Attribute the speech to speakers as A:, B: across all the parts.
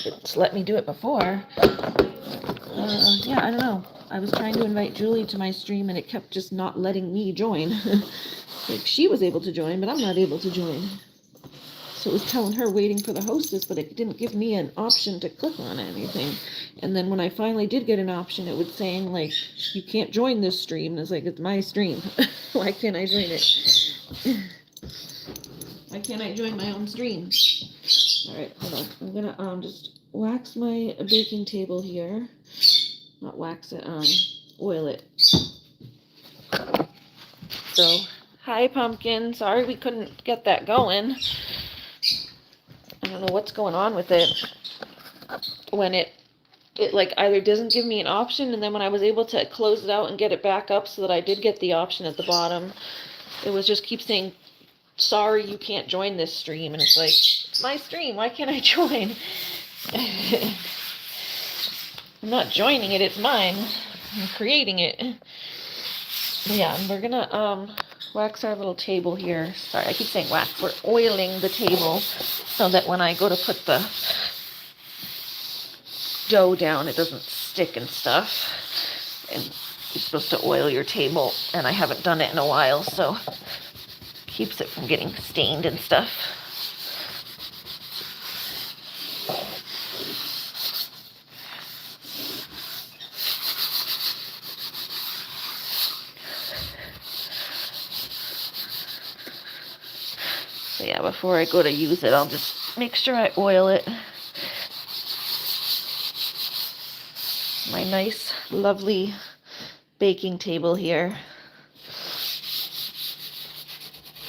A: it's let me do it before. Yeah, I don't know. I was trying to invite Julie to my stream and it kept just not letting me join. Like she was able to join, but I'm not able to join. So it was telling her waiting for the hostess, but it didn't give me an option to click on anything. And then when I finally did get an option, it was saying like, you can't join this stream. And it's like, it's my stream. Why can't I join it? Why can't I join my own stream? All right, hold on. I'm gonna just wax my baking table here. Not wax it, oil it. So, hi Pumpkin. Sorry we couldn't get that going. I don't know what's going on with it. When it like either doesn't give me an option, and then when I was able to close it out and get it back up so that I did get the option at the bottom, it was just keep saying, sorry, you can't join this stream. And it's like, it's my stream. Why can't I join? I'm not joining it. It's mine. I'm creating it. But yeah, and we're gonna wax our little table here. Sorry, I keep saying wax. We're oiling the table so that when I go to put the dough down, it doesn't stick and stuff. And you're supposed to oil your table, and I haven't done it in a while, so it keeps it from getting stained and stuff. So yeah, before I go to use it, I'll just make sure I oil it. My nice, lovely baking table here.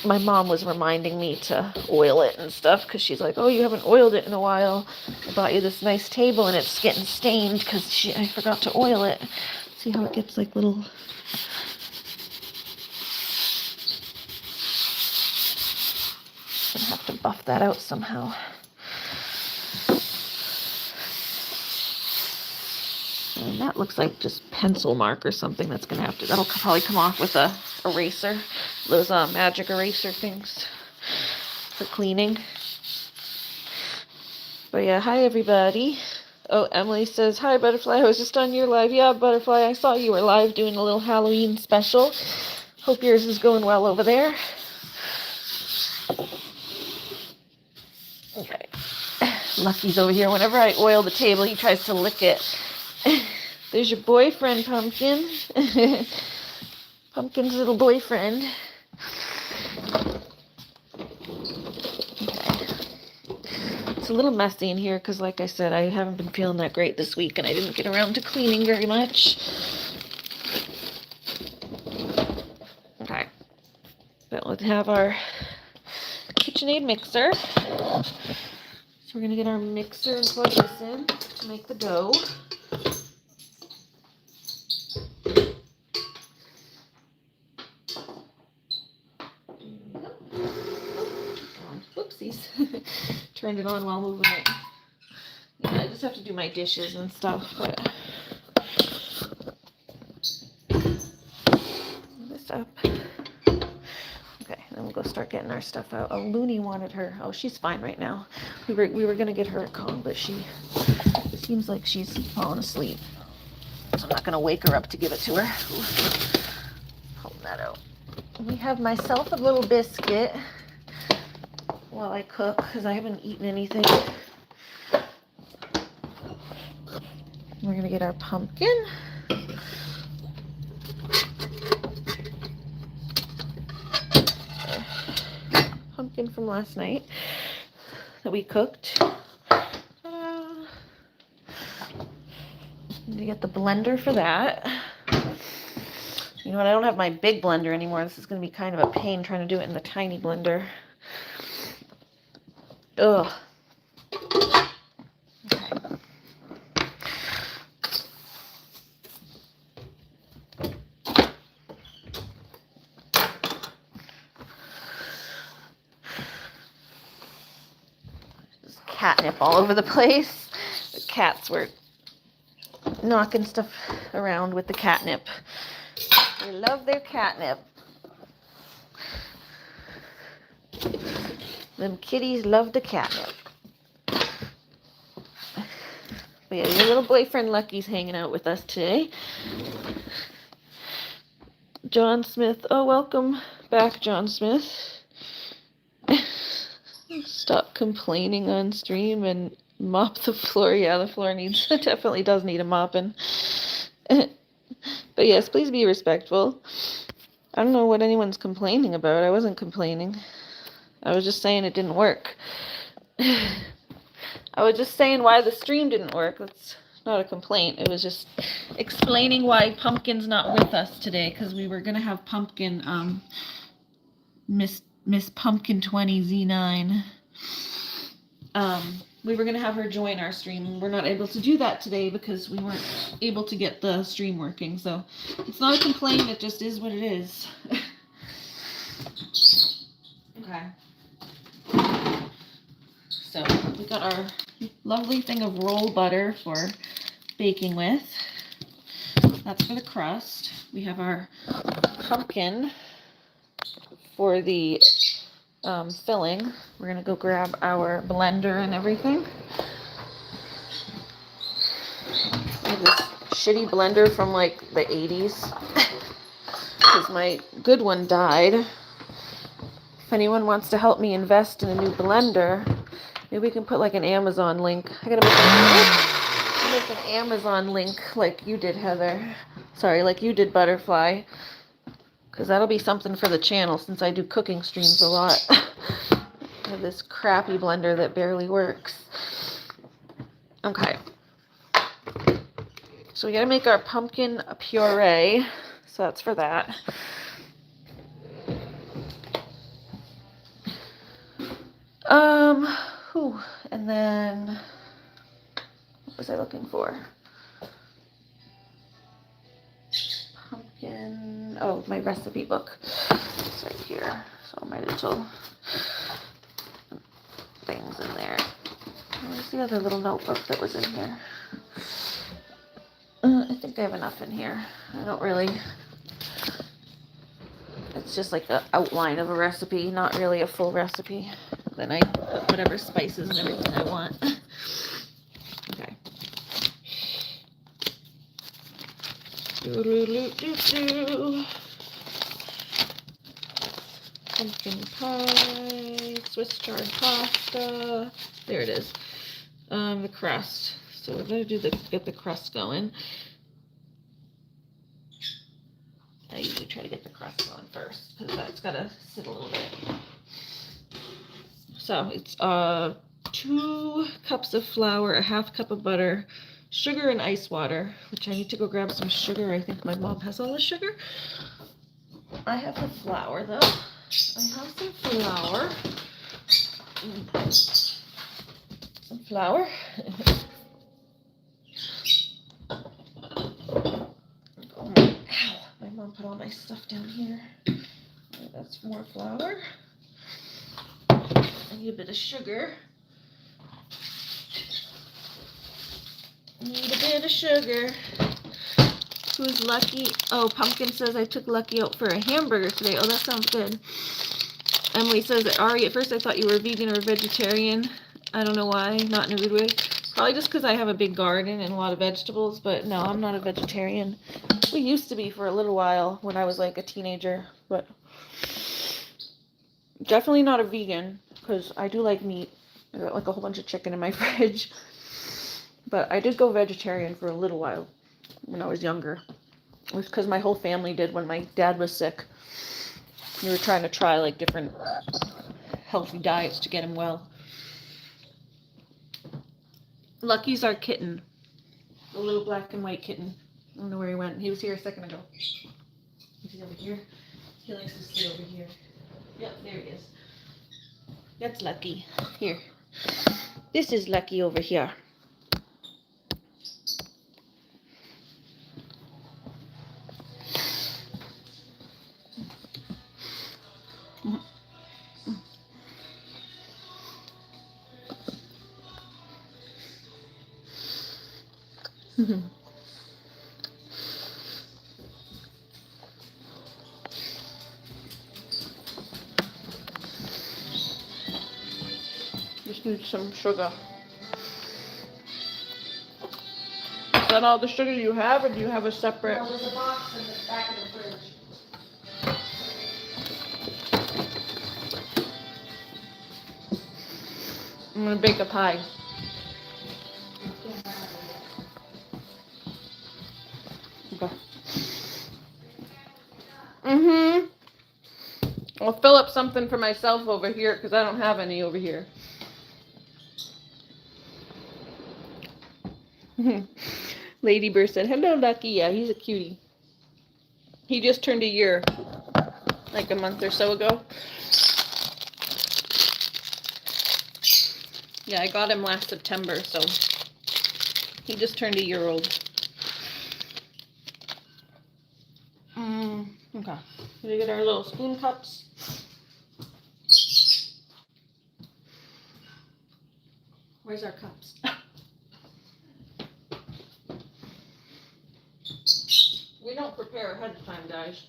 A: My mom was reminding me to oil it and stuff because she's like, oh, you haven't oiled it in a while. I bought you this nice table and it's getting stained because I forgot to oil it. See how it gets like little... Gonna have to buff that out somehow. And that looks like just pencil mark or something that's gonna have to, that'll probably come off with a eraser. Those magic eraser things for cleaning. But yeah, hi everybody. Oh, Emily says, hi Butterfly, I was just on your live. Yeah, Butterfly, I saw you were live doing a little Halloween special. Hope yours is going well over there. Okay. Lucky's over here. Whenever I oil the table, he tries to lick it. There's your boyfriend, Pumpkin. Pumpkin's little boyfriend. Okay. It's a little messy in here because, like I said, I haven't been feeling that great this week and I didn't get around to cleaning very much. Okay. But let's have our KitchenAid mixer. So we're going to get our mixer and plug this in to make the dough. Whoopsies. Turned it on while moving it. Yeah, I just have to do my dishes and stuff, but this up. Okay, then we'll go start getting our stuff out. Oh, Looney wanted her. Oh, she's fine right now. We were gonna get her a Kong, but she seems like she's falling asleep. So I'm not gonna wake her up to give it to her. Pull that out. We have myself a little biscuit while I cook because I haven't eaten anything. We're gonna get our pumpkin. Pumpkin from last night that we cooked. Ta-da. Need to get the blender for that. You know what? I don't have my big blender anymore. This is gonna be kind of a pain trying to do it in the tiny blender. Ugh. Okay. There's catnip all over the place. The cats were knocking stuff around with the catnip. They love their catnip. Them kitties love the catnip. But yeah, your little boyfriend Lucky's hanging out with us today. John Smith. Oh, welcome back, John Smith. Stop complaining on stream and mop the floor. Yeah, the floor definitely does need a mopping. But yes, please be respectful. I don't know what anyone's complaining about. I wasn't complaining. I was just saying it didn't work. I was just saying why the stream didn't work. That's not a complaint. It was just explaining why Pumpkin's not with us today, because we were going to have Pumpkin, Miss Pumpkin 20 Z9. We were going to have her join our stream. We're not able to do that today because we weren't able to get the stream working. So it's not a complaint. It just is what it is. Okay. So we got our lovely thing of roll butter for baking with. That's for the crust. We have our pumpkin for the filling. We're gonna go grab our blender and everything. I have this shitty blender from like the 80s because my good one died. If anyone wants to help me invest in a new blender, maybe we can put like an Amazon link. I gotta make an Amazon link like you did, Heather. Sorry, like you did, Butterfly. Because that'll be something for the channel since I do cooking streams a lot. I have this crappy blender that barely works. Okay. So we gotta make our pumpkin puree. So that's for that. And then, what was I looking for? Pumpkin, oh, my recipe book. It's right here. So my little things in there. Where's the other little notebook that was in here? I think I have enough in here. I don't really, it's just like an outline of a recipe, not really a full recipe. Then I put whatever spices and everything I want. Okay. Pumpkin pie, Swiss chard pasta. There it is. The crust. So we're gonna get the crust going. I usually try to get the crust going first because that's gotta sit a little bit. So it's 2 cups of flour, a half cup of butter, sugar and ice water, which I need to go grab some sugar. I think my mom has all the sugar. I have the flour though. I have some flour. Some flour. Ow, my mom put all my stuff down here. That's more flour. I need a bit of sugar. Need a bit of sugar. Who's Lucky? Oh, Pumpkin says I took Lucky out for a hamburger today. Oh, that sounds good. Emily says, Ari, at first I thought you were vegan or vegetarian. I don't know why, not in a rude way. Probably just because I have a big garden and a lot of vegetables, but no, I'm not a vegetarian. We used to be for a little while when I was like a teenager, but definitely not a vegan because I do like meat. I got like a whole bunch of chicken in my fridge. But I did go vegetarian for a little while when I was younger. It was because my whole family did when my dad was sick. We were trying to try like different healthy diets to get him well. Lucky's our kitten. The little black and white kitten. I don't know where he went. He was here a second ago. Is he over here? He likes to sit over here. Yep, there he is. That's Lucky. Here. This is Lucky over here. Just need some sugar.
B: that all the sugar you have, or do you have a separate?
A: No, there's a box in the back of the fridge.
B: I'm gonna bake a pie. Okay. I'll fill up something for myself over here because I don't have any over here. Lady Bird said, "Hello, Lucky." Yeah, he's a cutie. He just turned a year, like a month or so ago. Yeah, I got him last September, so he just turned a year old. Okay. We get our little spoon cups. Where's our cups? We don't prepare ahead of time, guys.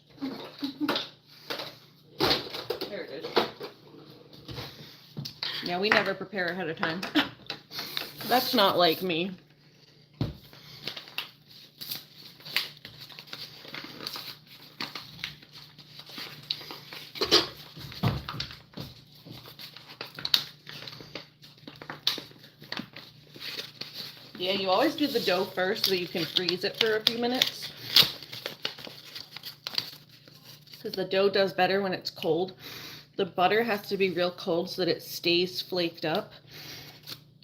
B: There it is. Yeah, we never prepare ahead of time. That's not like me. Yeah, you always do the dough first so that you can freeze it for a few minutes. Because the dough does better when it's cold. The butter has to be real cold so that it stays flaked up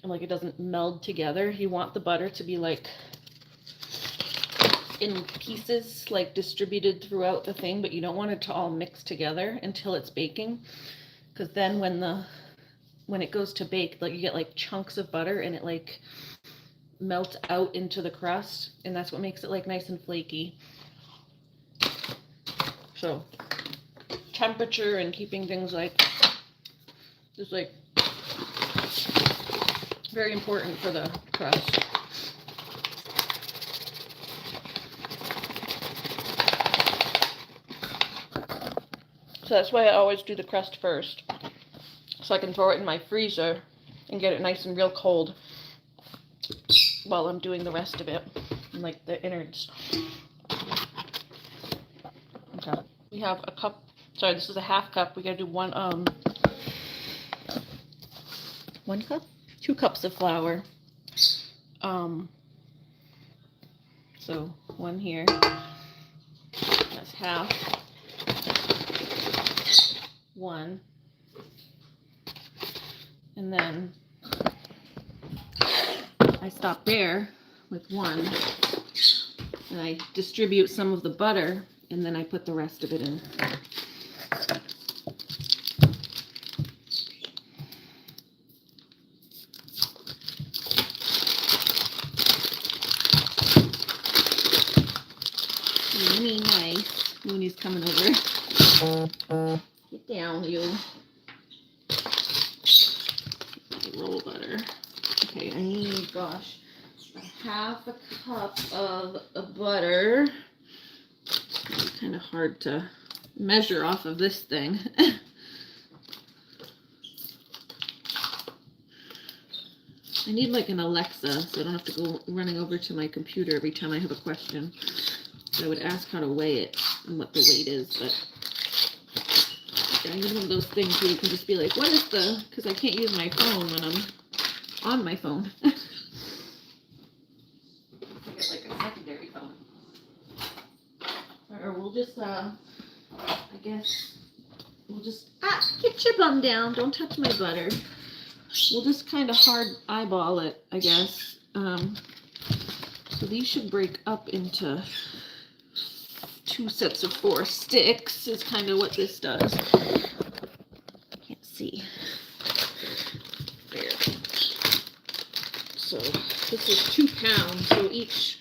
B: and like it doesn't meld together. You want the butter to be like in pieces, like distributed throughout the thing, but you don't want it to all mix together until it's baking. Because then when it goes to bake, like you get like chunks of butter and it like melts out into the crust, and that's what makes it like nice and flaky. So temperature and keeping things like is like very important for the crust. So that's why I always do the crust first, so I can throw it in my freezer and get it nice and real cold while I'm doing the rest of it, and like the innards. Okay, we have a cup. Sorry, this is a half cup. We gotta do one cup? 2 cups of flour. So 1 here. That's half. 1. And then I stop there with 1. And I distribute some of the butter, and then I put the rest of it in. Mooney, nice. Mooney's coming over. Get down, you. Roll butter. Okay, I need, gosh, a half a cup of butter. It's kind of hard to measure off of this thing. I need like an Alexa, so I don't have to go running over to my computer every time I have a question. So I would ask how to weigh it and what the weight is, but I need one of those things where you can just be like, what is the, because I can't use my phone when I'm on my phone. I get like a secondary phone. Or we'll just, I guess, we'll just, get your bum down, don't touch my butter. We'll just kind of hard eyeball it, I guess. So these should break up into 2 sets of 4 sticks is kind of what this does. Can't see. There. So this is 2 pounds, so each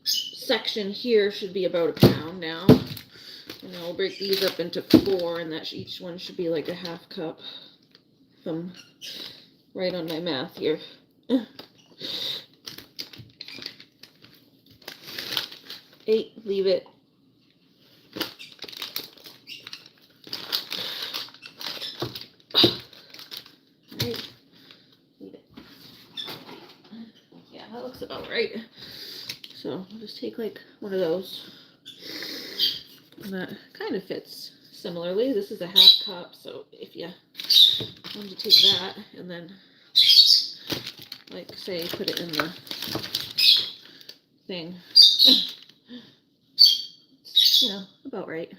B: section here should be about a pound now. And then we'll break these up into 4, and that each one should be like a half cup. If I'm right on my math here. 8, leave it. Right. Leave it. Yeah, that looks about right. So I'll just take like one of those. And that kind of fits similarly. This is a 1/2 cup, so if you wanted to take that and then, like, say, put it in the thing, it's, you know, about right.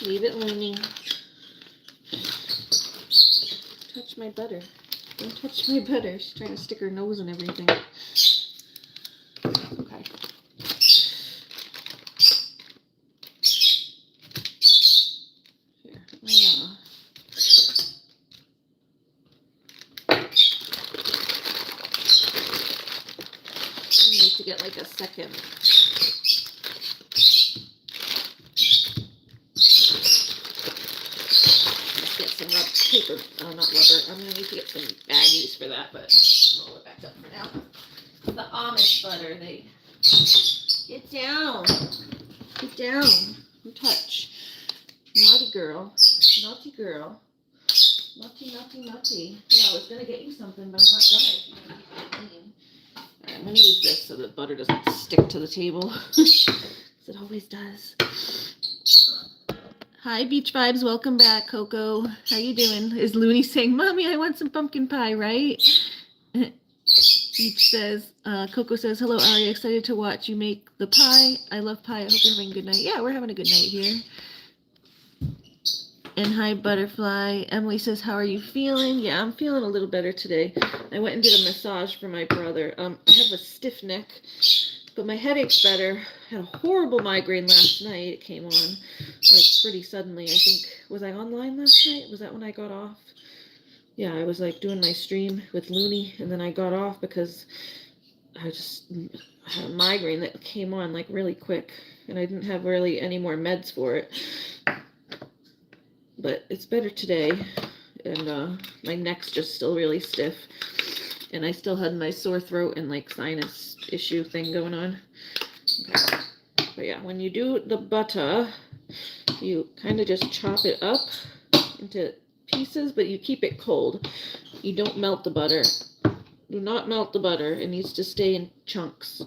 B: Leave it looming. Touch my butter. Don't touch my butter. She's trying to stick her nose in everything. Okay. Here. I need to get like a second. Get some paper, not rubber. I'm gonna need to get some baggies for that, but I'll roll it back up for now. The Amish butter, they get down, don't touch. Naughty girl, naughty girl, naughty, naughty, naughty. Yeah, I was gonna get you something, but I'm not gonna. Alright, I'm gonna use this so the butter doesn't stick to the table, as it always does. Hi, Beach Vibes. Welcome back, Coco. How you doing? Is Looney saying, Mommy, I want some pumpkin pie, right? Beach says, Coco says, hello, Aria. Excited to watch you make the pie. I love pie. I hope you're having a good night. Yeah, we're having a good night here. And hi, Butterfly. Emily says, how are you feeling? Yeah, I'm feeling a little better today. I went and did a massage for my brother. I have a stiff neck, but my headache's better. I had a horrible migraine last night. It came on like pretty suddenly. I think, was I online last night? Was that when I got off? Yeah, I was like doing my stream with Looney, and then I got off because I had a migraine that came on like really quick, and I didn't have really any more meds for it. But it's better today, and my neck's just still really stiff, and I still had my sore throat and like sinus issue thing going on. Okay. But yeah, when you do the butter, you kind of just chop it up into pieces, but you keep it cold. You don't melt the butter. Do not melt the butter. It needs to stay in chunks.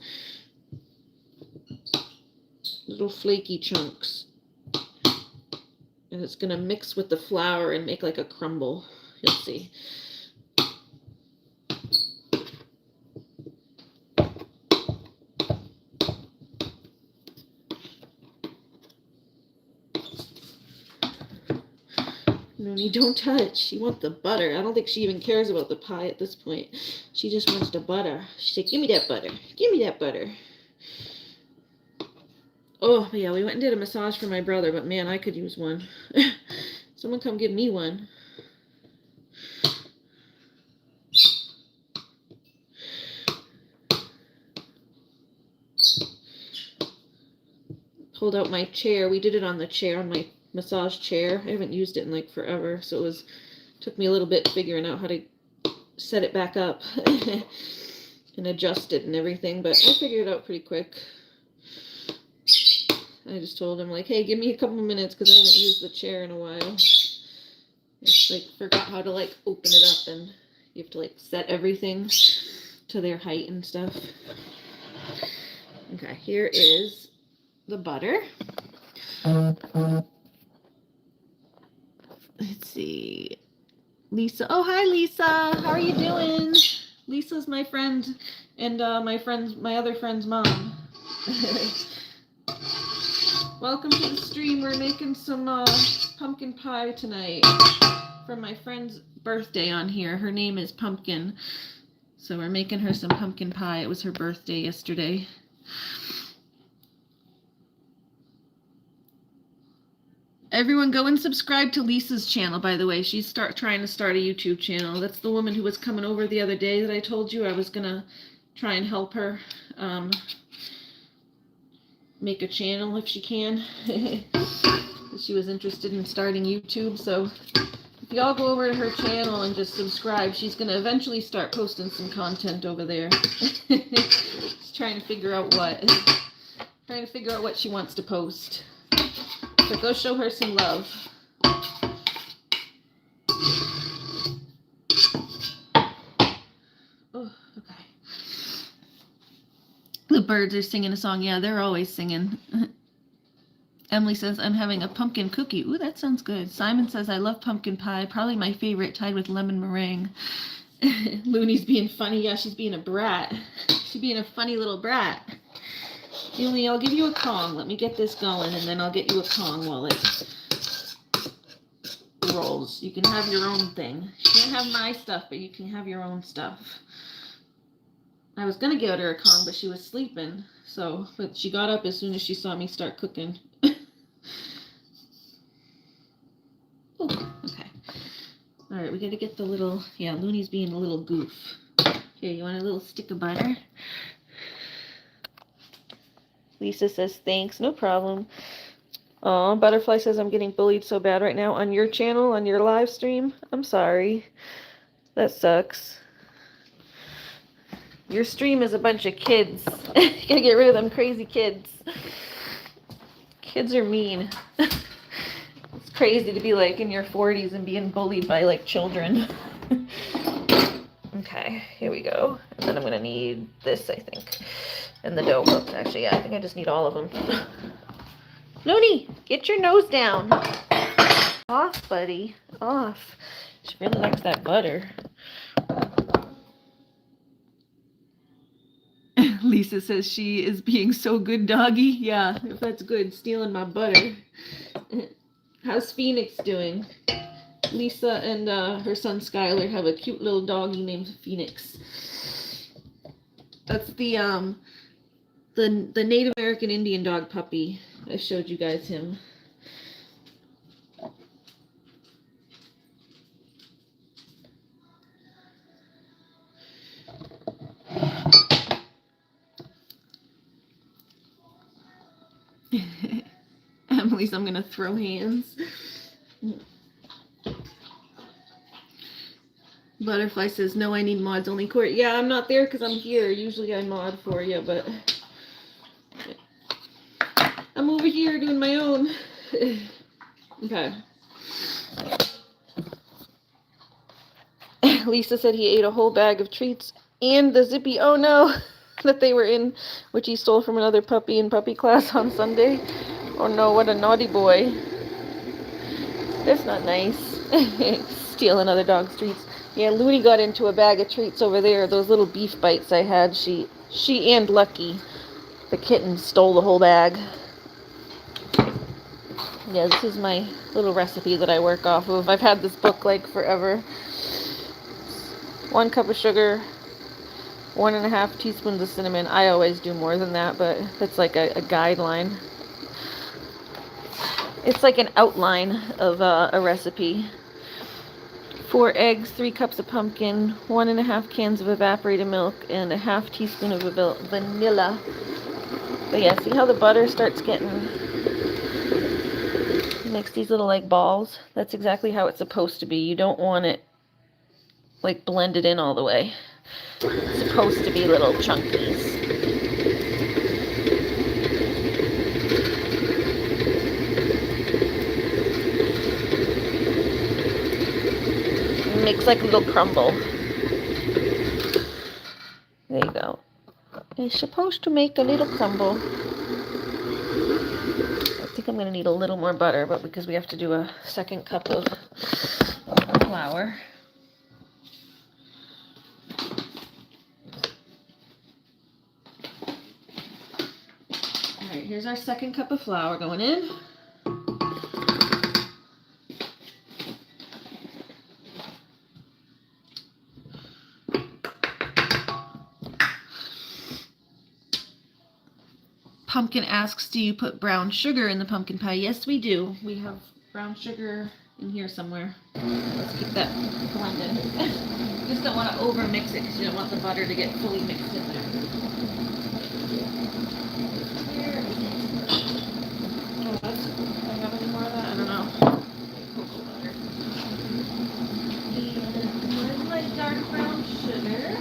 B: Little flaky chunks. And it's going to mix with the flour and make like a crumble. You'll see. Looney, don't touch. She wants the butter. I don't think she even cares about the pie at this point. She just wants the butter. She said, give me that butter. Give me that butter. Oh, yeah, we went and did a massage for my brother, but man, I could use one. Someone come give me one. Pulled out my chair. We did it on the chair, on my massage chair. I haven't used it in like forever, so took me a little bit figuring out how to set it back up and adjust it and everything, but I figured it out pretty quick. I just told him, like, hey, give me a couple minutes because I haven't used the chair in a while. I just, like, forgot how to, like, open it up, and you have to, like, set everything to their height and stuff. Okay, here is the butter. Let's see. Lisa. Oh, hi, Lisa. How are you doing? Lisa's my friend and my other friend's mom. Welcome to the stream. We're making some pumpkin pie tonight for my friend's birthday on here. Her name is Pumpkin. So we're making her some pumpkin pie. It was her birthday yesterday. Everyone go and subscribe to Lisa's channel, by the way. She's trying to start a YouTube channel. That's the woman who was coming over the other day that I told you I was going to try and help her make a channel if she can. She was interested in starting YouTube, so if y'all go over to her channel and just subscribe, she's going to eventually start posting some content over there. She's trying to figure out what she wants to post. So go show her some love. birds are singing a song. Yeah, they're always singing. Emily says, I'm having a pumpkin cookie. Ooh, that sounds good. Simon says, I love pumpkin pie. Probably my favorite, tied with lemon meringue. Looney's being funny. Yeah, she's being a brat. She's being a funny little brat. Julie, I'll give you a Kong. Let me get this going, and then I'll get you a Kong while it rolls. You can have your own thing. You can't have my stuff, but you can have your own stuff. I was going to give her a Kong, but she was sleeping. But she got up as soon as she saw me start cooking. Ooh, okay. All right, we got to get the little, yeah, Looney's being a little goof. Here, you want a little stick of butter? Lisa says, thanks, no problem. Aw, Butterfly says, I'm getting bullied so bad right now on your channel, on your live stream. I'm sorry. That sucks. Your stream is a bunch of kids. You gotta get rid of them crazy kids. Kids are mean. It's crazy to be like in your 40s and being bullied by like children. Okay, here we go. And then I'm gonna need this, I think. And the dough hook. Actually, yeah, I think I just need all of them. Looney, get your nose down. Off, buddy. Off. She really likes that butter. Lisa says she is being so good, doggy. Yeah, if that's good, stealing my butter. How's Phoenix doing? Lisa and her son Skylar have a cute little doggy named Phoenix. That's the Native American Indian dog puppy. I showed you guys him. Emily's, I'm gonna throw hands. Butterfly says, no, I need mods, only Court. Yeah, I'm not there because I'm here. Usually I mod for you, but I'm over here doing my own. Okay. Lisa said he ate a whole bag of treats and the zippy, oh no, that they were in, which he stole from another puppy in puppy class on Sunday. Oh no, what a naughty boy. That's not nice. Stealing other dog's treats. Yeah, Looney got into a bag of treats over there. Those little beef bites I had. She and Lucky, the kitten, stole the whole bag. Yeah, this is my little recipe that I work off of. I've had this book like forever. 1 cup of sugar, 1.5 teaspoons of cinnamon. I always do more than that, but that's like a guideline. It's like an outline of a recipe. 4 eggs, 3 cups of pumpkin, 1.5 cans of evaporated milk, and 1/2 teaspoon of vanilla. But yeah, see how the butter starts getting, makes these little like balls? That's exactly how it's supposed to be. You don't want it like blended in all the way. It's supposed to be little chunkies. Makes like a little crumble. There you go. It's supposed to make a little crumble. I think I'm going to need a little more butter, but because we have to do a 2nd cup of flour. Alright, here's our 2nd cup of flour going in. Pumpkin asks, do you put brown sugar in the pumpkin pie? Yes, we do. We have brown sugar in here somewhere. Let's keep that blended. You just don't want to over mix it because you don't want the butter to get fully mixed in there. Oh, that's, do I have any more of that? I don't know. Cocoa butter. And where's my dark brown sugar?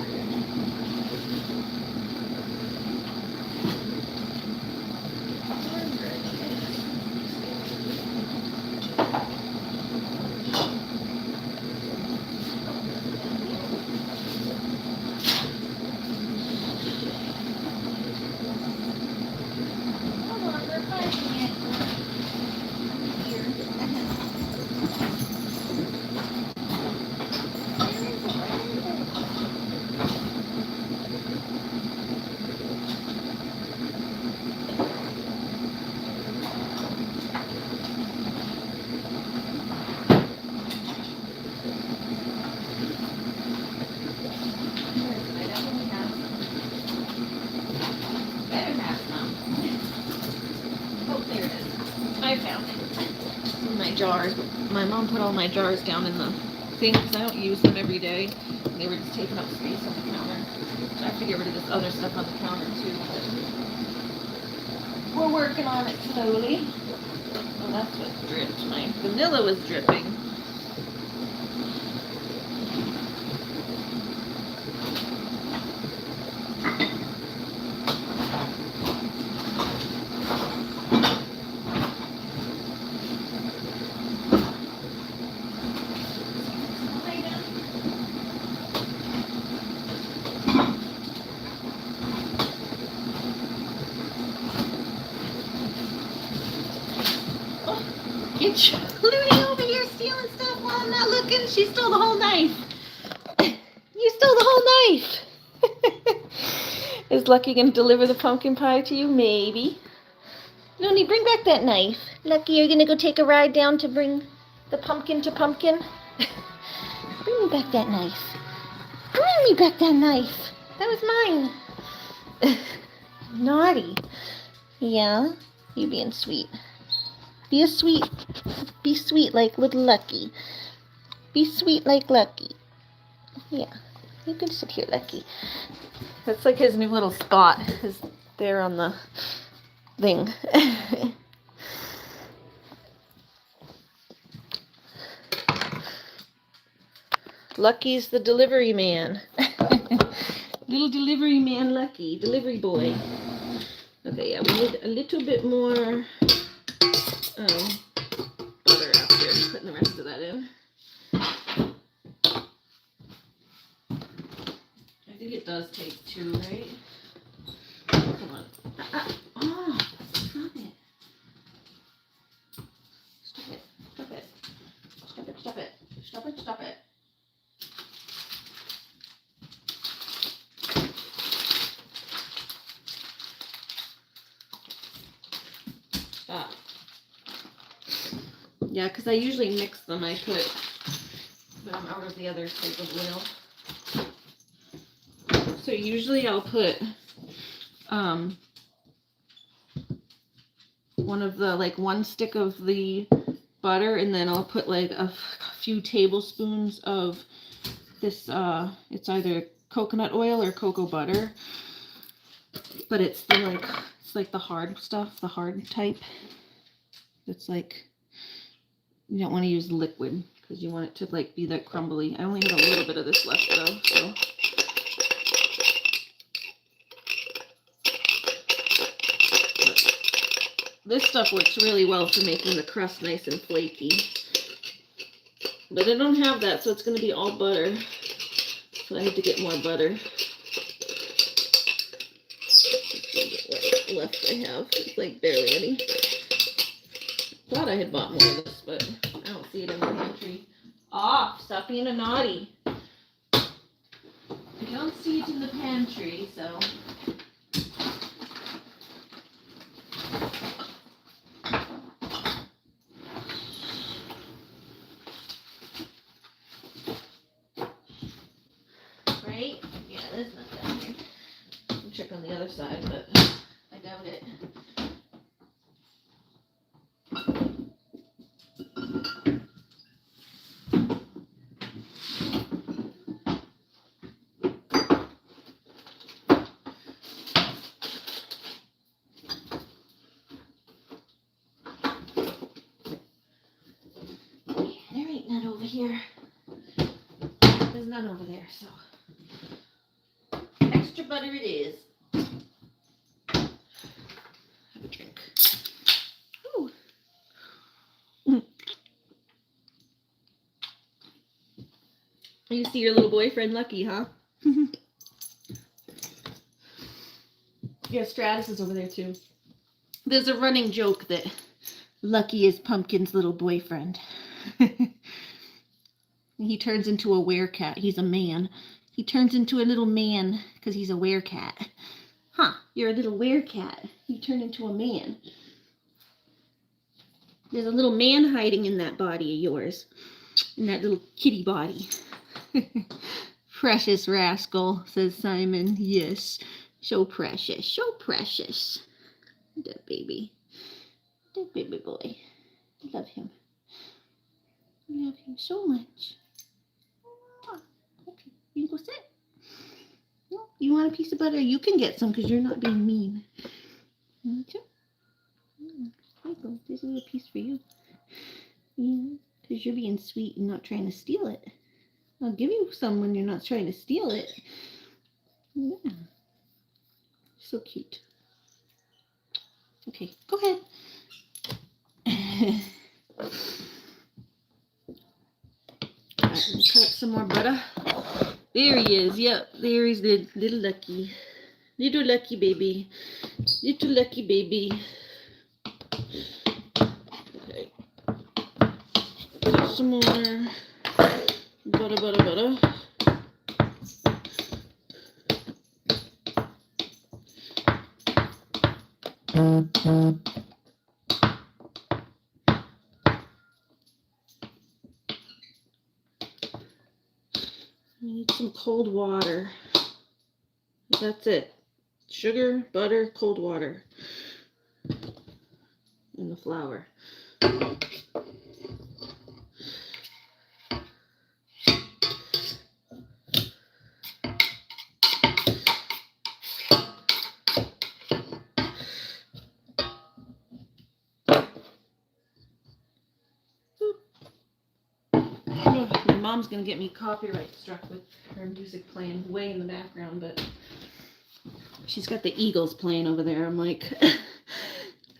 B: in my jars. My mom put all my jars down in the thing because I don't use them every day. And they were just taking up space on the counter. So I have to get rid of this other stuff on the counter too. But we're working on it slowly. Oh, that's what dripped. My vanilla was dripping. Get Looney over here stealing stuff while I'm not looking. She stole the whole knife. You stole the whole knife. Is Lucky going to deliver the pumpkin pie to you? Maybe. Looney, bring back that knife. Lucky, you're going to go take a ride down to bring the pumpkin to Pumpkin? Bring me back that knife. Bring me back that knife. That was mine. Naughty. Yeah, you being sweet. Be sweet like little Lucky. Be sweet like Lucky. Yeah, you can sit here, Lucky. That's like his new little spot, is there on the thing. Lucky's the delivery man. Little delivery man Lucky, delivery boy. Okay, yeah, we need a little bit more butter after putting the rest of that in. I think it does take 2, right? Come on. Oh, stop it. Stop it. Stop it. Stop it. Stop it. Stop it. Stop it. Stop. Yeah, because I usually mix them. I put them out of the other type of oil. So usually I'll put one stick of the butter, and then I'll put like a few tablespoons of this it's either coconut oil or cocoa butter, but it's like the hard stuff, the hard type. It's like, you don't want to use liquid because you want it to like be that crumbly. I only have a little bit of this left though, so. This stuff works really well for making the crust nice and flaky. But I don't have that, so it's going to be all butter. So I need to get more butter. What left I have. It's like barely any. Thought I had bought more of this, but I don't see it in the pantry. Ah, stop being a naughty. I don't see it in the pantry, so. Right? Yeah, there's nothing down here. I'll check on the other side, but I doubt it. There ain't none over here. There's none over there, so. Extra butter it is. Have a drink. Ooh. You see your little boyfriend Lucky, huh? Yeah, Stratus is over there too. There's a running joke that Lucky is Pumpkin's little boyfriend. He turns into a werecat. He's a man. He turns into a little man because he's a werecat. Huh, you're a little werecat. You turn into a man. There's a little man hiding in that body of yours. In that little kitty body. Precious rascal, says Simon. Yes, so precious, so precious. That baby. That baby boy. Love him. you so much. Okay, you can go sit. No, you want a piece of butter? You can get some because you're not being mean. Okay. There you go. There's a little piece for you. Yeah, because you're being sweet and not trying to steal it. I'll give you some when you're not trying to steal it. Yeah. So cute. Okay, go ahead. Alright, let me cut up some more butter. There he is. Yep, there he's the little lucky. Little lucky baby. Little lucky baby. Okay. Cut some more. Butter. We need some cold water. That's it. Sugar, butter, cold water. And the flour. My mom's gonna get me copyright struck with her music playing way in the background, but she's got the Eagles playing over there. I'm like,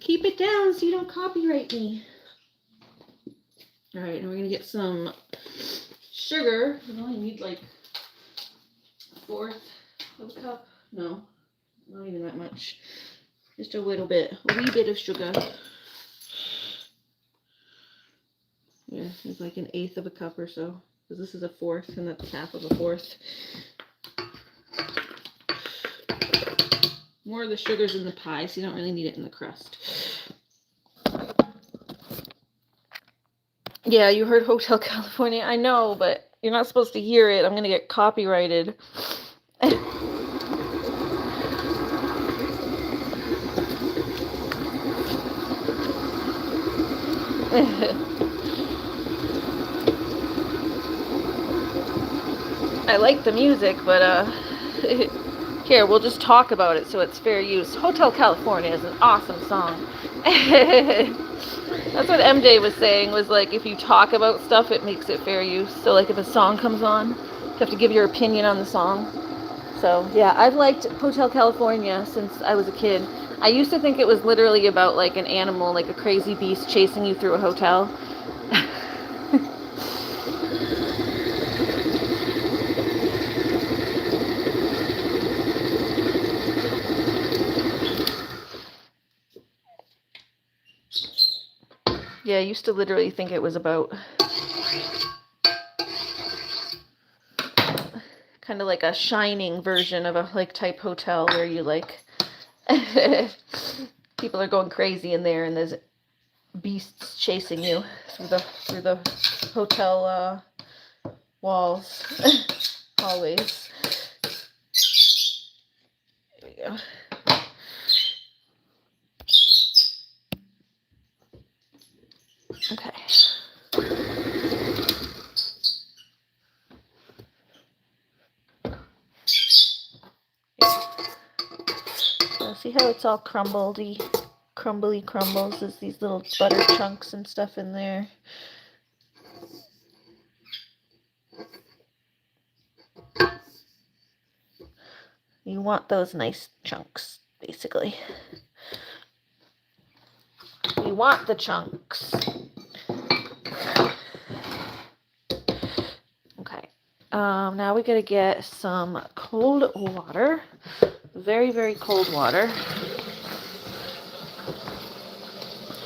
B: keep it down so you don't copyright me. All right, now we're gonna get some sugar. We only need like a fourth of a cup. No, not even that much. Just a little bit, a wee bit of sugar. Yeah, it's like an eighth of a cup or so. Because this is a fourth, and that's half of a fourth. More of the sugar's in the pie, so you don't really need it in the crust. Yeah, you heard Hotel California. I know, but you're not supposed to hear it. I'm going to get copyrighted. I like the music, but here, we'll just talk about it so it's fair use. Hotel California is an awesome song. That's what MJ was saying, was like, if you talk about stuff, it makes it fair use. So like if a song comes on, you have to give your opinion on the song. So yeah, I've liked Hotel California since I was a kid. I used to think it was literally about like an animal, like a crazy beast chasing you through a hotel. Yeah, I used to literally think it was about kind of like a Shining version of a like type hotel where you like people are going crazy in there and there's beasts chasing you through the hotel walls, hallways. There we go. Okay. So see how it's all crumbly crumbles? There's these little butter chunks and stuff in there. You want those nice chunks, basically. You want the chunks. Okay. Now we gotta get some cold water. Very, very cold water.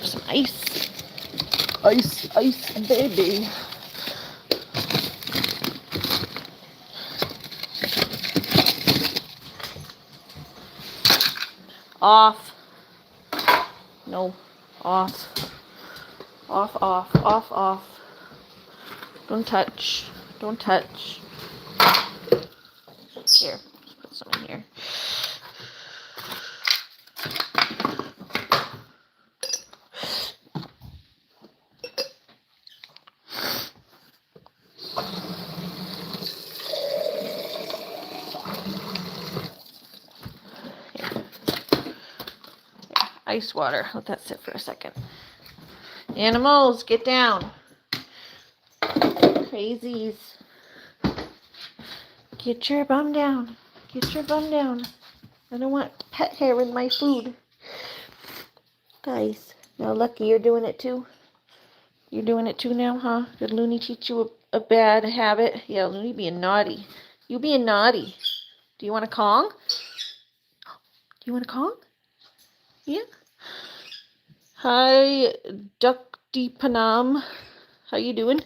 B: Some ice. Ice, baby. Off. No. Off. Off. Don't touch. Don't touch. Here. Put some in here. ice water. Let that sit for a second. Animals, get down. Crazies. Get your bum down. Get your bum down. I don't want pet hair in my food. Guys, now Lucky, you're doing it too? You're doing it too now, huh? Did Looney teach you a bad habit? Yeah, Looney being naughty. You being naughty. Do you want a Kong? Do you want a Kong? Yeah? Hi, Ducky Panam. How you doing?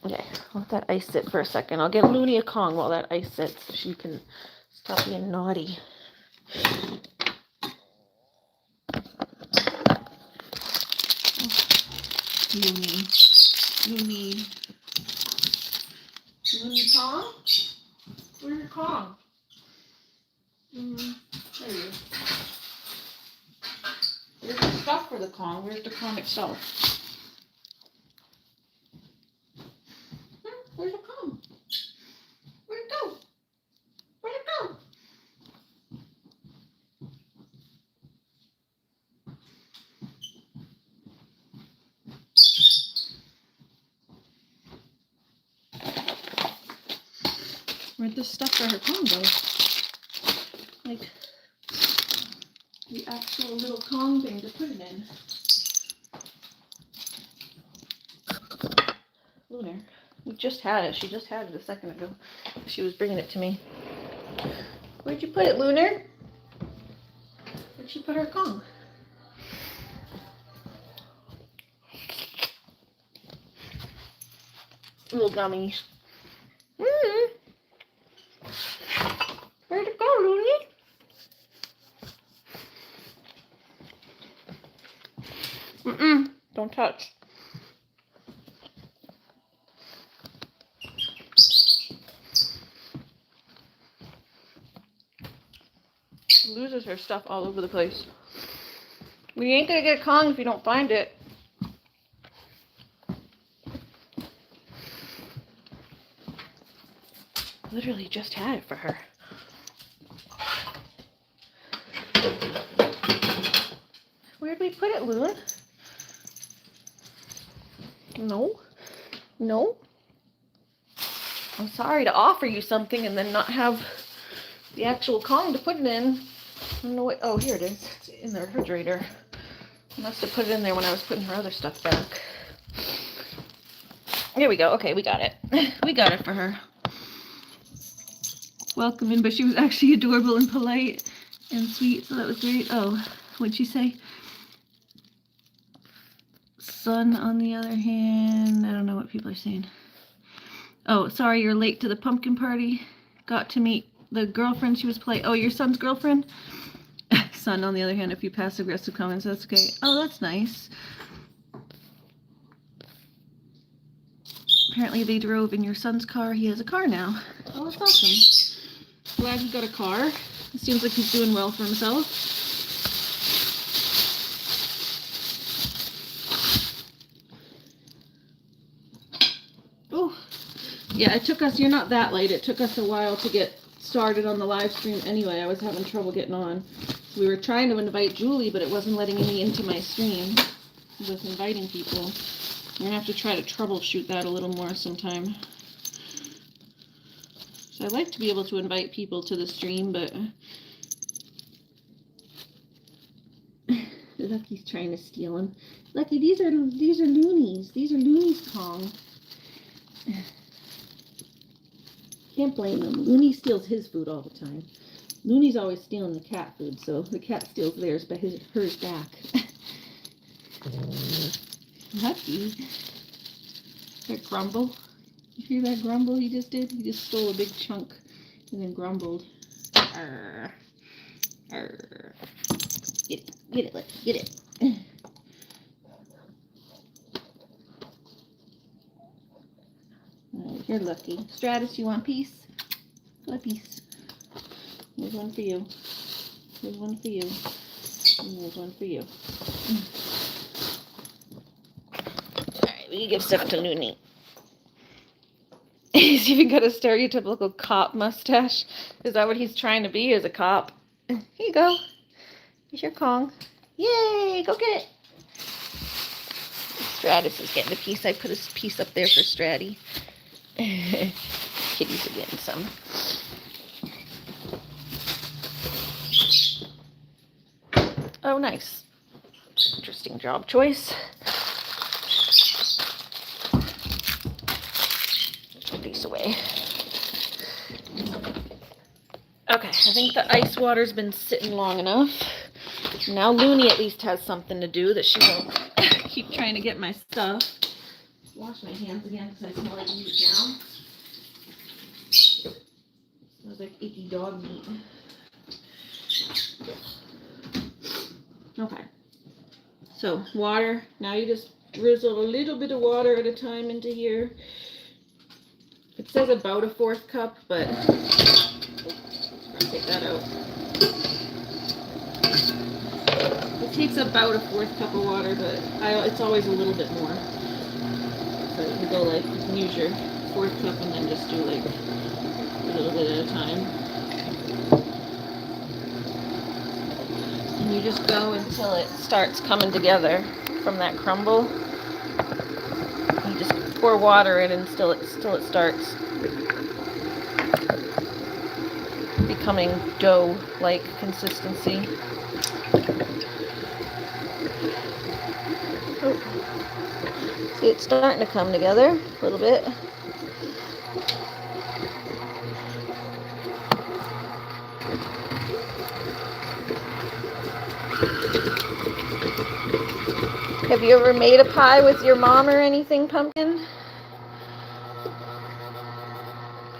B: Okay, let that ice sit for a second. I'll get Looney a Kong while that ice sits so she can stop being naughty. Looney. Looney. Looney Kong? Where's your Kong? There he is. There's the stuff for the Kong. Where's the Kong itself? Where's the Kong? Where'd it go? Where'd it go? Where'd the stuff for her Kong go? Like the actual little Kong thing to put it in. Lunar. We just had it. She just had it a second ago. She was bringing it to me. Where'd you put it, Lunar? Where'd she put her Kong? Little gummies. Where'd it go, Looney? Don't touch. She loses her stuff all over the place. We ain't gonna get Kong if you don't find it. Literally just had it for her. Where'd we put it, Loon? No. No. I'm sorry to offer you something and then not have the actual Kong to put it in. I don't know what. Oh, here it is. It's in the refrigerator. I must have put it in there when I was putting her other stuff back. Here we go. Okay, we got it. We got it for her. Welcome in, but she was actually adorable and polite and sweet, so that was great. Oh, what'd she say? Son, on the other hand, I don't know what people are saying. Oh, sorry, you're late to the pumpkin party. Got to meet the girlfriend she was playing. Oh, your son's girlfriend? Son, on the other hand, a few passive-aggressive comments. That's okay. Oh, that's nice. Apparently they drove in your son's car. He has a car now. Oh, that's awesome. Glad he got a car. It seems like he's doing well for himself. Oh, yeah, it took us, you're not that late. It took us a while to get started on the live stream anyway. I was having trouble getting on. So we were trying to invite Julie, but it wasn't letting me into my stream with inviting people. I'm going to have to try to troubleshoot that a little more sometime. So I like to be able to invite people to the stream, but Lucky's trying to steal them. Lucky, these are loonies. These are loonies, Kong. Can't blame him. Looney steals his food all the time. Looney's always stealing the cat food, so the cat steals theirs, but hers back. Lucky. That grumble. You hear that grumble he just did? He just stole a big chunk and then grumbled. Arr. Arr. Get it, Lucky, get it. Alright, you're Lucky. Stratus, you want peace? Go have peace. Here's one for you. Here's one for you. And there's one for you. Alright, we can give stuff to Looney. He's even got a stereotypical cop mustache. Is that what he's trying to be as a cop? Here you go. Here's your Kong. Yay! Go get it. Stratus is getting a piece. I put a piece up there for Stratty. Kitties are getting some. Oh, nice. Interesting job choice. Put a piece away. Okay, I think the ice water's been sitting long enough. Now Looney at least has something to do that she won't keep trying to get my stuff. Wash my hands again because I smell like meat now. Smells like icky dog meat. Okay. So water. Now you just drizzle a little bit of water at a time into here. It says about a 1/4 cup, but take that out. It takes about a 1/4 cup of water, but it's always a little bit more. So you can go like, you can use your 1/4 cup and then just do like a little bit at a time. And you just go until it starts coming together from that crumble. You just pour water in until it starts becoming dough-like consistency. Oh. See, it's starting to come together a little bit. Have you ever made a pie with your mom or anything, Pumpkin?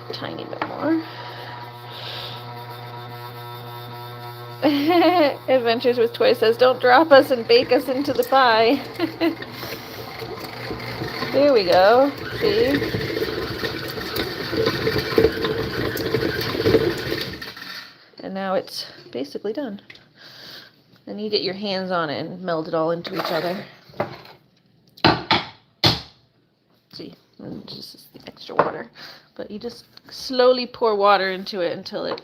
B: A tiny bit more. Adventures with Toy says, don't drop us and bake us into the pie. There we go. See? And now it's basically done. Then you get your hands on it and meld it all into each other. See, and just the extra water. But you just slowly pour water into it until it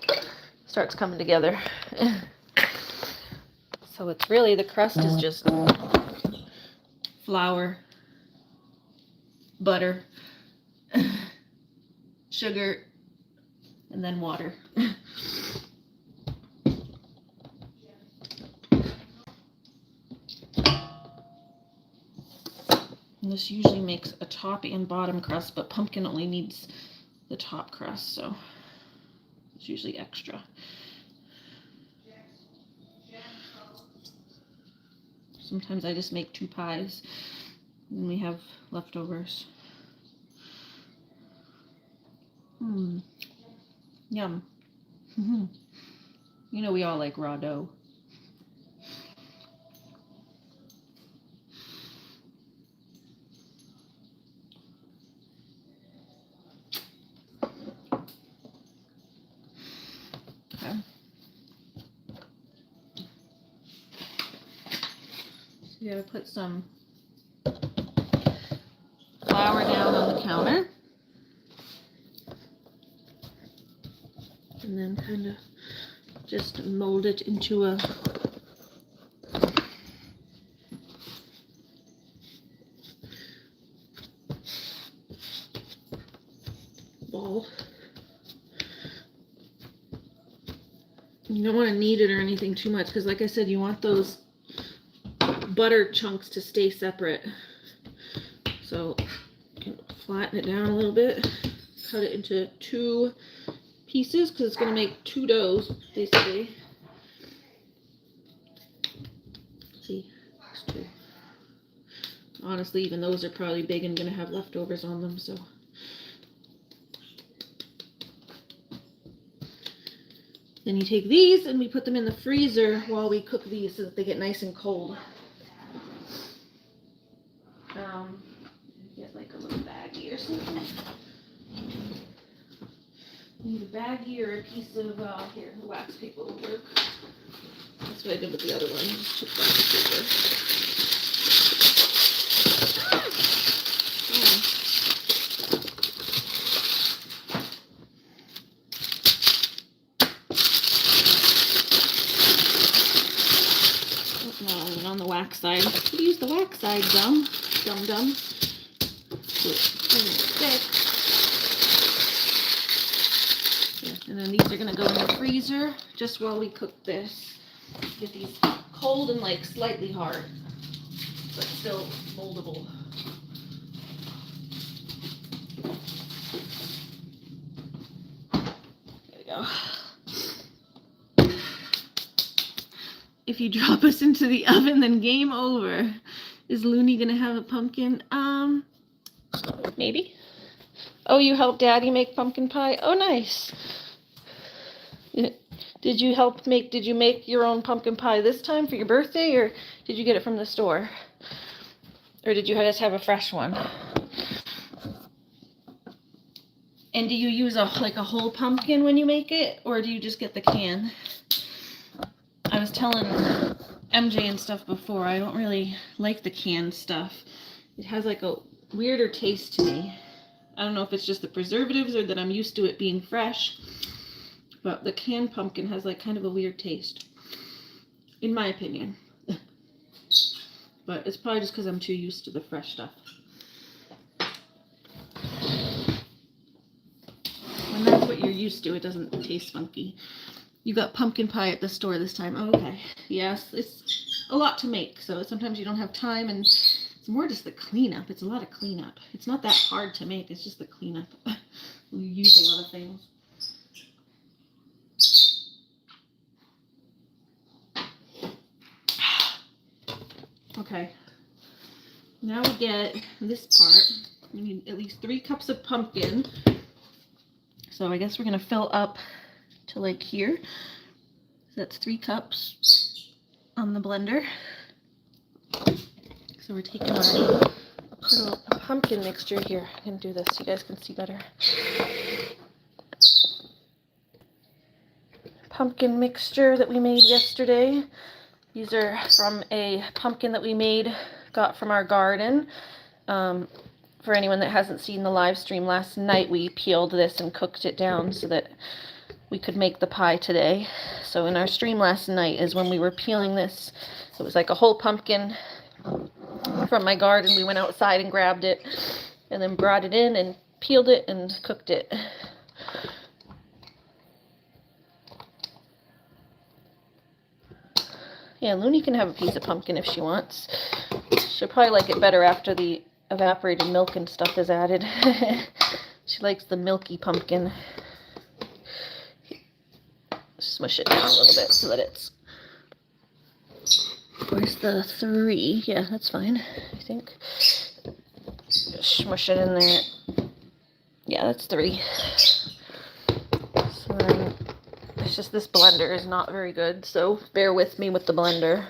B: starts coming together. So it's really, the crust is just flour, butter, sugar, and then water. And this usually makes a top and bottom crust, but Pumpkin only needs the top crust, so it's usually extra. Sometimes I just make 2 pies and we have leftovers. Yum. You know we all like raw dough. Okay. So you gotta put some flour down on the counter. And then kind of just mold it into a ball. You don't want to knead it or anything too much because, like I said, you want those butter chunks to stay separate. So you can flatten it down a little bit, cut it into 2 pieces because it's going to make 2 doughs basically. See, it's 2. Honestly, even those are probably big and going to have leftovers on them, so. Then you take these and we put them in the freezer while we cook these so that they get nice and cold. Get like a little baggie or something. You need a baggie or a piece of, here, wax paper will work. That's what I did with the other one. Just took wax paper. could use the wax side, dum. So it doesn't stick. Yeah, and then these are gonna go in the freezer just while we cook this. Get these cold and like slightly hard, but still moldable. There we go. If you drop us into the oven, then game over. Is Looney gonna have a pumpkin? Maybe. Oh, you helped Daddy make pumpkin pie? Oh, nice. Did you make your own pumpkin pie this time for your birthday, or did you get it from the store? Or did you just have a fresh one? And do you use a whole pumpkin when you make it, or do you just get the can? I was telling MJ and stuff before, I don't really like the canned stuff. It has like a weirder taste to me. I don't know if it's just the preservatives or that I'm used to it being fresh, but the canned pumpkin has like kind of a weird taste, in my opinion. But it's probably just because I'm too used to the fresh stuff. When that's what you're used to, it doesn't taste funky. You got pumpkin pie at the store this time. Oh, okay. Yes, it's a lot to make, so sometimes you don't have time, and it's more just the cleanup. It's a lot of cleanup. It's not that hard to make, it's just the cleanup. You use a lot of things. Okay. Now we get this part. We need at least 3 cups of pumpkin. So I guess we're going to fill up to like here. So that's 3 cups on the blender. So we're taking our pumpkin mixture here. I'm going to do this so you guys can see better. Pumpkin mixture that we made yesterday. These are from a pumpkin that we got from our garden. For anyone that hasn't seen the live stream last night, we peeled this and cooked it down so that we could make the pie today. So in our stream last night is when we were peeling this. It was like a whole pumpkin from my garden. We went outside and grabbed it and then brought it in and peeled it and cooked it. Yeah, Looney can have a piece of pumpkin if she wants. She'll probably like it better after the evaporated milk and stuff is added. She likes the milky pumpkin. Smush it down a little bit so that it's... Where's the 3? Yeah, that's fine, I think. Just smush it in there. Yeah, that's 3. So then, it's just this blender is not very good, so bear with me with the blender.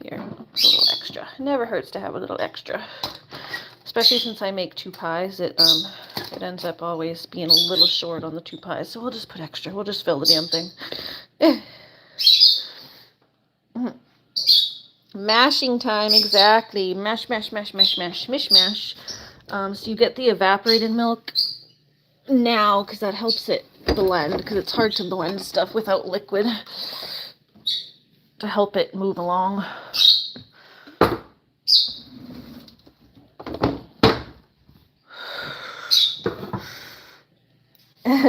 B: Here, a little extra. It never hurts to have a little extra. Especially since I make 2 pies, it ends up always being a little short on the 2 pies, so we'll just put extra. We'll just fill the damn thing. Mashing time, exactly. Mash, mash, mash, mash, mash, mish, mash. So you get the evaporated milk now, because that helps it blend, because it's hard to blend stuff without liquid to help it move along.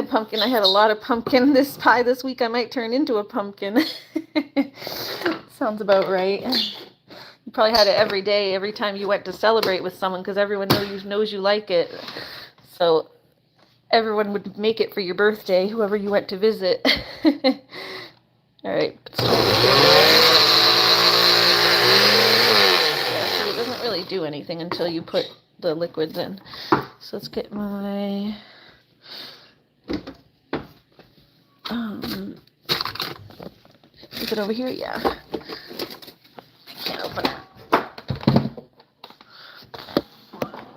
B: Pumpkin, I had a lot of pumpkin. This pie this week, I might turn into a pumpkin. Sounds about right. You probably had it every day, every time you went to celebrate with someone, because everyone knows you like it. So everyone would make it for your birthday, whoever you went to visit. All right. Yeah, so it doesn't really do anything until you put the liquids in. So let's get my... is it over here? Yeah. I can't open it.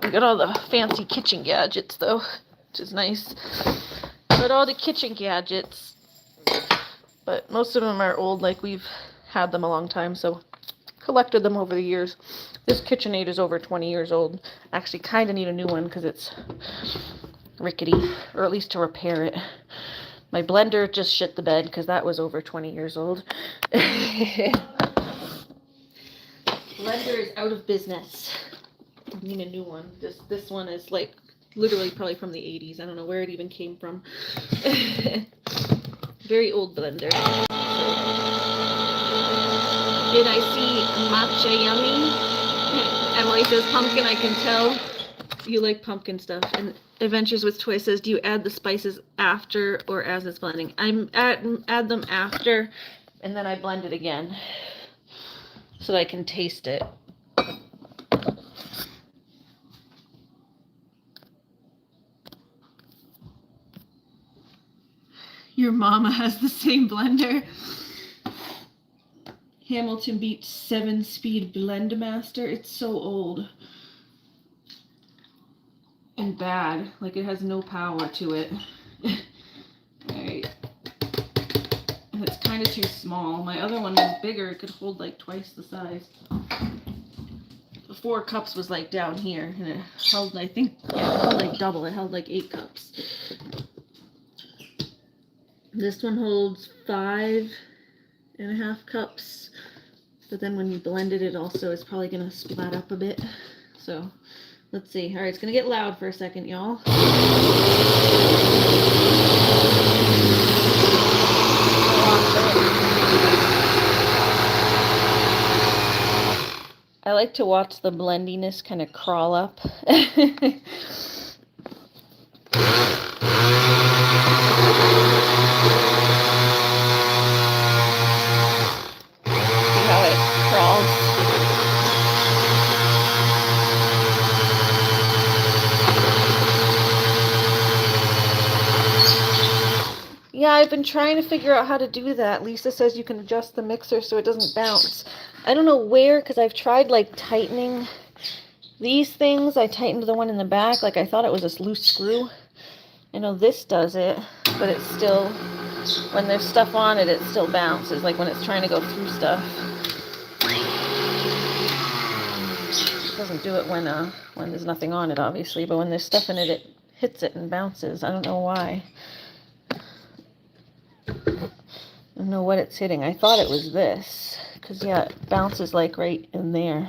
B: We got all the fancy kitchen gadgets though, which is nice. Got all the kitchen gadgets, but most of them are old, like we've had them a long time, so collected them over the years. This KitchenAid is over 20 years old. Actually kind of need a new one because it's rickety, or at least to repair it.
A: My blender just shit the bed because that was over 20 years old. Blender is out of business. I need a new one. This one is like literally probably from the 80s. I don't know where it even came from. Very old blender. Did I see matcha yummy? Emily says pumpkin. I can tell you like pumpkin stuff. And Adventures with Toy says, do you add the spices after or as it's blending? I add them after, and then I blend it again so that I can taste it. Your mama has the same blender. Hamilton Beach 7-speed Blend Master. It's so old and bad. Like it has no power to it. Alright. And it's kind of too small. My other one was bigger. It could hold like twice the size. The 4 cups was like down here. And it held, I think, yeah, it held like double. It held like 8 cups. This one holds 5.5 cups. But then when you blend it, it also is probably going to splat up a bit. So, let's see. All right, it's going to get loud for a second, y'all. I like to watch the blendiness kind of crawl up. Yeah, I've been trying to figure out how to do that. Lisa says you can adjust the mixer so it doesn't bounce. I don't know where, because I've tried like tightening these things. I tightened the one in the back, like I thought it was a loose screw. I know this does it, but it's still, when there's stuff on it, it still bounces, like when it's trying to go through stuff. It doesn't do it when there's nothing on it, obviously, but when there's stuff in it, it hits it and bounces. I don't know why. I don't know what it's hitting. I thought it was this, because yeah, it bounces like right in there.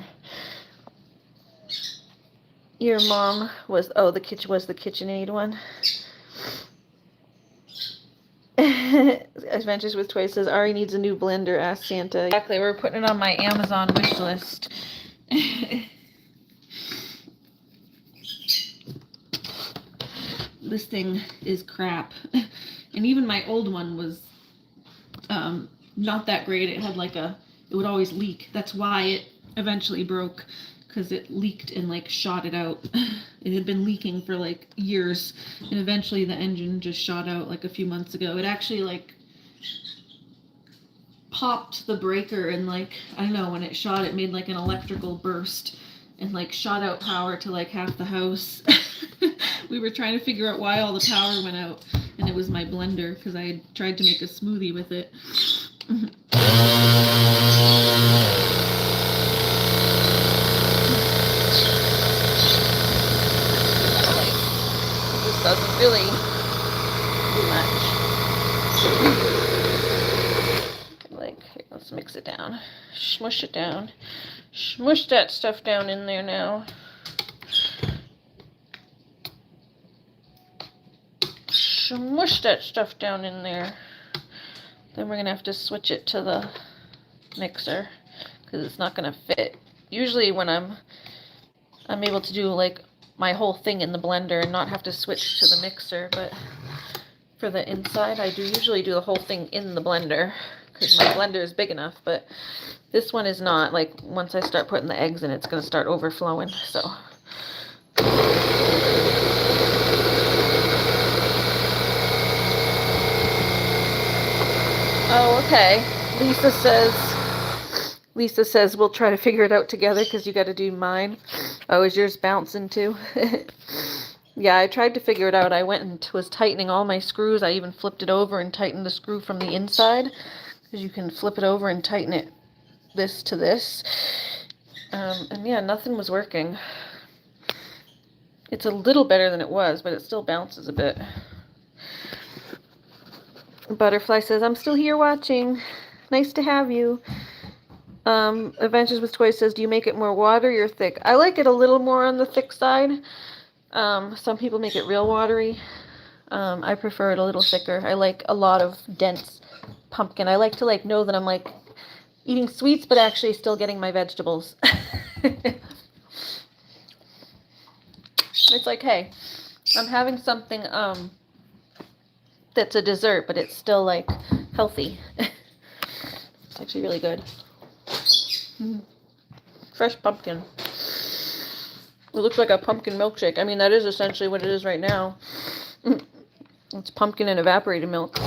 A: Your mom was, oh, the KitchenAid one. Adventures with Toys says Ari needs a new blender. Ask Santa. Exactly, we're putting it on my Amazon wish list. This thing is crap, and even my old one was not that great. It had like it would always leak. That's why it eventually broke, because it leaked and like shot it out. It had been leaking for like years, and eventually the engine just shot out like a few months ago. It actually like popped the breaker, and like, I don't know, when it shot, it made like an electrical burst and like shot out power to like half the house. We were trying to figure out why all the power went out, and it was my blender, because I had tried to make a smoothie with it. This doesn't really do much. Like, here, let's mix it down. Smush it down. Smush that stuff down in there now. Smush that stuff down in there. Then we're gonna have to switch it to the mixer, because it's not gonna fit. Usually when I'm able to do like my whole thing in the blender and not have to switch to the mixer, but for the inside I do usually do the whole thing in the blender, because my blender is big enough. But this one is not. Like, once I start putting the eggs in, it's gonna start overflowing, so. Oh, okay. Lisa says we'll try to figure it out together, because you got to do mine. Oh, is yours bouncing too? Yeah, I tried to figure it out. I went and was tightening all my screws. I even flipped it over and tightened the screw from the inside, because you can flip it over and tighten it this to this. And yeah, nothing was working. It's a little better than it was, but it still bounces a bit. Butterfly says, I'm still here watching. Nice to have you. Adventures with Toys says, do you make it more watery or thick? I like it a little more on the thick side. Some people make it real watery. I prefer it a little thicker. I like a lot of dense pumpkin. I like to know that I'm eating sweets, but actually still getting my vegetables. It's like, hey, I'm having something that's a dessert, but it's still healthy. It's actually really good. Fresh pumpkin. It looks like a pumpkin milkshake. I mean, that is essentially what it is right now. It's pumpkin and evaporated milk.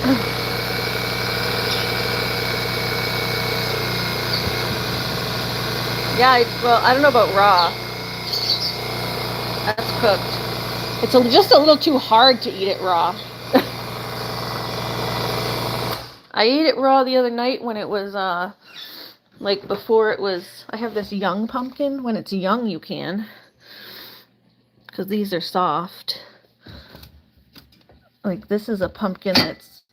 A: Yeah, well, I don't know about raw. That's cooked. It's just a little too hard to eat it raw. I ate it raw the other night when it was, before it was, I have this young pumpkin. When it's young, you can. Because these are soft. This is a pumpkin that's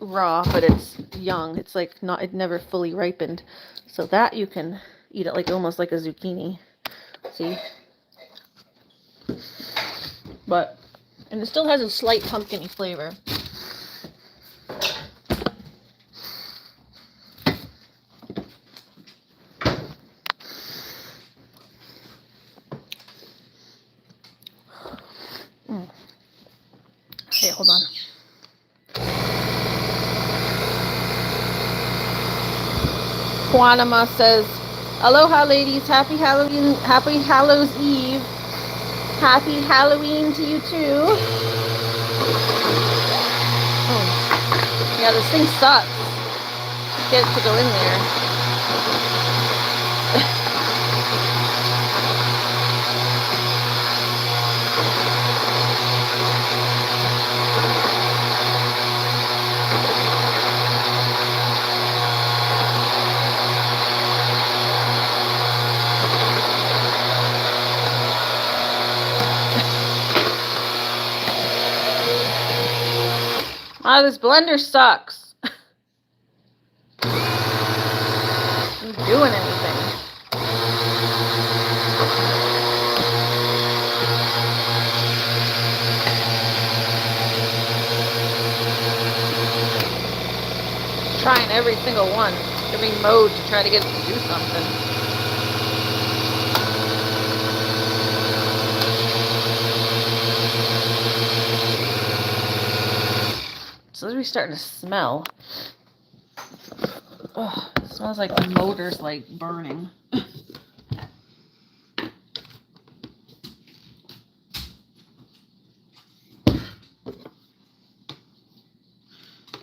A: raw, but it's young. It's it never fully ripened. So that you can eat it almost like a zucchini. See? And it still has a slight pumpkin-y flavor. Okay, hold on. Quanima says, aloha ladies, happy Halloween, happy Hallows Eve. Happy Halloween to you too. Oh. Yeah, this thing sucks. Get it to go in there. This blender sucks. Isn't doing anything. Trying every single one, every mode to try to get it to do something. It's literally starting to smell. Oh, it smells like the motor's burning.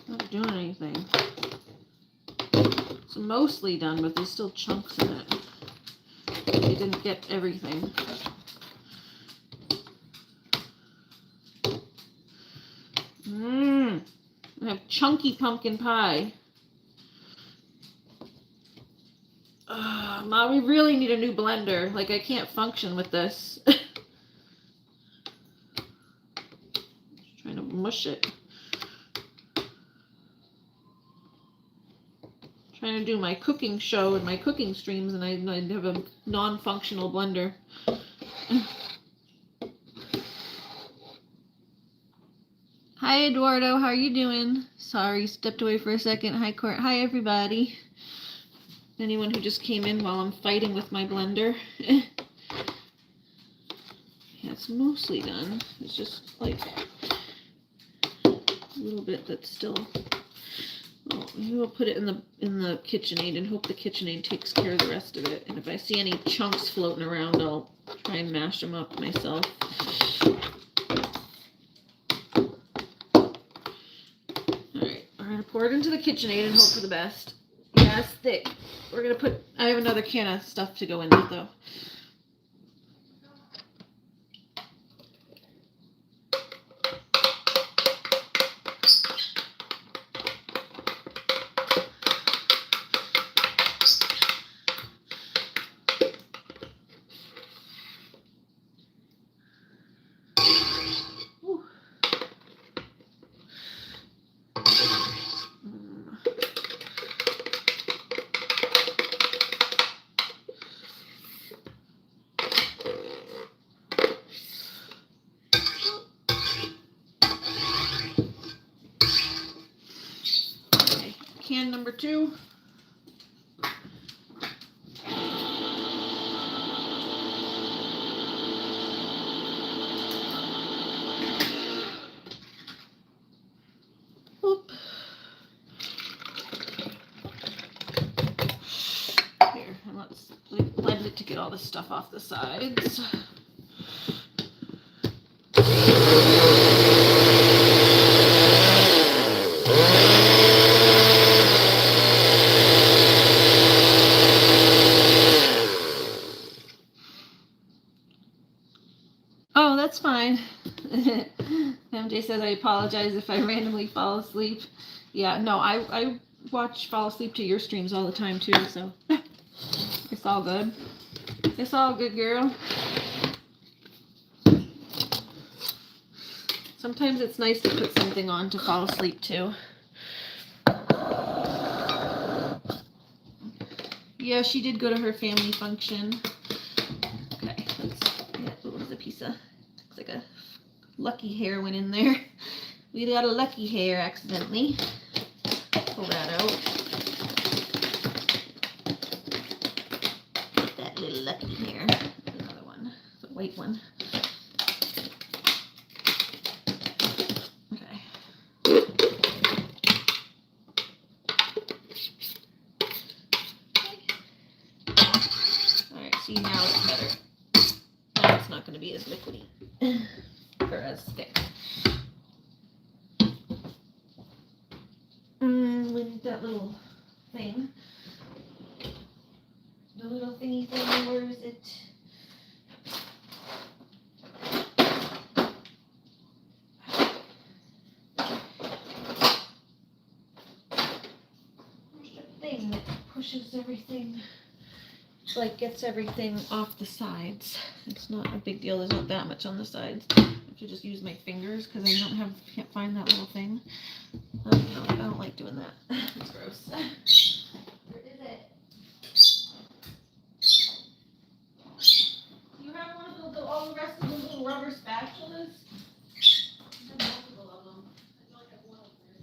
A: Not doing anything. It's mostly done, but there's still chunks in it. They didn't get everything. I have chunky pumpkin pie. Mom, we really need a new blender. I can't function with this. Trying to mush it. Trying to do my cooking show and my cooking streams, and I have a non-functional blender. Hi, Eduardo. How are you doing? Sorry, stepped away for a second. Hi, Court. Hi, everybody. Anyone who just came in while I'm fighting with my blender. Yeah, it's mostly done. It's just a little bit that's still. Well, we'll put it in the KitchenAid and hope the KitchenAid takes care of the rest of it. And if I see any chunks floating around, I'll try and mash them up myself. Alright, we're going to pour it into the KitchenAid and hope for the best. Yeah, it's thick. We're going to put, I have another can of stuff to go in it though.
B: can number 2. Oop. Here, and let's blend it to get all the stuff off the sides. Oh, that's fine. MJ says, I apologize if I randomly fall asleep. Yeah, no, I fall asleep to your streams all the time too, so it's all good. It's all good, girl. Sometimes it's nice to put something on to fall asleep to. Yeah, she did go to her family function. Okay, there's a piece of, looks like a lucky hair went in there. We got a lucky hair accidentally. Pull that out. That little lucky hair. Another one, the white one. Now it's better. Now it's not going to be as liquidy or as thick. We need that little thing. The little thingy thing, where is it? There's the thing that pushes everything. Like gets everything off the sides. It's not a big deal. There's not that much on the sides. I have to just use my fingers because I can't find that little thing. No, I don't like doing that. It's gross. Where is it? You have one of those, all the rest of those little rubber spatulas? I have multiple of them. I feel like I have one over there.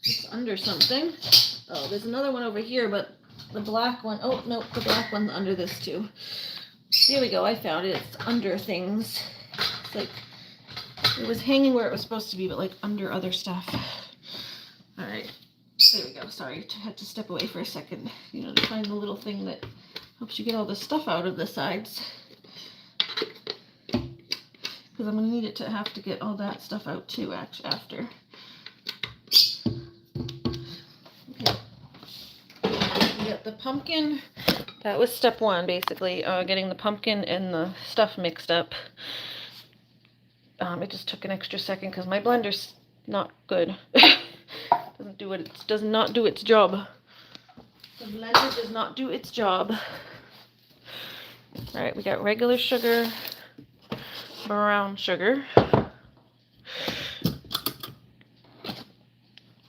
B: It's under something. Oh, there's another one over here, but the black one, oh no, the black one's under this too. Here we go, I found it. It's under things. It's like, it was hanging where it was supposed to be, but like under other stuff. All right, there we go. Sorry, I had to step away for a second, you know, to find the little thing that helps you get all the stuff out of the sides. Because I'm going to need it to have to get all that stuff out too, actually, after. Okay. We got the pumpkin. That was step 1, basically, getting the pumpkin and the stuff mixed up. It just took an extra second because my blender's not good. Does not do its job. The blender does not do its job. All right, we got regular sugar, brown sugar,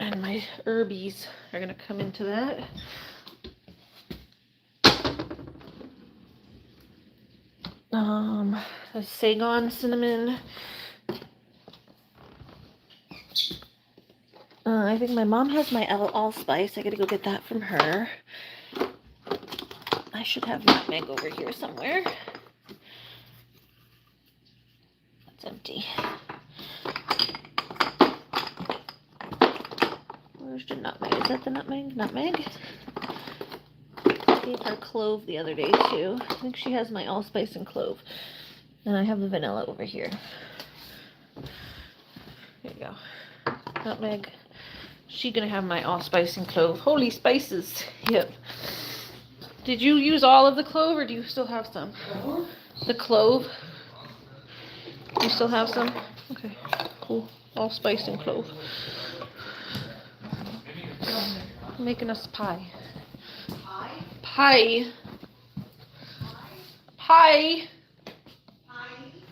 B: and my herbies are gonna come into that. A Saigon cinnamon. I think my mom has my allspice. I gotta go get that from her. I should have nutmeg over here somewhere. That's empty. Where's the nutmeg? Is that the nutmeg? Nutmeg? gave her clove the other day too. I think she has my allspice and clove. And I have the vanilla over here. There you go. Nutmeg. She gonna have my allspice and clove. Holy spices. Yep. Did you use all of the clove, or do you still have some? The clove. You still have some? Okay. Cool. Allspice and clove. I'm making us pie. Pie. Pie.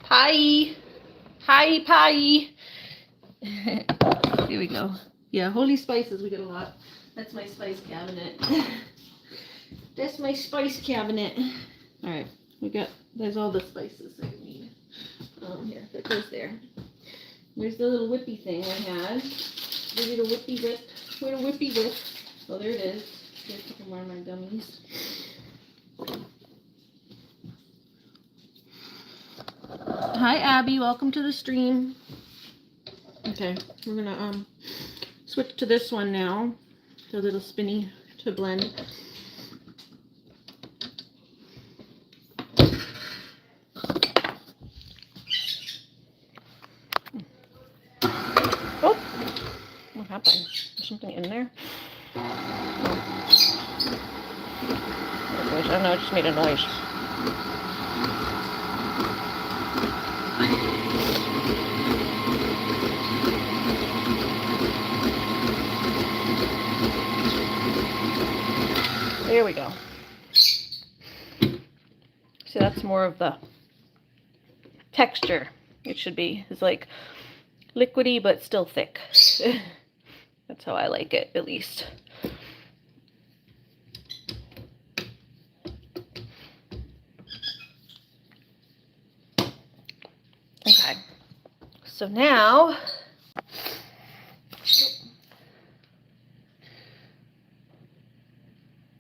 B: Pie. Pie. Pie. Here we go. Yeah, holy spices, we get a lot. That's my spice cabinet. That's my spice cabinet. Alright, there's all the spices I need. Here, that goes there. There's the little whippy thing I had. The little whippy whip. Little whippy whip. Oh, there it is. Here's a couple more of my gummies. Hi, Abby. Welcome to the stream. Okay, we're gonna switch to this one now. The little spinny to blend. Oh, what happened? There's something in there. I don't know. It just made a noise. There we go. See, that's more of the texture. It should be. It's like liquidy, but still thick. That's how I like it, at least. Okay. So now,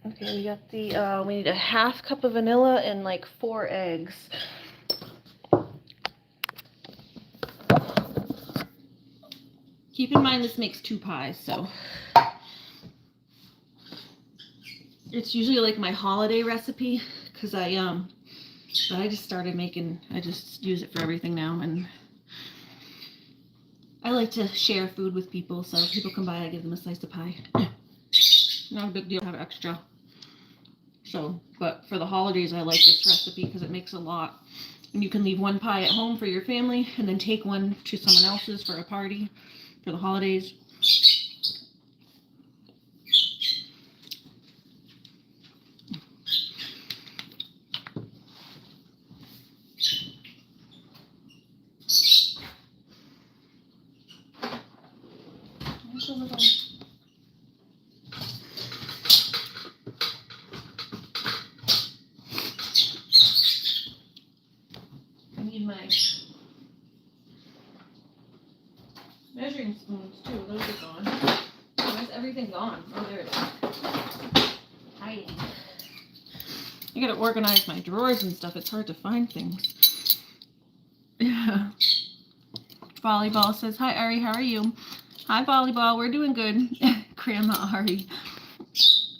B: okay, we got the, we need a half cup of vanilla and like 4 eggs. Keep in mind this makes 2 pies, so it's usually like my holiday recipe, because but I just started making, I just use it for everything now, and I like to share food with people, so if people come by, I give them a slice of pie. Not a big deal to have extra. So, but for the holidays, I like this recipe because it makes a lot. And you can leave 1 pie at home for your family and then take one to someone else's for a party for the holidays. There's a little... my measuring spoons too. Those are gone. Where's everything gone? Oh, there it is. Hiding. I gotta organize my drawers and stuff. It's hard to find things. Yeah. Volleyball says, "Hi Ari, how are you?" Hi Volleyball, we're doing good. Grandma Ari.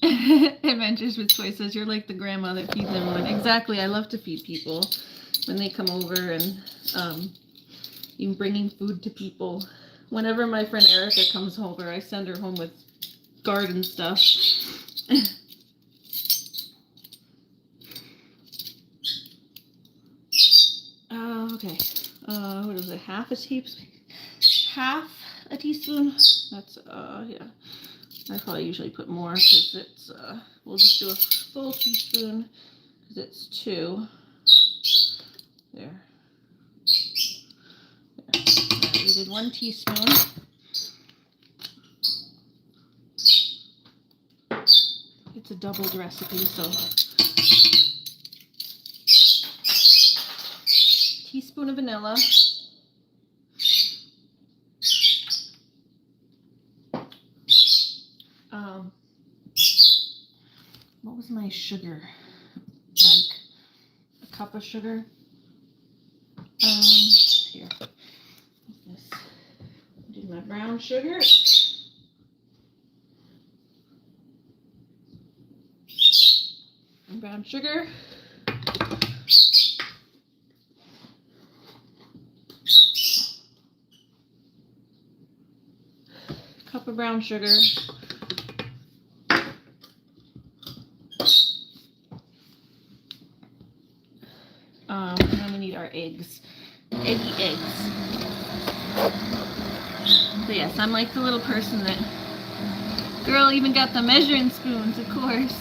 B: Adventures with Toy says, "You're like the grandma that feeds everyone." Exactly. I love to feed people when they come over, and even bringing food to people. Whenever my friend Erica comes over, I send her home with garden stuff. Okay. What is it? Half a teaspoon? That's, yeah. I probably usually put more because it's, we'll just do a full teaspoon because it's 2. There. Right, we did 1 teaspoon. It's a doubled recipe, so teaspoon of vanilla. What was my sugar? Like a cup of sugar. Here. This. Do my brown sugar. brown sugar. Cup of brown sugar. And then we need our eggs. Eggy eggs. So yes, I'm like the little person that... Girl even got the measuring spoons, of course.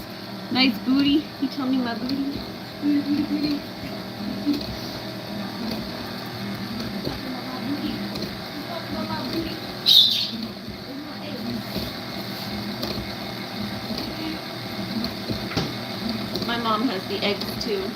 B: Nice booty. You tell me my booty. Booty, booty, booty. My mom has the eggs too.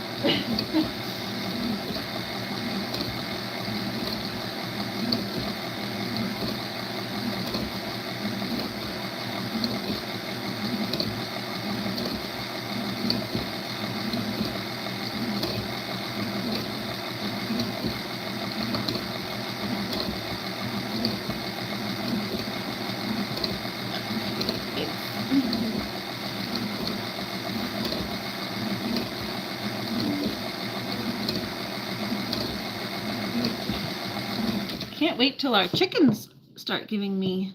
B: Can't wait till our chickens start giving me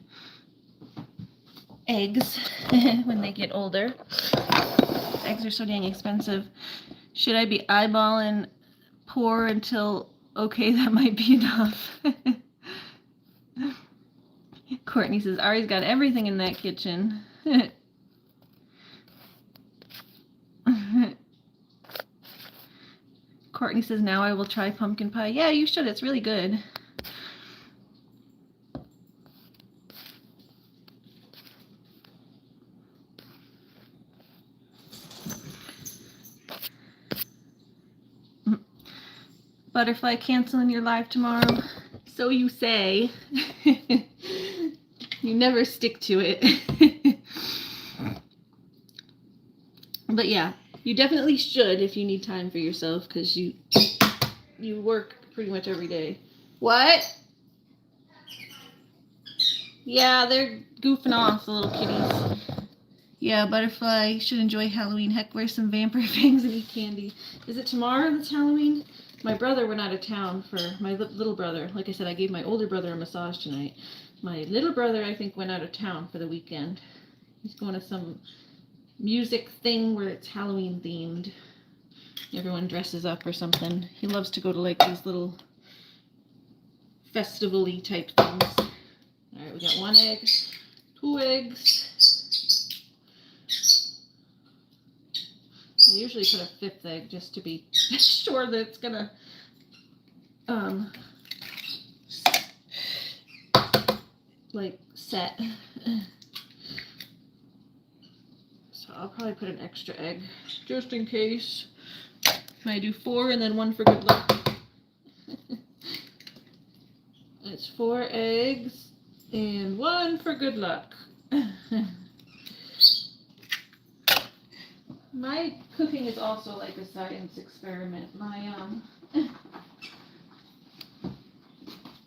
B: eggs when they get older. Eggs are so dang expensive. Should I be eyeballing pour until, okay, that might be enough? Courtney says, Ari's got everything in that kitchen. Courtney says, now I will try pumpkin pie. Yeah, you should. It's really good. Butterfly canceling your live tomorrow. So you say. You never stick to it. But yeah, you definitely should if you need time for yourself, because you work pretty much every day. What? Yeah, they're goofing off, the little kitties. Yeah, Butterfly should enjoy Halloween. Heck, wear some vampire fangs and eat candy. Is it tomorrow that's Halloween? My brother went out of town for my little brother. Like I said, I gave my older brother a massage tonight. My little brother, I think, went out of town for the weekend. He's going to some music thing where it's Halloween themed. Everyone dresses up or something. He loves to go to like these little festival-y type things. Alright, we got 1 egg, 2 eggs. I usually put a 5th egg just to be sure that it's gonna like set. So I'll probably put an extra egg just in case. I do 4 and then 1 for good luck. It's 4 eggs and 1 for good luck. My cooking is also like a science experiment.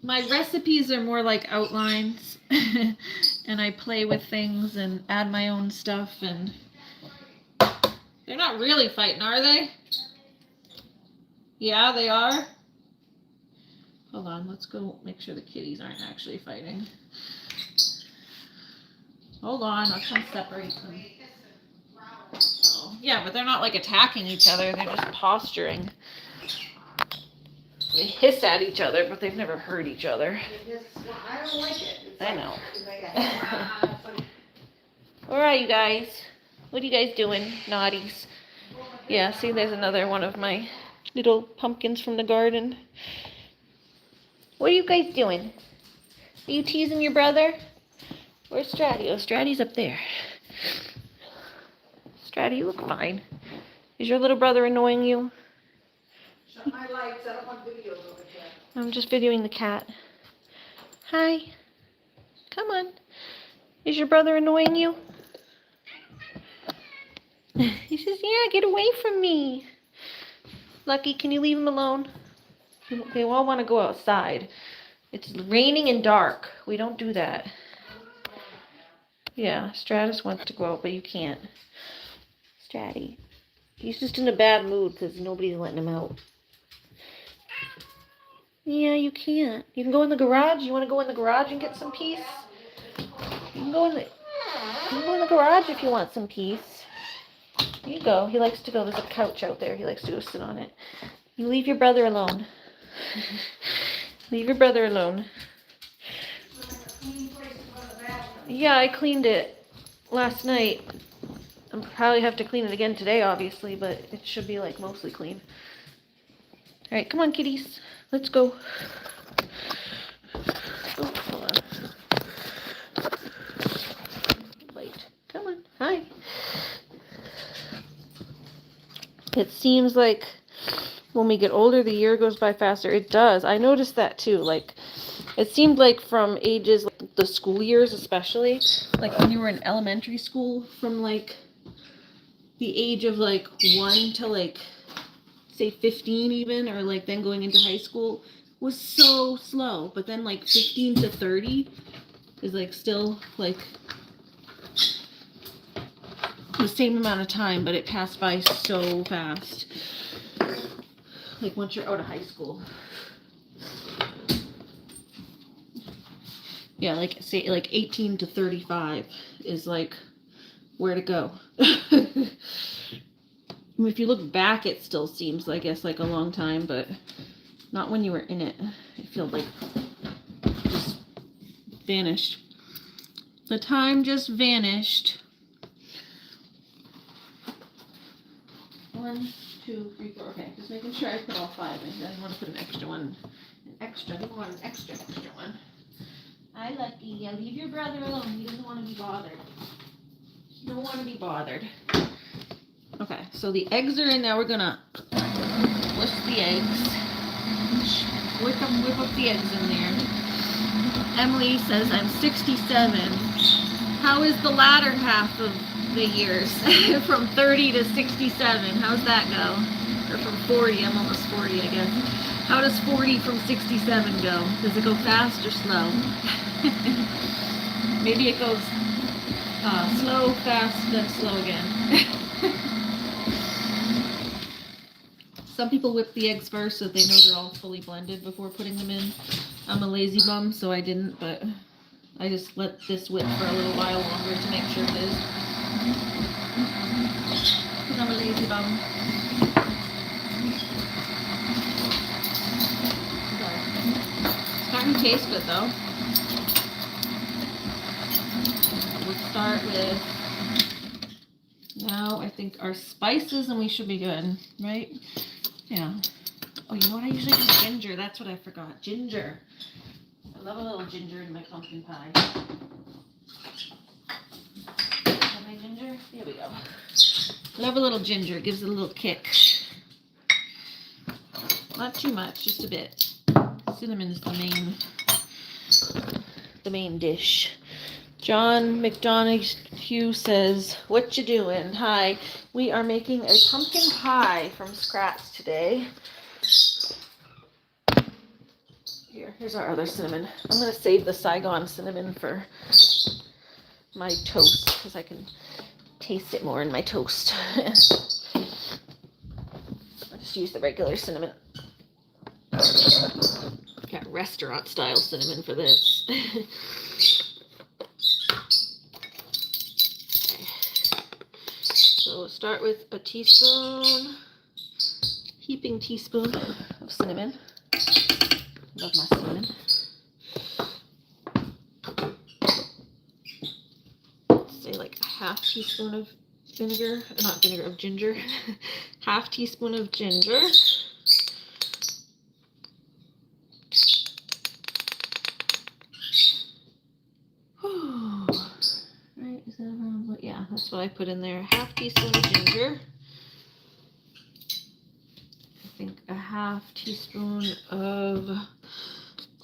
B: My recipes are more like outlines, and I play with things and add my own stuff, and they're not really fighting, are they? Yeah, they are. Hold on, let's go make sure the kitties aren't actually fighting. Hold on, I'll come separate them. Oh, yeah, but they're not like attacking each other, they're just posturing. They hiss at each other, but they've never hurt each other.
C: I don't like it.
B: I know. Alright, you guys. What are you guys doing, naughties? Yeah, see, there's another one of my little pumpkins from the garden. What are you guys doing? Are you teasing your brother? Where's Stratty? Oh, Stratty's up there. Stratty, you look fine. Is your little brother annoying you?
C: Shut my lights, I don't want videos over here.
B: I'm just videoing the cat. Hi. Come on. Is your brother annoying you? He says, yeah, get away from me. Lucky, can you leave him alone? They all want to go outside. It's raining and dark. We don't do that. Yeah, Stratus wants to go out, but you can't. Stratty.
A: He's just in a bad mood because nobody's letting him out. Yeah, you can't. You can go in the garage. You want to go in the garage and get some peace? You can go in the, you can go in the garage if you want some peace. Here you go. He likes to go. There's a couch out there. He likes to go sit on it. You leave your brother alone. Leave your brother alone. Yeah, I cleaned it last night. I'll probably have to clean it again today, obviously, but it should be like mostly clean. All right, come on, kitties. Let's go. Oh, hold on. Light. Come on. Hi. It seems like when we get older, the year goes by faster. It does. I noticed that too. Like, it seemed like from ages, like the school years especially, like when you were in elementary school, from like the age of like 1 to like, say 15 even, or like then going into high school, was so slow. But then like 15 to 30 is like still like the same amount of time, but it passed by so fast. Like once you're out of high school. Yeah, like say like 18 to 35 is like where to go. If you look back, it still seems, I guess, like a long time, but not when you were in it. It feels like just vanished. The time just vanished. 1, 2, 3, 4. Okay, just making sure I put all 5 in. I didn't want to put an extra one. I didn't want an extra one. Hi, Lucky. Leave your brother alone. He doesn't want to be bothered. You don't want to be bothered. Okay, so the eggs are in now. We're gonna whisk the eggs. Whip up the eggs in there. Emily says I'm 67. How is the latter half of the years? From 30 to 67. How's that go? Or from 40? I'm almost 40, I guess. How does 40 from 67 go? Does it go fast or slow? Maybe it goes slow, fast, then slow again. Some people whip the eggs first so they know they're all fully blended before putting them in. I'm a lazy bum, so I didn't, but I just let this whip for a little while longer to make sure it is. Because I'm a lazy bum. It's starting to taste good though. We'll start with now I think our spices and we should be good, right? Yeah. Oh, you know what? I usually do ginger. That's what I forgot. Ginger. I love a little ginger in my pumpkin pie. Have my ginger? There we go. Love a little ginger. It gives it a little kick. Not too much, just a bit. Cinnamon is the main dish. John McDonough says, "What you doing?" Hi, we are making a pumpkin pie from scratch today. Here's our other cinnamon. I'm going to save the Saigon cinnamon for my toast because I can taste it more in my toast. I'll just use the regular cinnamon. Got restaurant style cinnamon for this. So we'll start with a heaping teaspoon of cinnamon. Love my cinnamon. Say like a half teaspoon of ginger. Half teaspoon of ginger. Right, is that around what? Yeah, that's what I put in there. Half teaspoon of ginger. I think a half teaspoon of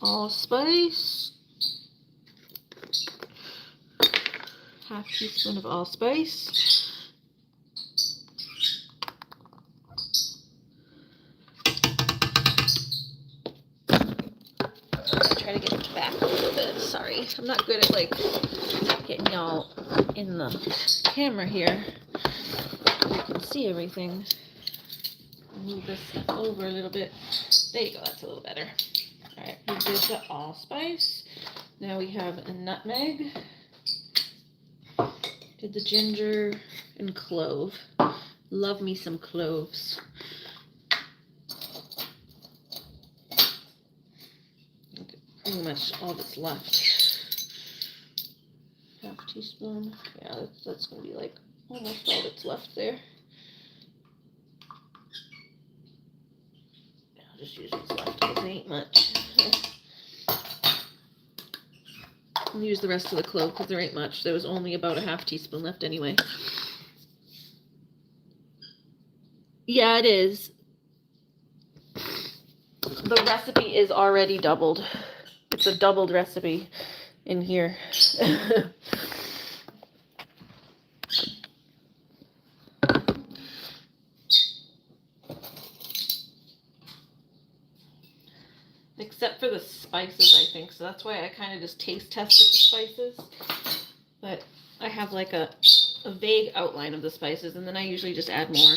A: allspice. Half teaspoon of allspice. Try to get it back a little bit. Sorry, I'm not good at like getting y'all in the camera here. You can see everything. Move this stuff over a little bit. There you go, that's a little better. Alright, we did the allspice. Now we have a nutmeg. Did the ginger and clove. Love me some cloves. Pretty much all that's left. Half teaspoon. Yeah, that's gonna be like almost all that's left there. I'll just use what's left because it ain't much. I'll use the rest of the clove because there ain't much. There was only about a half teaspoon left anyway. Yeah, it is. The recipe is already doubled. It's a doubled recipe in here. Except for the spices, I think. So that's why I kind of just taste tested the spices. But I have like a vague outline of the spices, and then I usually just add more.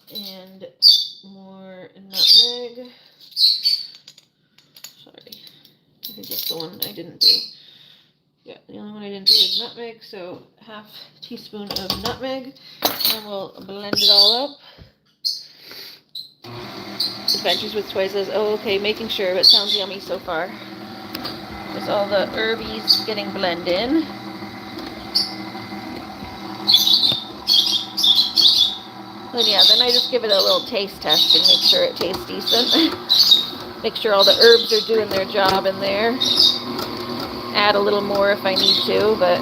A: And more nutmeg. Sorry, I think that's the one I didn't do. Yeah, the only one I didn't do is nutmeg, so half teaspoon of nutmeg, and we'll blend it all up. Adventures with Toy says, oh, okay, making sure, but sounds yummy so far. There's all the herbies getting blended in. And yeah, then I just give it a little taste test and make sure it tastes decent. Make sure all the herbs are doing their job in there. Add a little more if I need to, but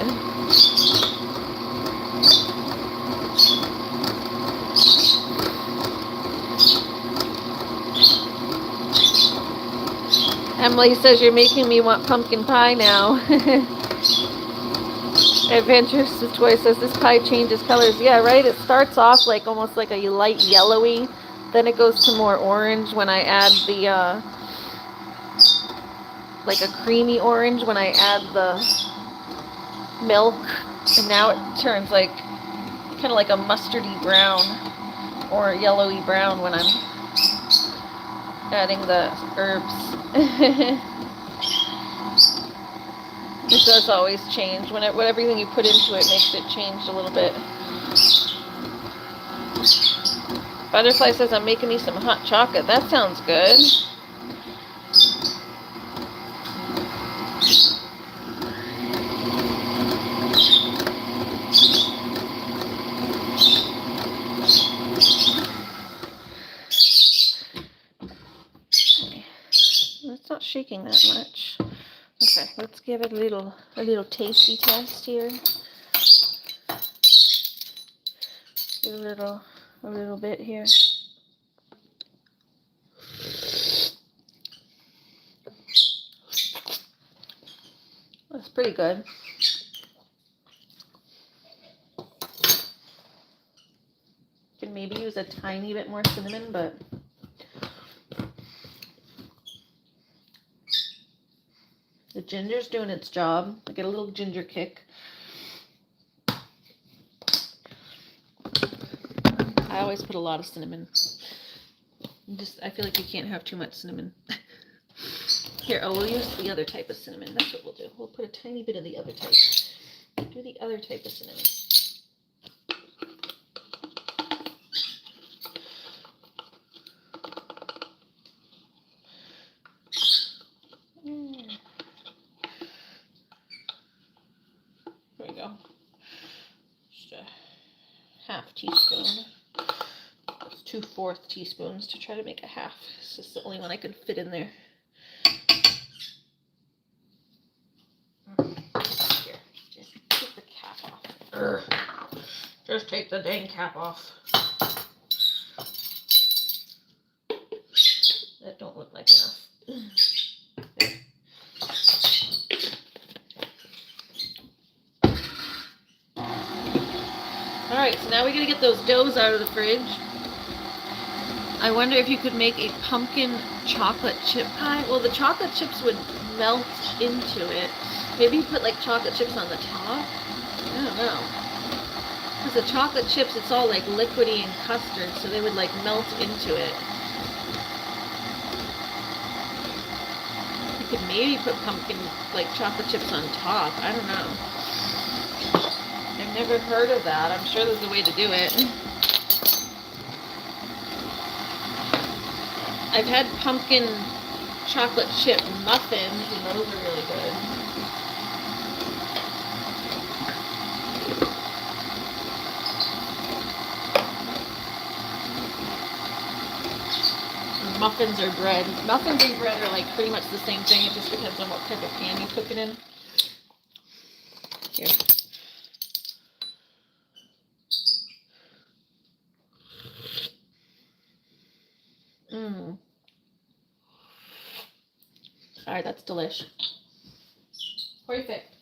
A: Emily says you're making me want pumpkin pie now. Adventures with Toy says this pie changes colors. Yeah, right? It starts off like almost like a light yellowy. Then it goes to more orange when I add the, like a creamy orange when I add the milk. And now it turns like, kind of like a mustardy brown or yellowy brown when I'm adding the herbs. It does always change. When everything you put into it makes it change a little bit. Butterfly says I'm making me some hot chocolate. That sounds good. Okay. It's not shaking that much. Okay, let's give it a little tasty test here. Give a little bit here. That's pretty good. Can maybe use a tiny bit more cinnamon, but the ginger's doing its job. I get a little ginger kick. I always put a lot of cinnamon. I feel like you can't have too much cinnamon. Here, we'll use the other type of cinnamon. That's what we'll do. We'll put a tiny bit of the other type. Do the other type of cinnamon. There we go. Just a half teaspoon. That's 2/4 teaspoons to try to make a half. This is the only one I could fit in there. Here, just take the cap off. Urgh. Just take the dang cap off. That don't look like enough. Alright, so now we gotta get those doughs out of the fridge. I wonder if you could make a pumpkin chocolate chip pie. Well, the chocolate chips would melt into it. Maybe you put like chocolate chips on the top. I don't know.
B: Because the chocolate chips, it's all like liquidy and custard, so they would like melt into it. You could maybe put pumpkin, like chocolate chips on top. I don't know. I've never heard of that. I'm sure there's a way to do it. I've had pumpkin chocolate chip muffins, and those are really good. Muffins or bread. Muffins and bread are like pretty much the same thing. It just depends on what type of pan you cook it in. Here. Mmm. Alright, that's delish. Perfect.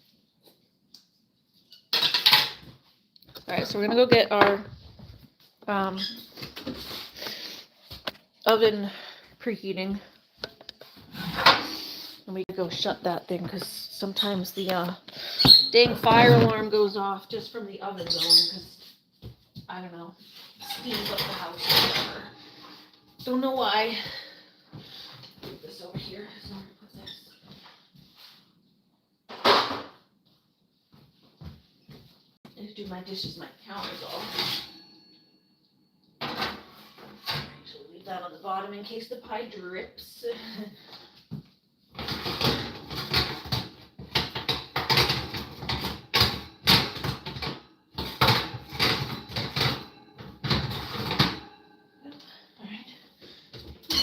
B: Alright, so we're gonna go get our oven preheating. And we go shut that thing because sometimes the dang fire alarm goes off just from the oven going because, I don't know, steams up the house or whatever. Don't know why. Put this over here. So I'm gonna put this. I need to do my dishes, my counter's all. Actually, leave that on the bottom in case the pie drips.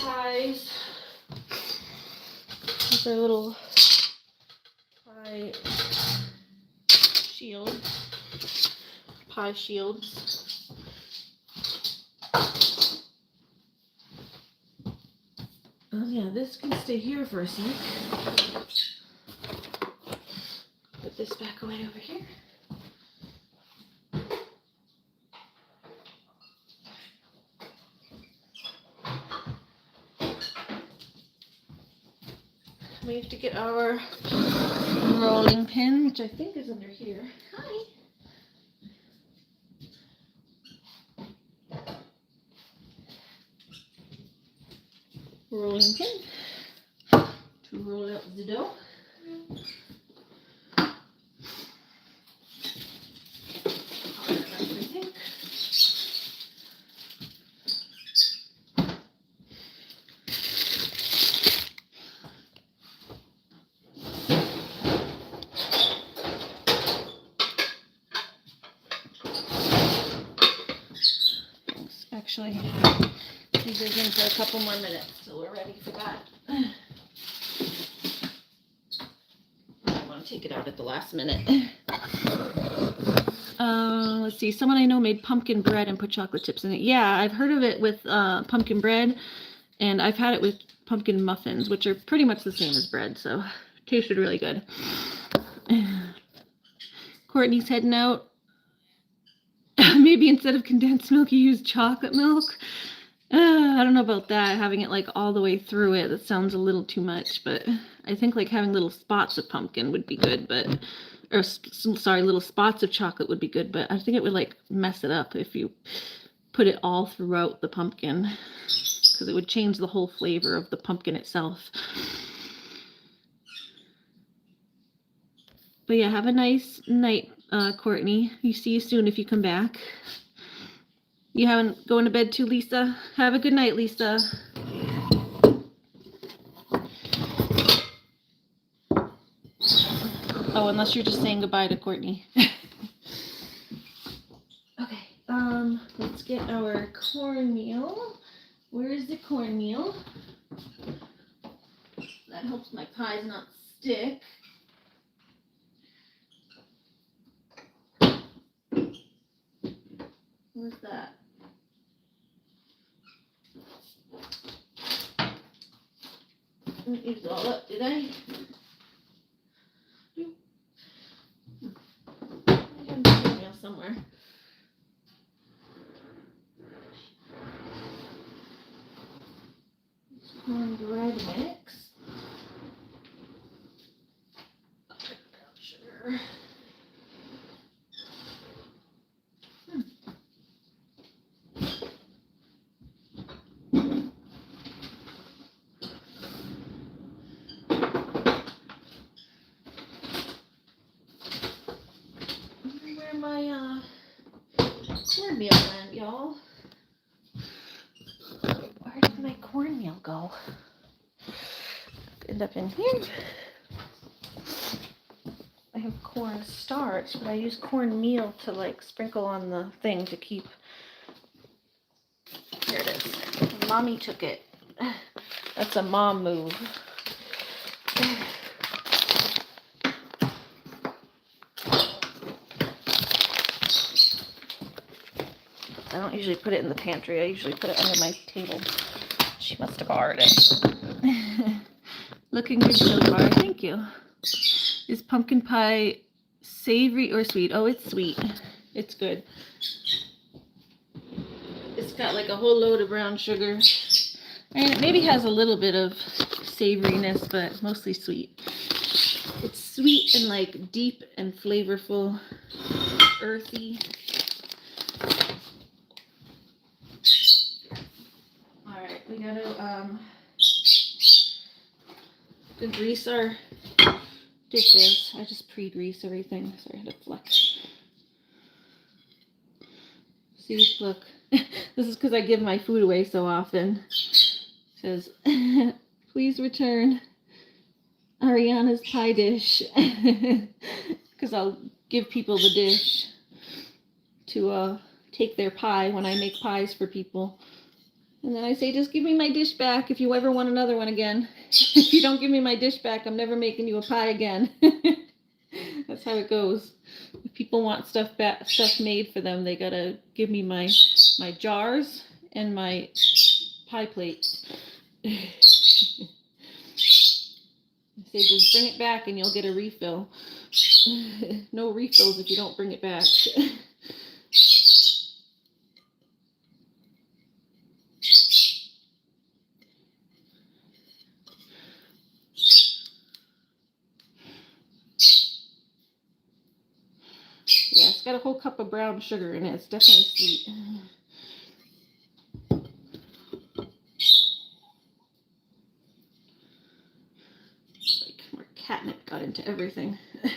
B: Pies. These are little pie shields. Pie shields. Oh yeah, this can stay here for a sec. Put this back away over here. We have to get our rolling pin, which I think is under here. Hi. Rolling pin to roll out the dough. Everything. Actually, these are in for a couple more minutes, so we're ready for that. I want to take it out at the last minute. Let's see. Someone I know made pumpkin bread and put chocolate chips in it. Yeah, I've heard of it with pumpkin bread, and I've had it with pumpkin muffins, which are pretty much the same as bread, so it tasted really good. Courtney's heading out. Maybe instead of condensed milk, you use chocolate milk. I don't know about that, having it like all the way through it. That sounds a little too much, but I think like having little spots of pumpkin would be good, but, or sorry, little spots of chocolate would be good, but I think it would like mess it up if you put it all throughout the pumpkin, because it would change the whole flavor of the pumpkin itself. But yeah, have a nice night, Courtney. See you soon if you come back. You haven't going to bed too, Lisa? Have a good night, Lisa. Oh, unless you're just saying goodbye to Courtney. Okay, let's get our cornmeal. Where is the cornmeal? That helps my pies not stick. Where's that? I didn't use it all up, did I? I have the cornmeal somewhere. Cornbread mix. Sugar. y'all. Where did my cornmeal go? End up in here. I have corn starch, but I use cornmeal to like sprinkle on the thing to keep. Here it is. Mommy took it. That's a mom move. I don't usually put it in the pantry. I usually put it under my table. She must have borrowed it. Looking good so far. Thank you. Is pumpkin pie savory or sweet? Oh, it's sweet. It's good. It's got like a whole load of brown sugar. And it maybe has a little bit of savoriness, but mostly sweet. It's sweet and like deep and flavorful, earthy. Alright, we gotta grease our dishes. I just pre-grease everything. Sorry, I had to flex. See, look. This is because I give my food away so often. It says, please return Ariana's pie dish. Because I'll give people the dish to take their pie when I make pies for people. And then I say, just give me my dish back if you ever want another one again. If you don't give me my dish back, I'm never making you a pie again. That's how it goes. If people want stuff made for them, they gotta give me my jars and my pie plates. I say, just bring it back and you'll get a refill. No refills if you don't bring it back. Yeah, it's got a whole cup of brown sugar in it. It's definitely sweet. Like more catnip got into everything. There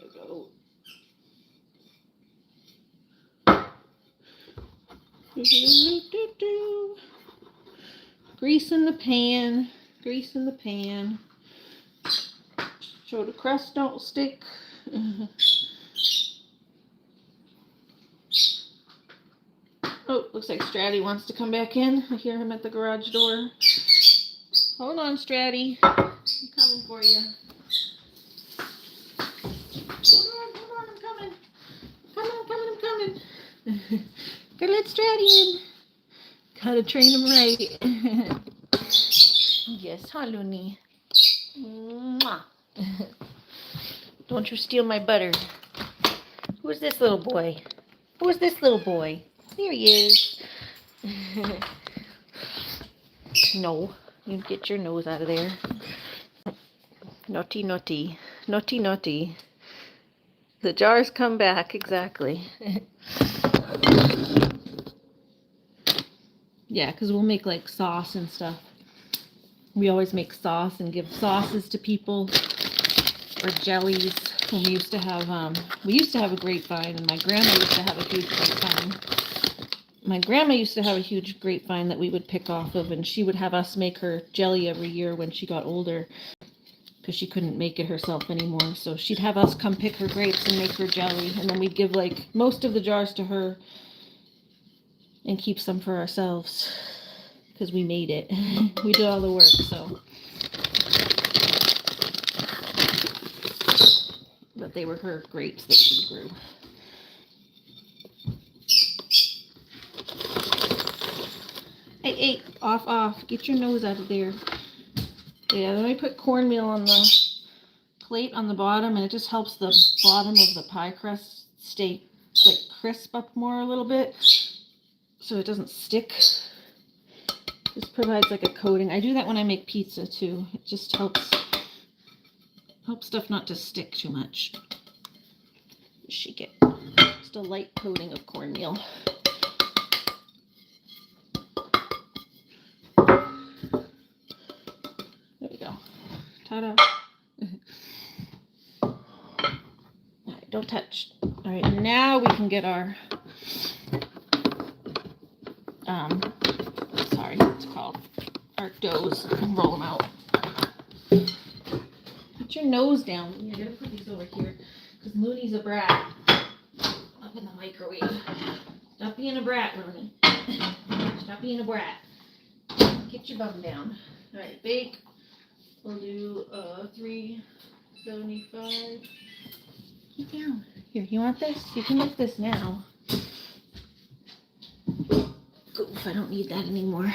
B: we go. Grease in the pan. Grease in the pan. So the crust don't stick. Oh, looks like Stratty wants to come back in. I hear him at the garage door. Hold on, Stratty. I'm coming for you. Hold on, I'm coming. I'm coming. Gotta let Stratty in. Gotta train him right. Yes, huh, Looney? Mwah. Don't you steal my butter. Who's this little boy? Who's this little boy? There he is. No, you get your nose out of there. Naughty, naughty. Naughty, naughty. The jars come back, exactly. Yeah, because we'll make like sauce and stuff. We always make sauce and give sauces to people, or jellies. When we used to have a grapevine, and my grandma used to have a huge grapevine. My grandma used to have a huge grapevine that we would pick off of, and she would have us make her jelly every year when she got older, because she couldn't make it herself anymore. So she'd have us come pick her grapes and make her jelly, and then we'd give like most of the jars to her and keep some for ourselves, because we made it. We did all the work, so. But they were her grapes that she grew. Hey, off. Get your nose out of there. Yeah, then I put cornmeal on the plate on the bottom, and it just helps the bottom of the pie crust stay like crisp up more a little bit, so it doesn't stick. Just provides like a coating. I do that when I make pizza too. It just helps stuff not to stick too much. Shake it. Just a light coating of cornmeal. There we go. Ta-da.
A: don't touch. All right, now we can get our, sorry, what's it called? Our doughs and roll them out. Put your nose down. You're gonna put these over here because Looney's a brat. Up in the microwave. Stop being a brat, Looney. Stop being a brat. Get your bum down. All right, bake. We'll do 375. Get down. Here, you want this? You can lift this now. Oof, I don't need that anymore.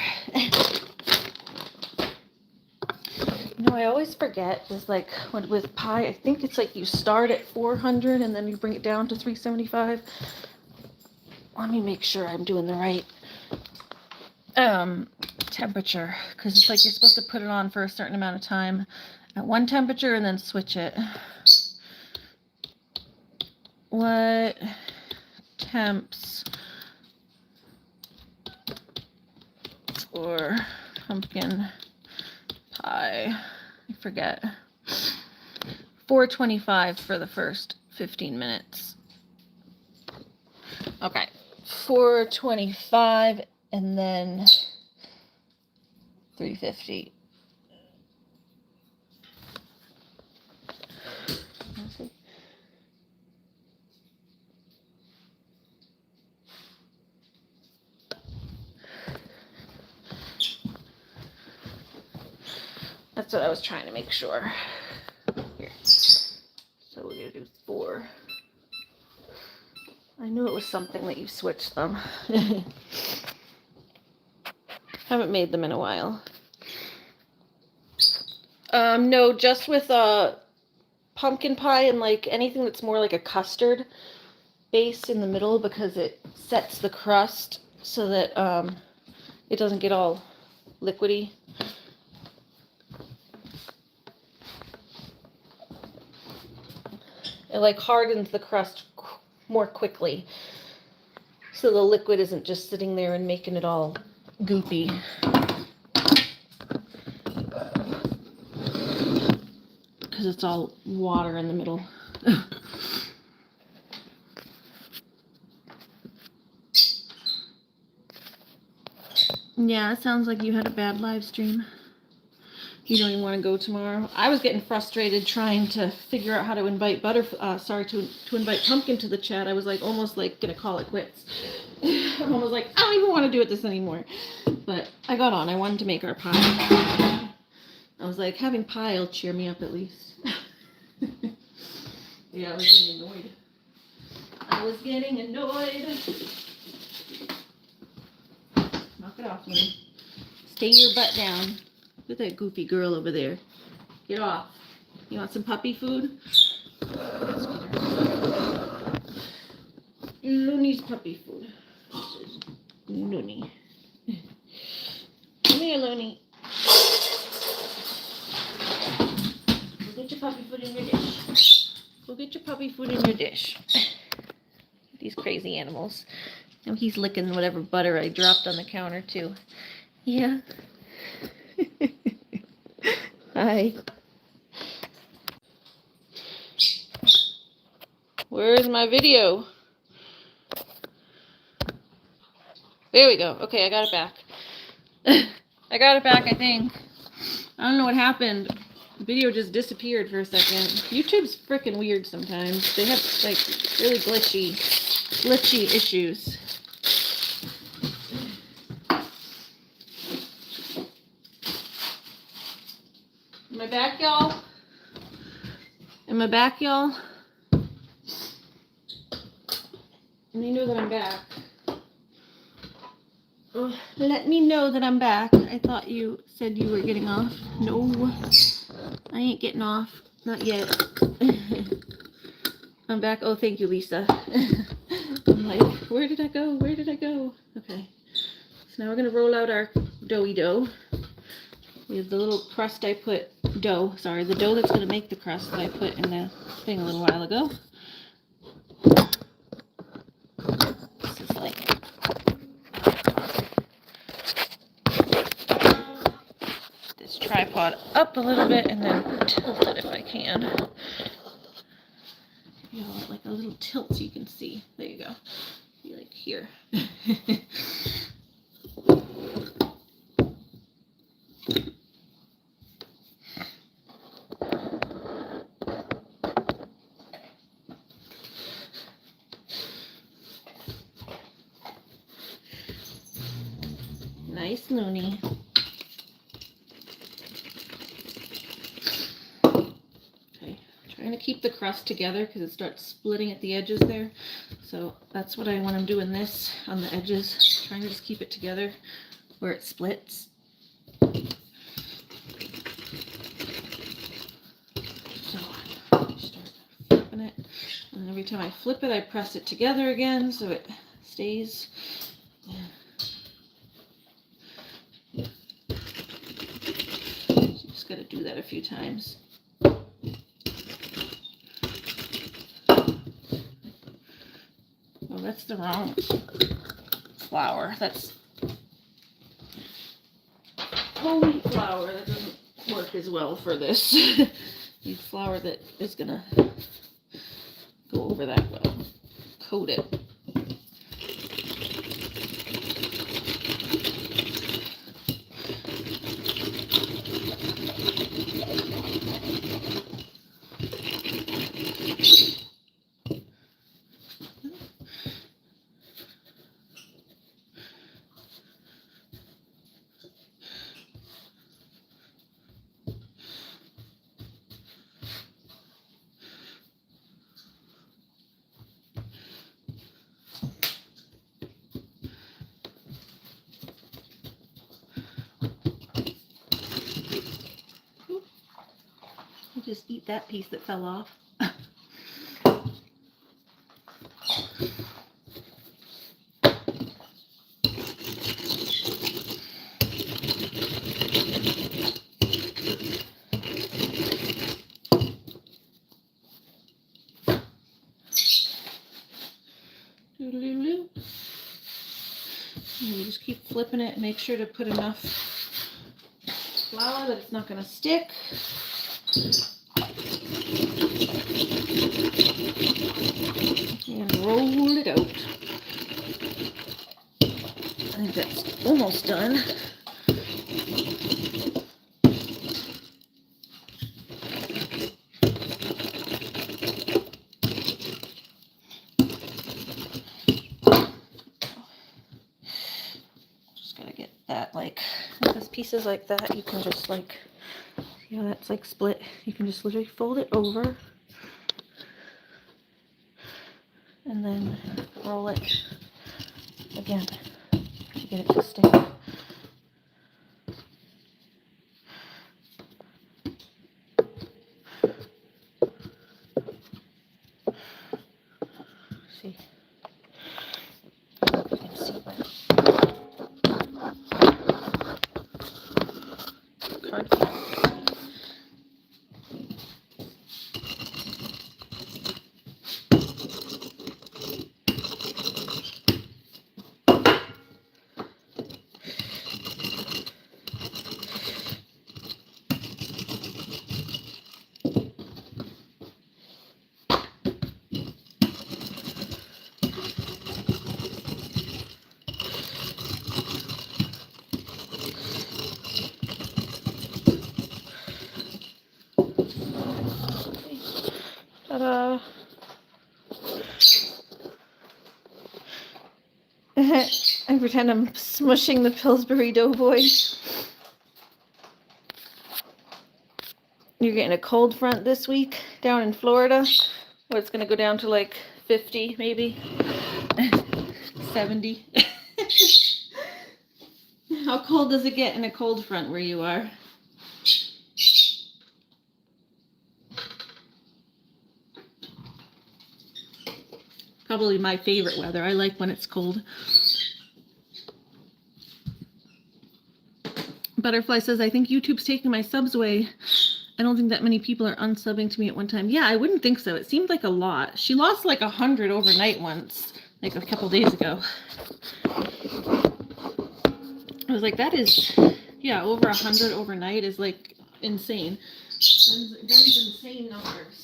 A: You know, I always forget with like with pie, I think it's like you start at 400 and then you bring it down to 375. Let me make sure I'm doing the right temperature, because it's like you're supposed to put it on for a certain amount of time at one temperature and then switch it. What temps for pumpkin pie? I forget. 425 for the first 15 minutes. Okay, 425 and then 350. Let's see. That's what I was trying to make sure. Here. So we're gonna do 4. I knew it was something that you switched them. Haven't made them in a while. No, just with pumpkin pie and like anything that's more like a custard base in the middle, because it sets the crust so that it doesn't get all liquidy. It like hardens the crust more quickly, so the liquid isn't just sitting there and making it all goopy. Because it's all water in the middle. Yeah, it sounds like you had a bad live stream. You don't even want to go tomorrow. I was getting frustrated trying to figure out how to invite to invite Pumpkin to the chat. I was like almost like gonna call it quits. I'm almost like, I don't even want to do this anymore. But I got on. I wanted to make our pie. I was like, having pie will cheer me up at least. Yeah, I was getting annoyed. Knock it off, man. Stay your butt down. Look at that goofy girl over there. Get off. You want some puppy food? Looney's puppy food. Looney. Come here, Looney. Go get your puppy food in your dish. Go get your puppy food in your dish. These crazy animals. Now he's licking whatever butter I dropped on the counter, too. Yeah. Hi. Where's my video? There we go. Okay, I got it back. I got it back, I think. I don't know what happened. The video just disappeared for a second. YouTube's freaking weird sometimes. They have, like, really glitchy issues. Am I back, y'all? Am I back, y'all? Let me know that I'm back. Oh, let me know that I'm back. I thought you said you were getting off. No, I ain't getting off. Not yet. I'm back. Oh, thank you, Lisa. I'm like, where did I go? Where did I go? Okay. So now we're going to roll out our doughy dough. We have the little crust I put, the dough that's going to make the crust that I put in the thing a little while ago. This is like, this tripod up a little bit and then tilt it if I can.
B: you know, like a little tilt so you can see. There you go. Be like here. Nice loony. Okay, trying to keep the crust together because it starts splitting at the edges there. So that's what I want to do in this on the edges. Trying to just keep it together where it splits. So start flipping it, and every time I flip it, I press it together again so it stays. Just got to do that a few times. Oh, that's the wrong flour. That's whole wheat flour. That doesn't work as well for this. Need flour that is gonna go over that well. Coat it. Just eat that piece that fell off. Doo-doo-doo-doo. And you just keep flipping it and make sure to put enough flour that it's not going to stick. And roll it out. I think that's almost done. Just gotta get that, like, with pieces like that, you can just like, see how that's like split? You can just literally fold it over and then roll it again to get it to stick. See, you can see my card. Ta-da! I pretend I'm smushing the Pillsbury Doughboy. You're getting a cold front this week down in Florida, where it's going to go down to like 50, maybe 70. How cold does it get in a cold front where you are? Probably my favorite weather. I like when it's cold. Butterfly says, I think YouTube's taking my subs away. I don't think that many people are unsubbing to me at one time. Yeah, I wouldn't think so. It seemed like a lot. She lost like 100 overnight once, like a couple days ago. I was like, that is, yeah, over 100 overnight is like insane. That's insane numbers.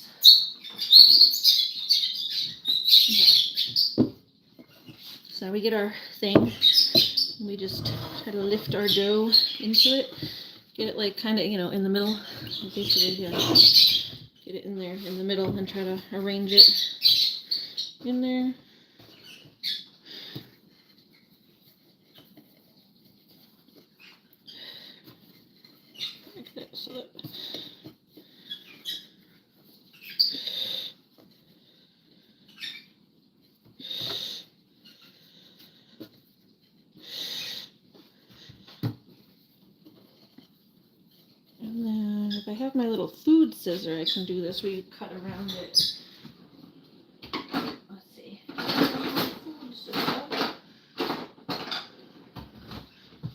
B: So we get our thing. We just try to lift our dough into it. Get it like kind of, in the middle. Basically, yeah. Get it in there in the middle and try to arrange it in there. Like that, so that and then if I have my little food scissor, I can do this where you cut around it. Let's see. Food scissor.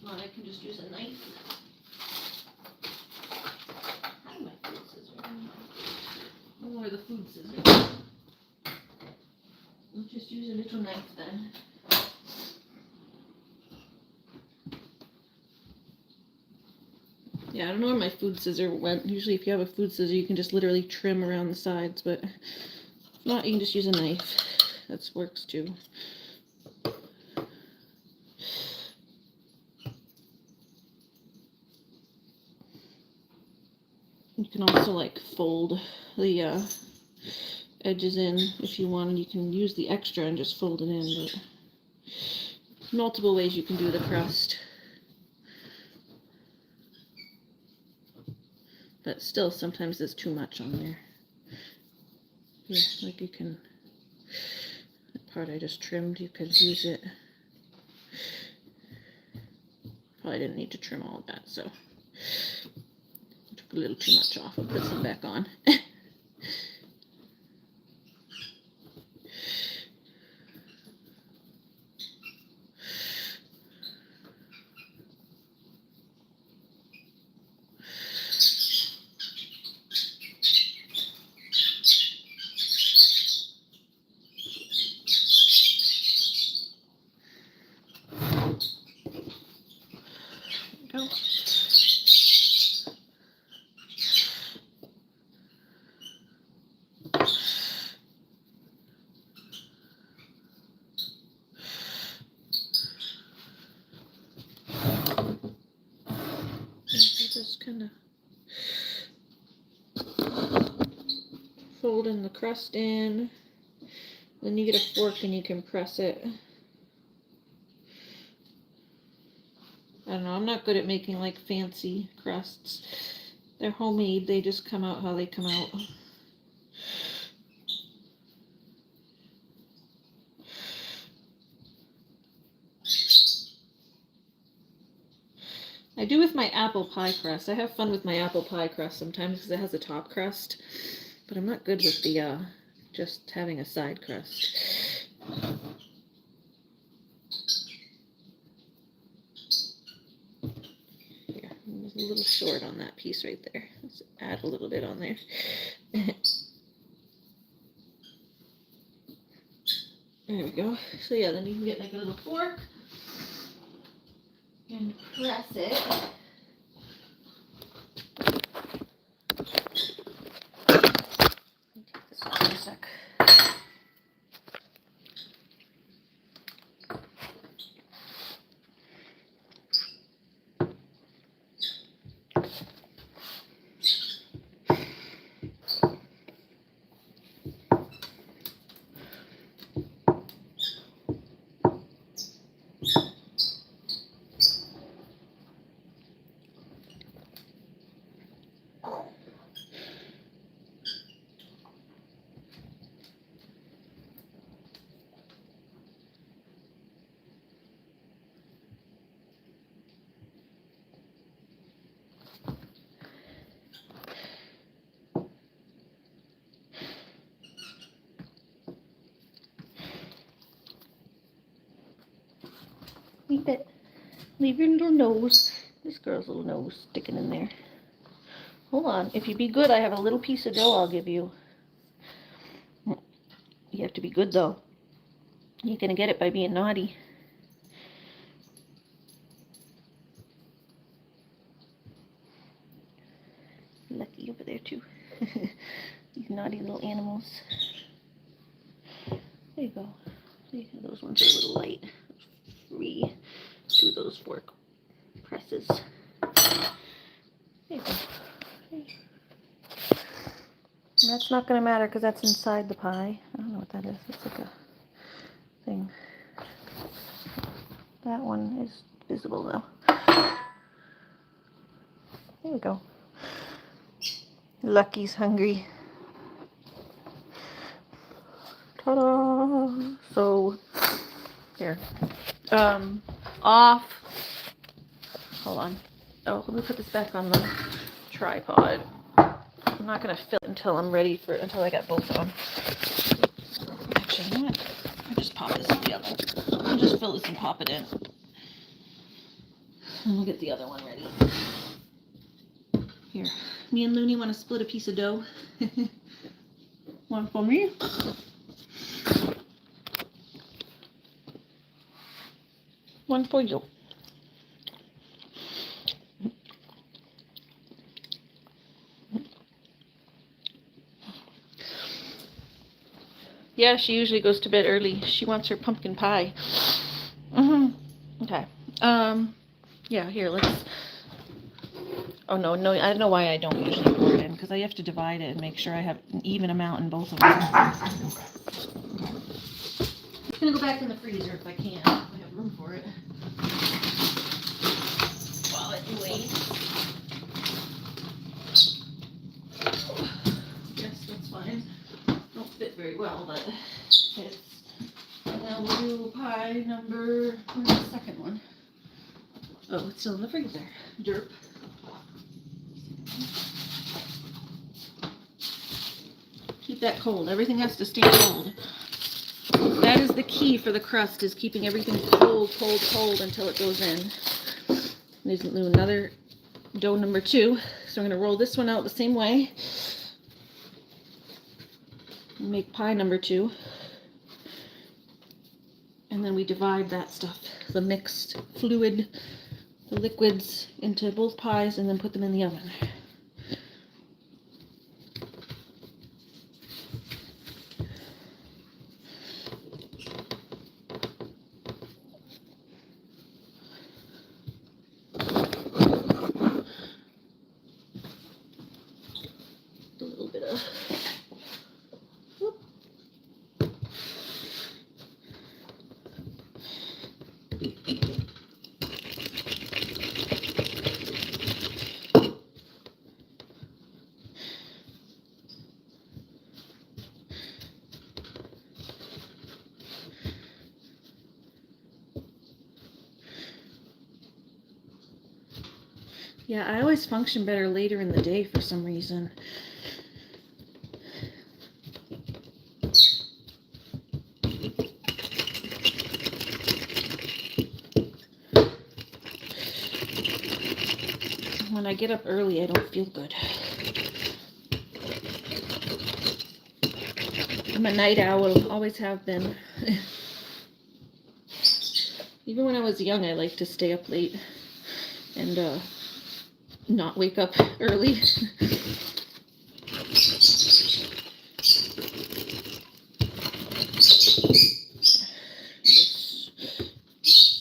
B: Well, I can just use a knife. I have my food scissor. Or the food scissor. We'll just use a little knife then. Yeah, I don't know where my food scissor went. Usually if you have a food scissor, you can just literally trim around the sides, but if not, you can just use a knife. That works too. You can also like fold the edges in if you want, and you can use the extra and just fold it in, but there's multiple ways you can do the crust. But still, sometimes there's too much on there. Yeah, like you can, that part I just trimmed, you could use it. Probably didn't need to trim all of that, so I took a little too much off and put some back on. Go. Just kind of folding the crust in. Then you get a fork and you can press it. I don't know, I'm not good at making like fancy crusts. They're homemade, they just come out how they come out. I do with my apple pie crust. I have fun with my apple pie crust sometimes because it has a top crust. But I'm not good with the just having a side crust. Yeah, I was a little short on that piece right there. Let's add a little bit on there. There we go. So yeah, then you can get like a little fork and press it. Take this off for a sec. Leave it. Leave your little nose. This girl's little nose sticking in there. Hold on. If you be good, I have a little piece of dough I'll give you. You have to be good, though. You ain't gonna get it by being naughty. Lucky over there, too. These naughty little animals. There you go. See, those ones are a little light. 3. Do those fork presses. There you go. And that's not going to matter because that's inside the pie. I don't know what that is. It's like a thing. That one is visible though. There we go. Lucky's hungry. Ta-da! So, here. Off. Hold on. Oh, let me put this back on the tripod. I'm not gonna fill it until I'm ready for until I get both of them. Actually, you know what? I'll just pop this in the oven. I'll just fill this and pop it in. And we'll get the other one ready. Here. Me and Looney want to split a piece of dough. One for me. One for you. Yeah, she usually goes to bed early. She wants her pumpkin pie. Okay. Yeah, here, let's... Oh, no, I don't know why I don't usually pour it in, because I have to divide it and make sure I have an even amount in both of them. I'm going to go back in the freezer if I can. I have room for it. While it waits. Yes, that's fine. Don't fit very well, but it's... And now we'll do pie number... Where's the second one? Oh, it's still in the freezer. Derp. Keep that cold. Everything has to stay cold. That is the key for the crust, is keeping everything cold, cold, cold until it goes in. There's another dough number 2. So I'm going to roll this one out the same way. Make pie number 2. And then we divide that stuff, the mixed fluid, the liquids, into both pies and then put them in the oven. A little bit of... Whoop. Yeah, I always function better later in the day for some reason. When I get up early, I don't feel good. I'm a night owl, always have been. Even when I was young, I liked to stay up late and not wake up early. Just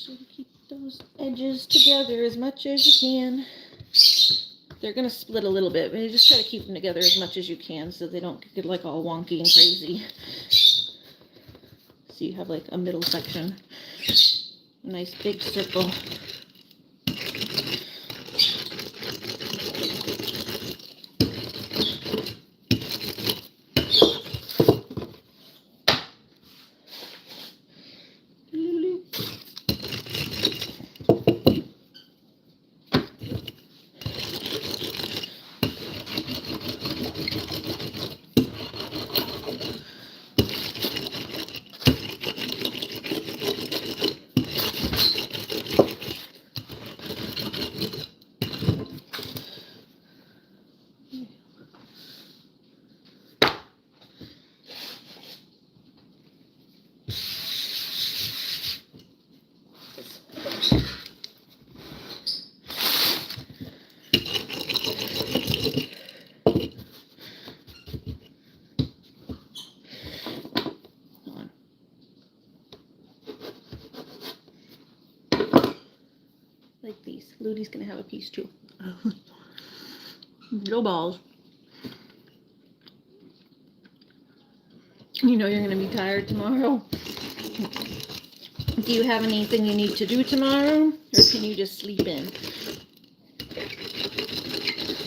B: sort of keep those edges together as much as you can. They're gonna split a little bit, but you just try to keep them together as much as you can so they don't get like all wonky and crazy. So you have like a middle section, a nice big circle. Like these. Ludi's gonna have a piece too. No balls. You know you're gonna be tired tomorrow. Do you have anything you need to do tomorrow? Or can you just sleep in?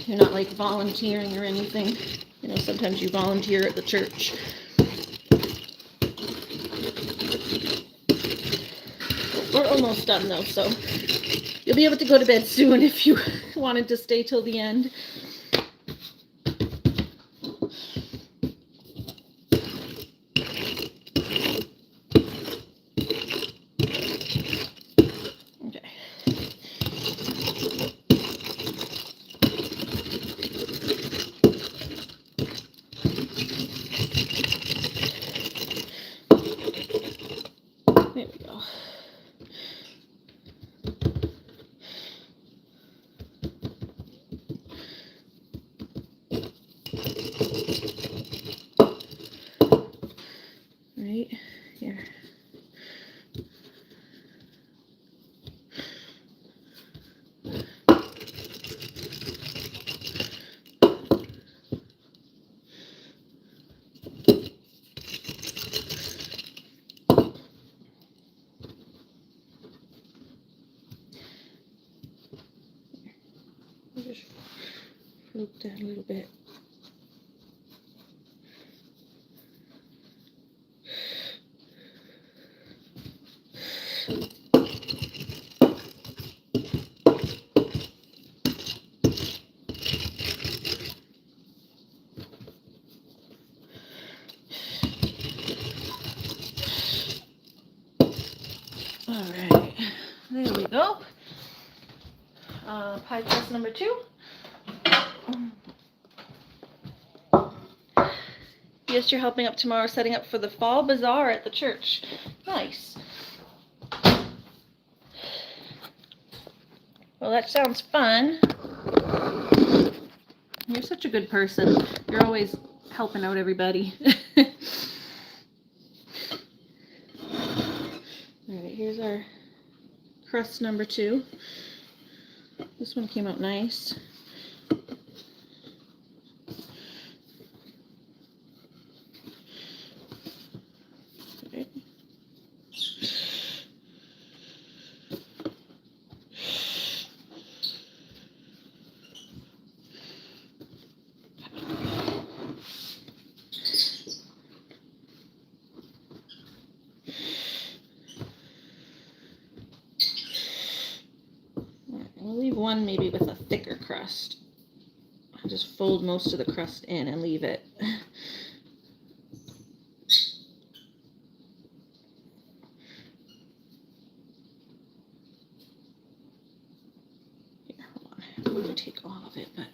B: You're not like volunteering or anything. You know, sometimes you volunteer at the church. We're almost done though, so you'll be able to go to bed soon if you wanted to stay till the end. Okay. There we go. Right here. I'll just float that a little bit. All right, there we go. Pie crust number 2. Yes, you're helping up tomorrow, setting up for the fall bazaar at the church. Nice. Well, that sounds fun. You're such a good person. You're always helping out everybody. Alright, here's our crust number 2. This one came out nice. Right. We'll leave one maybe with a thicker crust. I'll just fold most of the crust in and leave it. Here, hold on. I'm going to take all of it, but...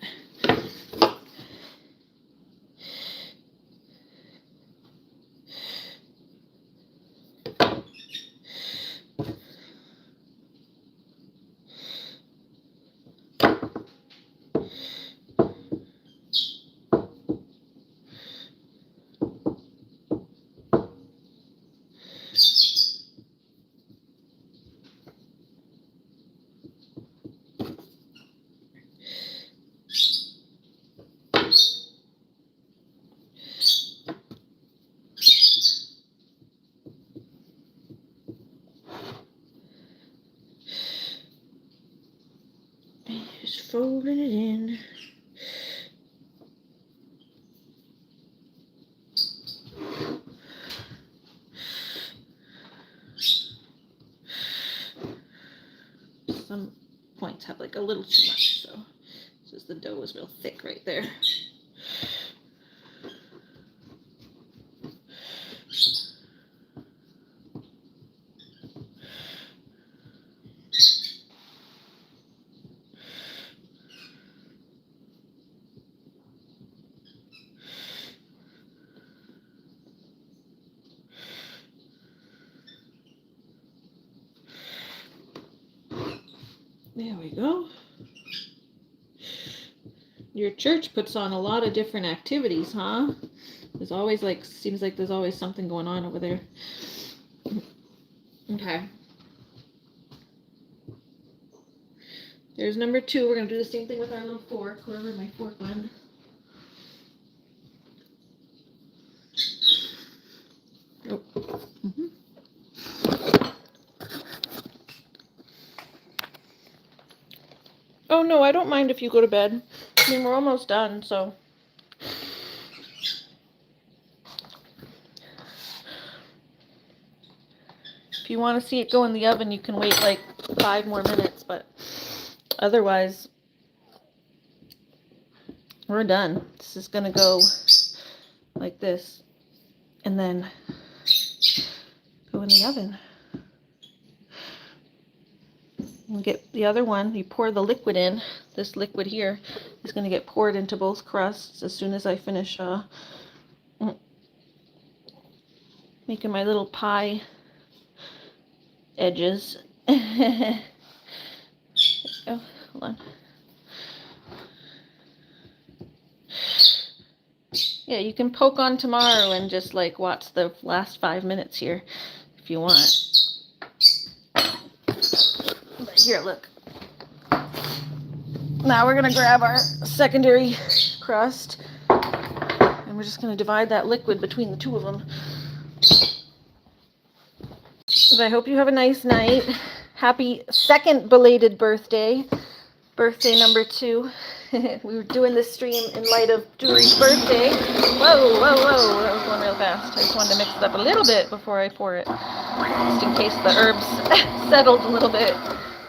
B: Just folding it in. Some points have like a little too much, so just the dough is real thick right there. There we go. Your church puts on a lot of different activities, huh? There's always seems like there's always something going on over there. Okay. There's number 2. We're going to do the same thing with our little fork, wherever my fork went. Oh. Mm-hmm. Oh no, I don't mind if you go to bed. I mean, we're almost done, so. If you want to see it go in the oven, you can wait like 5 more minutes, but otherwise, we're done. This is going to go like this, and then go in the oven. And get the other one, you pour the liquid in. This liquid here is going to get poured into both crusts as soon as I finish making my little pie edges. Oh, hold on. Yeah, you can poke on tomorrow and just like watch the last 5 minutes here if you want. But here, look. Now we're going to grab our secondary crust and we're just going to divide that liquid between the 2 of them. So I hope you have a nice night. Happy 2nd belated birthday. Birthday number 2. We were doing this stream in light of Julie's birthday. Whoa, whoa, whoa. That was going real fast. I just wanted to mix it up a little bit before I pour it. Just in case the herbs settled a little bit.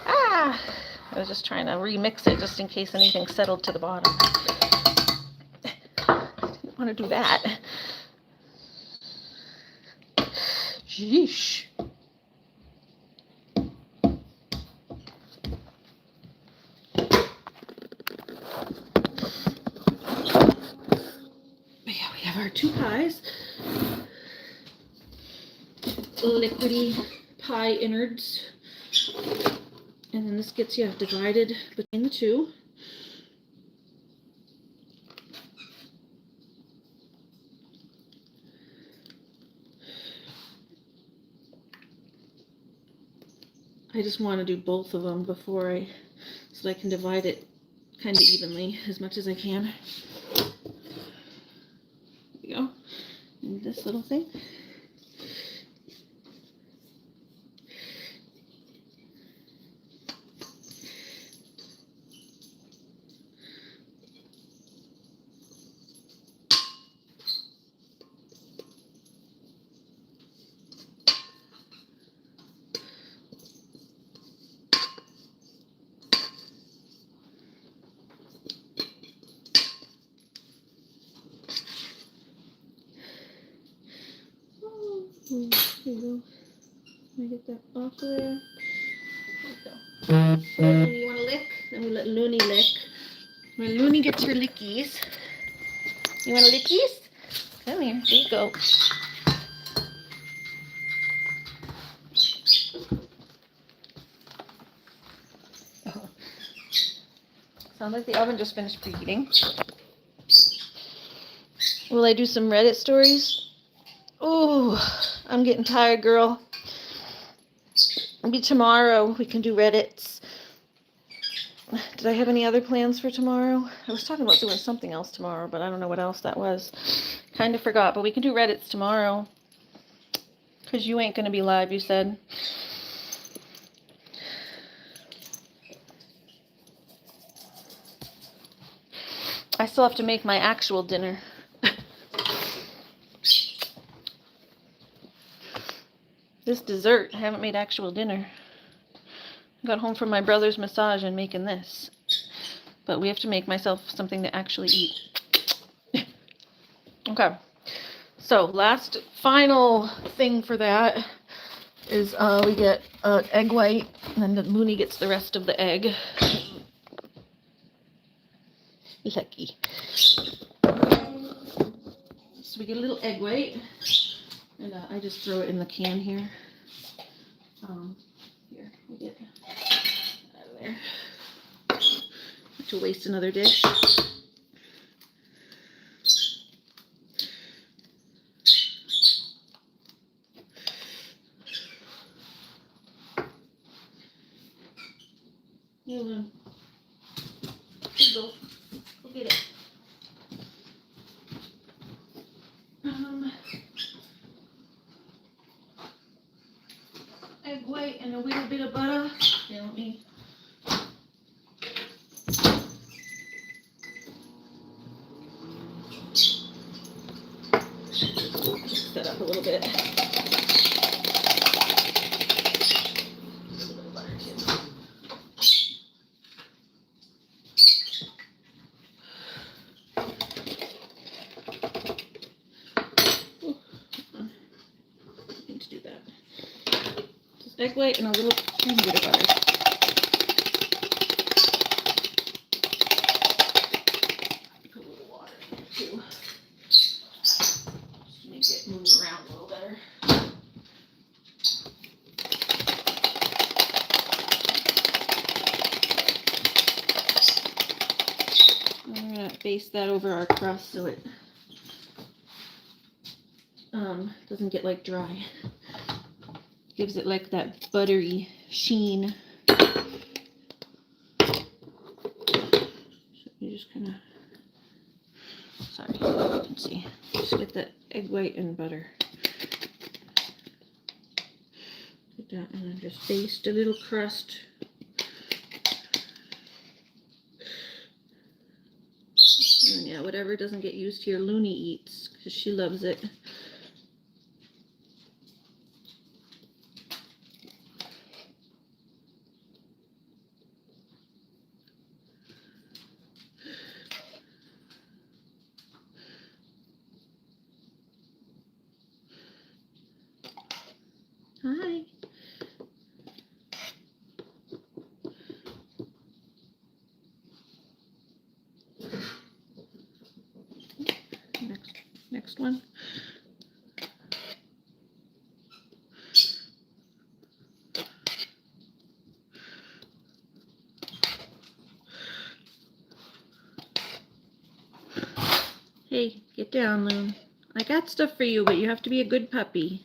B: Ah! I was just trying to remix it just in case anything settled to the bottom. I didn't want to do that. Sheesh. Yeah, we have our 2 pies. Liquidy pie innards. And then this gets you divided between the 2. I just want to do both of them before so that I can divide it kind of evenly as much as I can. There we go. And this little thing. Here you go. Let me get that off there. There we go. Looney, you want to lick? Then we let Looney lick. When Looney gets her lickies. You want lickies? Come here. There you go. Oh. Sounds like the oven just finished preheating. Will I do some Reddit stories? Oh, I'm getting tired, girl. Maybe tomorrow we can do Reddits. Did I have any other plans for tomorrow? I was talking about doing something else tomorrow, but I don't know what else that was. Kind of forgot, but we can do Reddits tomorrow. Because you ain't going to be live, you said. I still have to make my actual dinner. This dessert, I haven't made actual dinner. I got home from my brother's massage and making this. But we have to make myself something to actually eat. Okay. So, last, final thing for that is we get egg white, and then Looney gets the rest of the egg. Lucky. So we get a little egg white. And I just throw it in the can here. Here, we get out of there. Not to waste another dish. Hold on. go get it. Egg white and a little bit of butter. Here, let me. Mix that up a little bit. Egg white and a little tiny bit of butter. Put a little water in it too. Just to make it move around a little better. And we're gonna baste that over our crust so it doesn't get like dry. Gives it like that buttery sheen. So you just kind of, sorry, you can see. Just get that egg white and butter. Put that and then just baste a little crust. And yeah, whatever doesn't get used here, Looney eats because she loves it. Hi. Next one. Hey, get down, Loon. I got stuff for you, but you have to be a good puppy.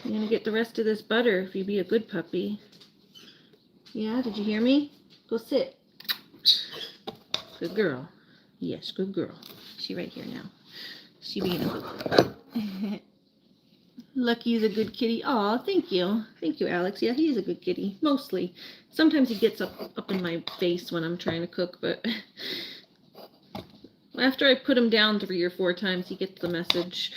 B: You're gonna get the rest of this butter if you be a good puppy. Yeah, did you hear me? Go sit. Good girl. Yes, good girl. She right here now. She being a good Lucky's a good kitty. Aw, thank you. Thank you, Alex. Yeah, he is a good kitty. Mostly. Sometimes he gets up in my face when I'm trying to cook, but after I put him down 3 or 4 times, he gets the message.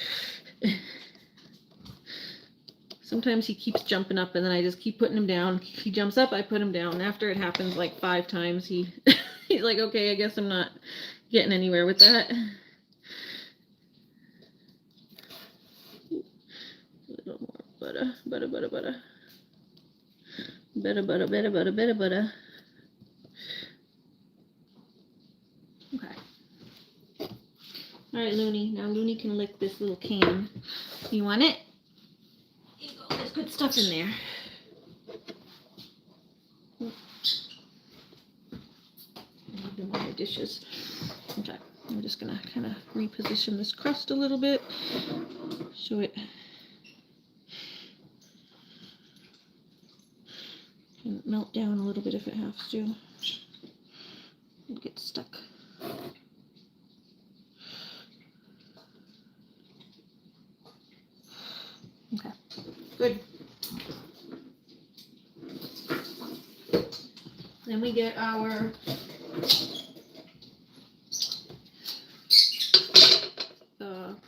B: Sometimes he keeps jumping up and then I just keep putting him down. He jumps up, I put him down. After it happens like 5 times, he's like, okay, I guess I'm not getting anywhere with that. A little more butter, butter, butter, butter. Butter, butter, butter, butter, butter, butter. Okay. All right, Looney. Now Looney can lick this little can. You want it? Here you go. There's good stuff in there. I need them on my dishes. Okay. I'm just gonna kind of reposition this crust a little bit so it can melt down a little bit if it has to. It gets stuck. Okay, good. Then we get our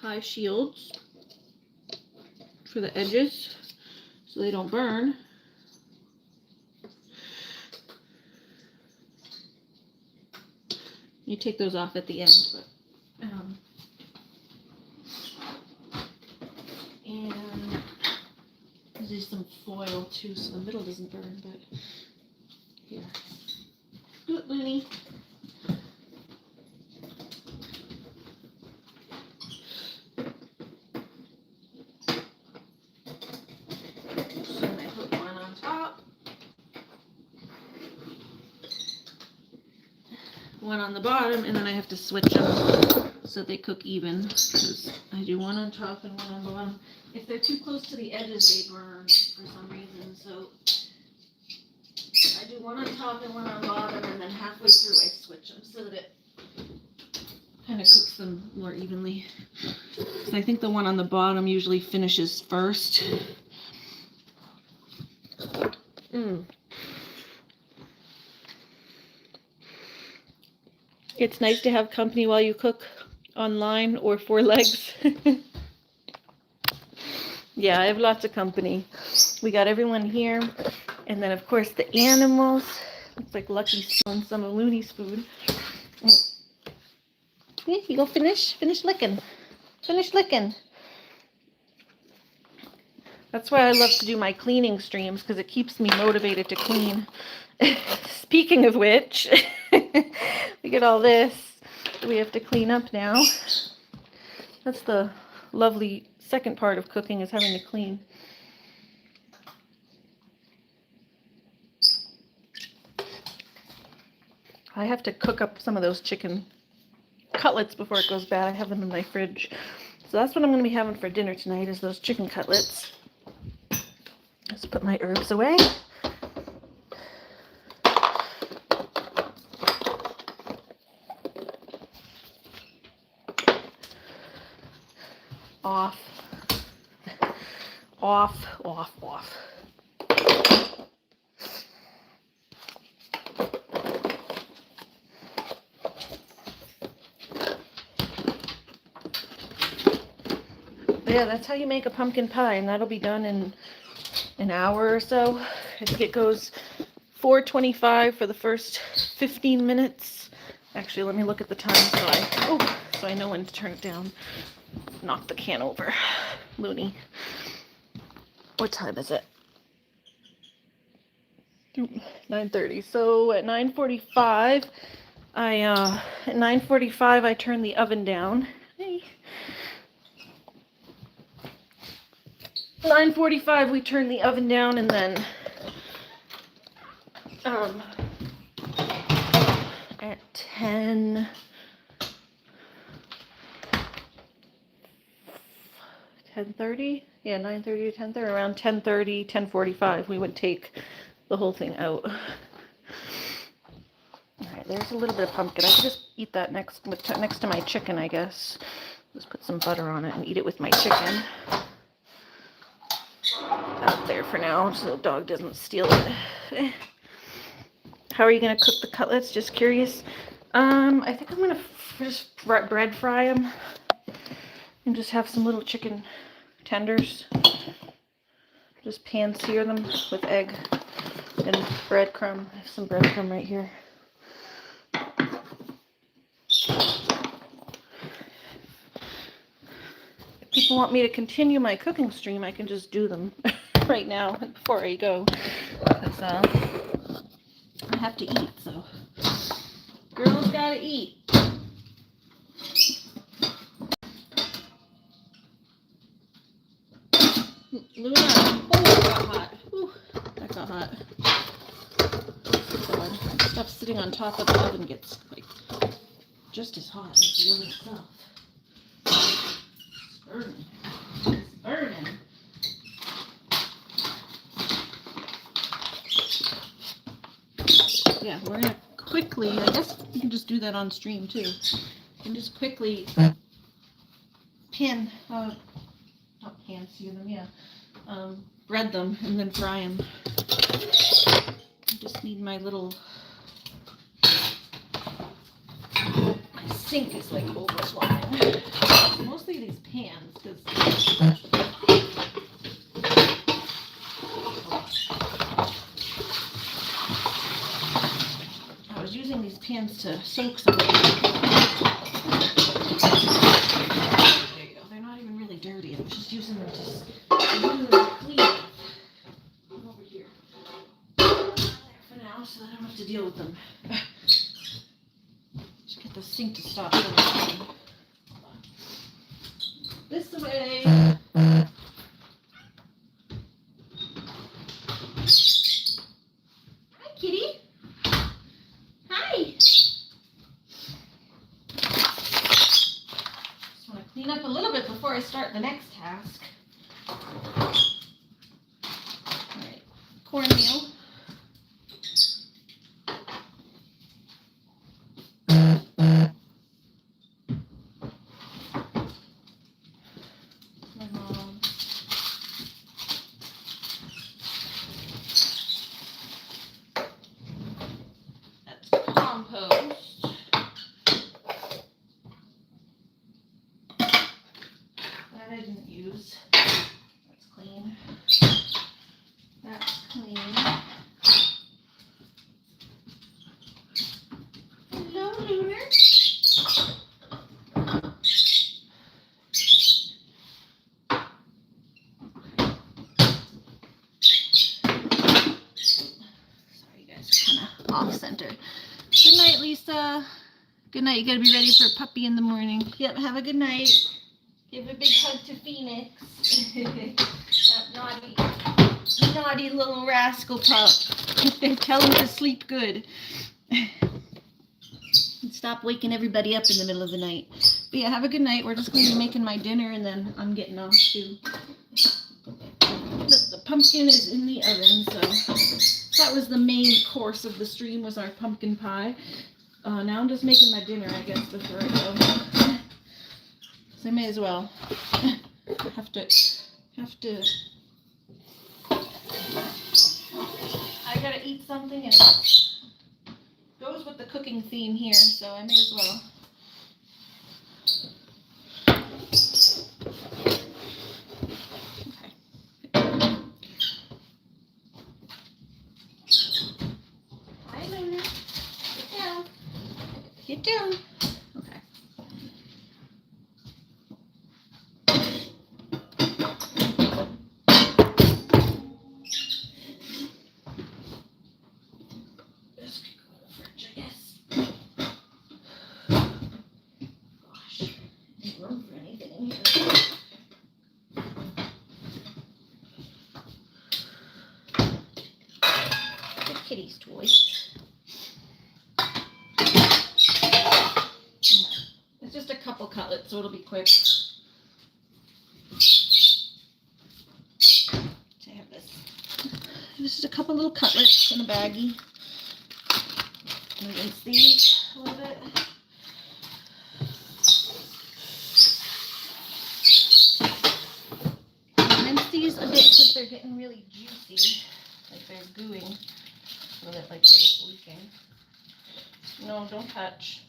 B: pie shields for the edges so they don't burn. You take those off at the end, but and there's some foil too, so the middle doesn't burn. But here, do it, Looney. So I put one on top, one on the bottom, and then I have to switch them so they cook even, because I do one on top and one on the bottom. If they're too close to the edges, they burn for some reason, so I do one on top and one on bottom, and then halfway through I switch them so that it kind of cooks them more evenly. So I think the one on the bottom usually finishes first. It's nice to have company while you cook online or four legs. Yeah, I have lots of company. We got everyone here. And then, of course, the animals. Looks like Lucky's stealing some of Looney's food. Yeah, you go finish licking. Finish licking. That's why I love to do my cleaning streams, because it keeps me motivated to clean. Speaking of which, we get all this we have to clean up now. That's the lovely second part of cooking, is having to clean. I have to cook up some of those chicken cutlets before it goes bad. I have them in my fridge. So that's what I'm going to be having for dinner tonight, is those chicken cutlets. Let's put my herbs away. Off. Off, off, off. Yeah, that's how you make a pumpkin pie, and that'll be done in an hour or so. I think it goes 425 for the first 15 minutes. Actually, let me look at the time so I know when to turn it down. Knock the can over. Looney. What time is it? 9:30. So at 9:45, I turn the oven down. Hey. 9:45 we turn the oven down, and then at 10:30, yeah, 9:30 to 10:30, around 10:30, 10:45 we would take the whole thing out. Alright, there's a little bit of pumpkin. I could just eat that next to my chicken, I guess. Just put some butter on it and eat it with my chicken. Out there for now, so the dog doesn't steal it. How are you going to cook the cutlets? Just curious. I think I'm going to just bread fry them and just have some little chicken tenders. Just pan sear them with egg and breadcrumb. I have some breadcrumb right here. If people want me to continue my cooking stream, I can just do them right now before I go. Because I have to eat, so girls gotta eat. Luna, oh, that got hot. Ooh, that got hot. God, stuff sitting on top of the oven gets like just as hot as the other stuff. It's burning. It's burning. Yeah, we're gonna quickly, I guess you can just do that on stream too. You can just quickly not pan sear them, yeah. Bread them and then fry them. I just need my little, my sink is like overflowing. Mostly these pans, because I was using these pans to soak some of them. There you go. They're not even really dirty. I'm just using them to clean. Over here. There for now, so I don't have to deal with them. Just get the sink to stop overflowing. This way. Hi, kitty. Hi. Just want to clean up a little bit before I start the next task. All right, cornmeal. compost. That I didn't use. That's clean. That's clean. Hello, Lunar. Sorry, guys, kind of off center. Good night, Lisa. Good night. You gotta be ready for puppy in the morning. Yep. Have a good night. Give a big hug to Phoenix. That naughty little rascal pup. Tell him to sleep good. And stop waking everybody up in the middle of the night. But yeah, have a good night. We're just going to be making my dinner, and then I'm getting off too. The pumpkin is in the oven, so that was the main course of the stream, was our pumpkin pie. Now I'm just making my dinner, I guess, before I go. So I may as well. Have to. I gotta eat something, and it goes with the cooking theme here, so I may as well. Okay. Hi, Luna. Get down. Get down. Okay. Kitty's toy. It's just a couple cutlets, so it'll be quick. So I have this. This is a couple little cutlets in a baggie. I'm gonna rinse these a little bit. Rinse these a bit because they're getting really juicy, like they're gooing. So that like they're just leaking. No, don't touch.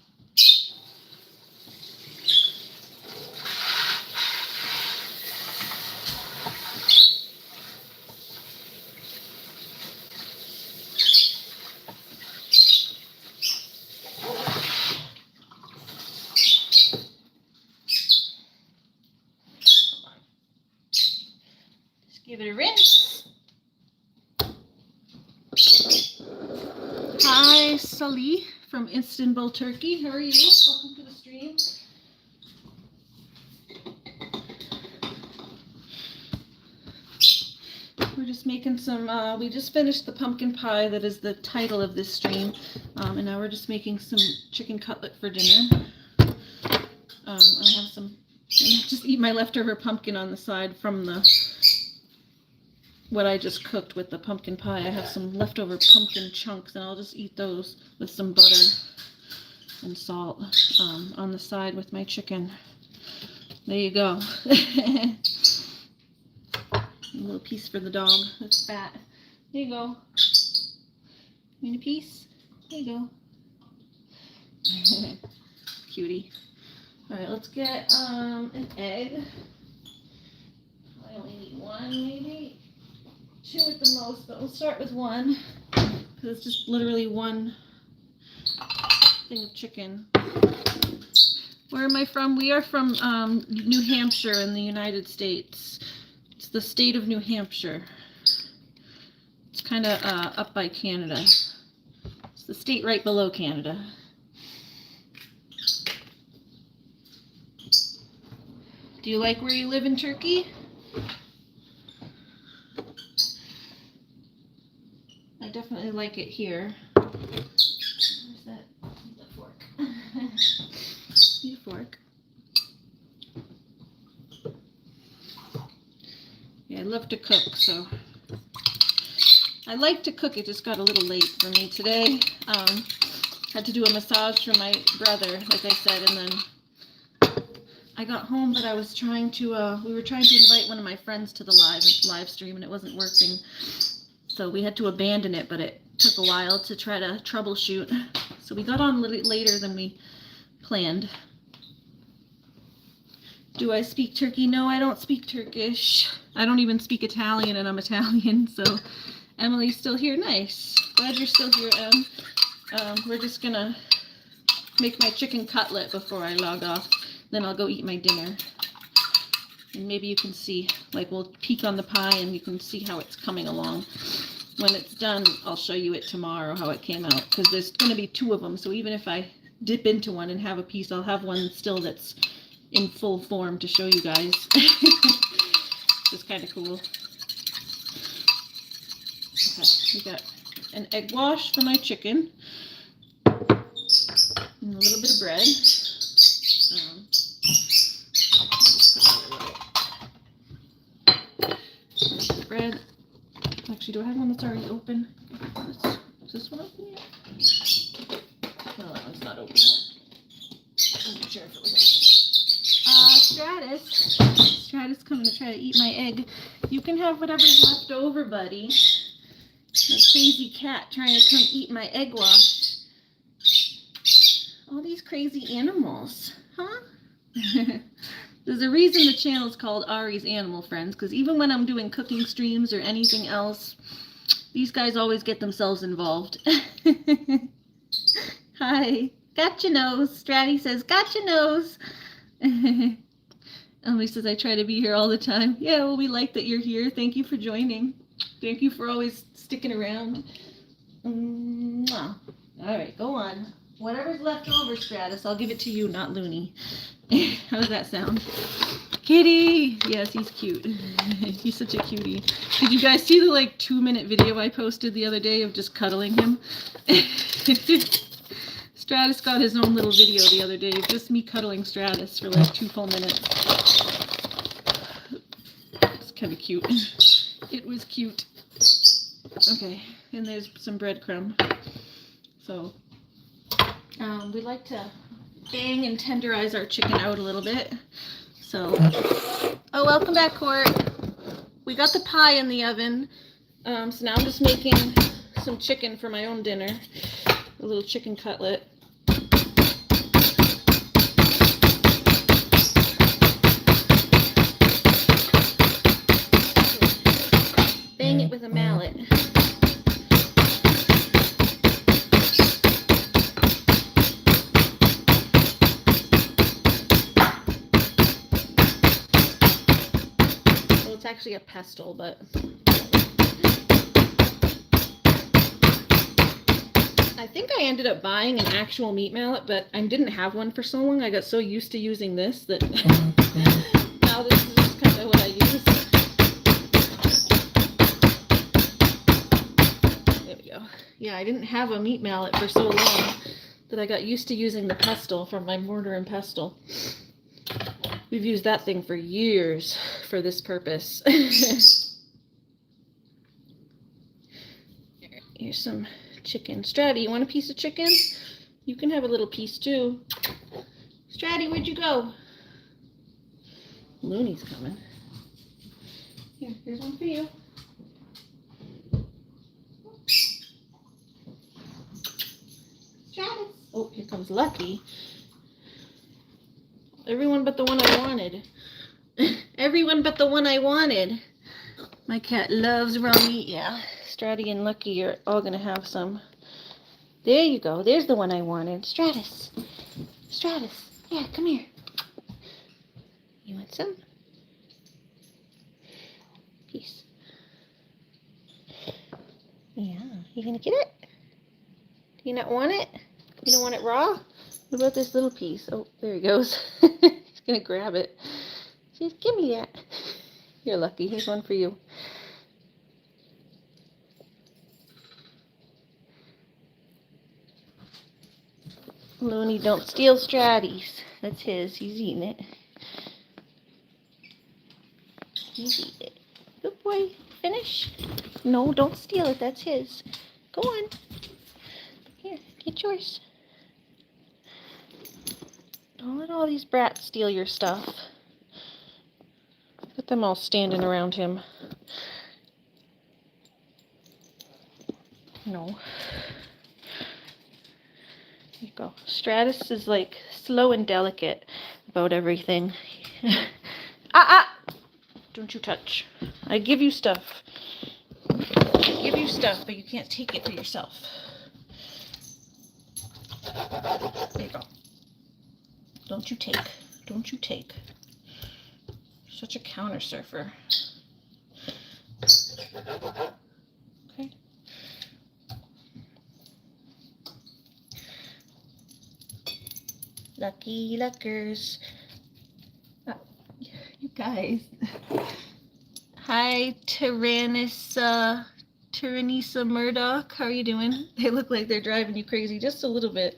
B: Just give it a rinse. Hi, Sully from Istanbul, Turkey. How are you? Welcome to the stream. We're just making some, we just finished the pumpkin pie that is the title of this stream. And now we're just making some chicken cutlet for dinner. I have some, I just eat my leftover pumpkin on the side from the what I just cooked with the pumpkin pie. I have some leftover pumpkin chunks, and I'll just eat those with some butter and salt on the side with my chicken. There you go. A little piece for the dog that's fat. There you go. You need a piece? There you go. Cutie. Alright, let's get an egg. I only need one, maybe. Two at the most, but we'll start with one because it's just literally one thing of chicken. Where am I from? We are from New Hampshire in the United States. It's the state of New Hampshire. It's kind of up by Canada. It's the state right below Canada. Do you like where you live in Turkey? I definitely like it here. Where's that? The fork. Need a fork. Yeah, I love to cook, so I like to cook. It just got a little late for me today. Had to do a massage for my brother, like I said, and then I got home, but I was trying to, we were trying to invite one of my friends to the live stream, and it wasn't working. So we had to abandon it, but it took a while to try to troubleshoot. So we got on a little later than we planned. Do I speak Turkey? No, I don't speak Turkish. I don't even speak Italian, and I'm Italian, so Emily's still here. Nice. Glad you're still here, Em. We're just gonna make my chicken cutlet before I log off. Then I'll go eat my dinner. And maybe you can see, like, we'll peek on the pie and you can see how it's coming along. When it's done, I'll show you it tomorrow, how it came out, because there's going to be 2 of them. So even if I dip into one and have a piece, I'll have one still that's in full form to show you guys. It's kind of cool. Okay, we got an egg wash for my chicken. And a little bit of bread. Bread. Actually, do I have one that's already open? Is this one open yet? No, that one's not open yet. I'm not sure if it was open. Stratus coming to try to eat my egg. You can have whatever's left over, buddy. My crazy cat trying to come eat my egg wash. All these crazy animals, huh? There's a reason the channel is called Ari's Animal Friends, because even when I'm doing cooking streams or anything else, these guys always get themselves involved. Hi. Got your nose. Stratty says, got your nose. Emily says, I try to be here all the time. Yeah, well, we like that you're here. Thank you for joining. Thank you for always sticking around. Mwah. All right, go on. Whatever's left over, Stratus, I'll give it to you, not Looney. How does that sound? Kitty! Yes, he's cute. He's such a cutie. Did you guys see the, like, 2-minute video I posted the other day of just cuddling him? Stratus got his own little video the other day of just me cuddling Stratus for, like, 2 full minutes. It's kind of cute. It was cute. Okay, and there's some breadcrumb. So, we like to bang and tenderize our chicken out a little bit. So, oh, welcome back, Court. We got the pie in the oven. So now I'm just making some chicken for my own dinner. A little chicken cutlet. Bang it with a mallet. It's actually a pestle, but I think I ended up buying an actual meat mallet, but I didn't have one for so long. I got so used to using this that now this is just kind of what I use. There we go. Yeah, I didn't have a meat mallet for so long that I got used to using the pestle from my mortar and pestle. We've used that thing for years for this purpose. Here's some chicken. Stratty, you want a piece of chicken? You can have a little piece too. Stratty, where'd you go? Looney's coming. Here's one for you. Stratus. Oh, here comes Lucky. Everyone but the one I wanted. Everyone but the one I wanted. My cat loves raw meat. Yeah, Stratty and Lucky are all gonna have some. There you go. There's the one I wanted. Stratus. Stratus. Yeah, come here. You want some? Peace. Yeah, you gonna get it? Do you not want it? You don't want it raw? What about this little piece? Oh, there he goes. He's gonna grab it. Just give me that. You're lucky. Here's one for you. Looney, don't steal Stratty's. That's his. He's eating it. He's eating it. Good boy. Finish. No, don't steal it. That's his. Go on. Here, get yours. Don't let all these brats steal your stuff. Look at them all standing around him. No. There you go. Stratus is like slow and delicate about everything. Don't you touch. I give you stuff. I give you stuff, but you can't take it for yourself. There you go. Don't you take. Don't you take. Such a counter surfer. Okay. Lucky luckers. You guys. Hi, Tyrannissa Murdoch. How are you doing? They look like they're driving you crazy just a little bit.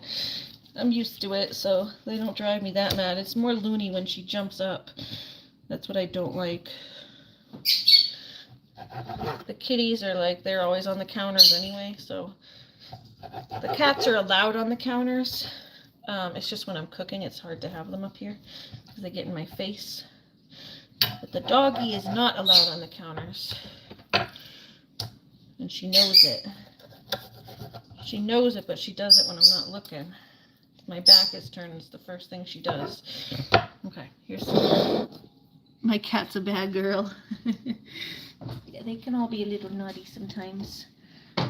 B: I'm used to it, so they don't drive me that mad. It's more loony when she jumps up. That's what I don't like. The kitties are like, they're always on the counters anyway, so. The cats are allowed on the counters. It's just when I'm cooking, it's hard to have them up here because they get in my face. But the doggy is not allowed on the counters. And she knows it. She knows it, but she does it when I'm not looking. My back is turned, it's the first thing she does. Okay, here's some. My cat's a bad girl. Yeah, they can all be a little naughty sometimes.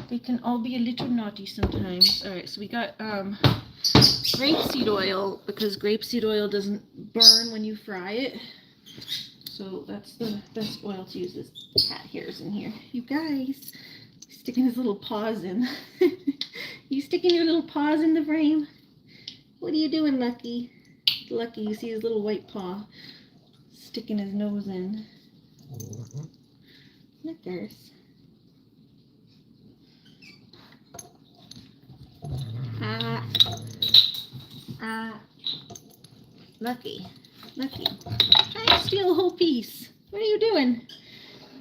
B: They can all be a little naughty sometimes. Alright, so we got grapeseed oil, because grapeseed oil doesn't burn when you fry it. So that's the best oil to use. This cat hairs in here. You guys, he's sticking his little paws in. You sticking your little paws in the frame? What are you doing, Lucky? Lucky, you see his little white paw sticking his nose in. Lookers. Lucky. Trying to steal a whole piece. What are you doing?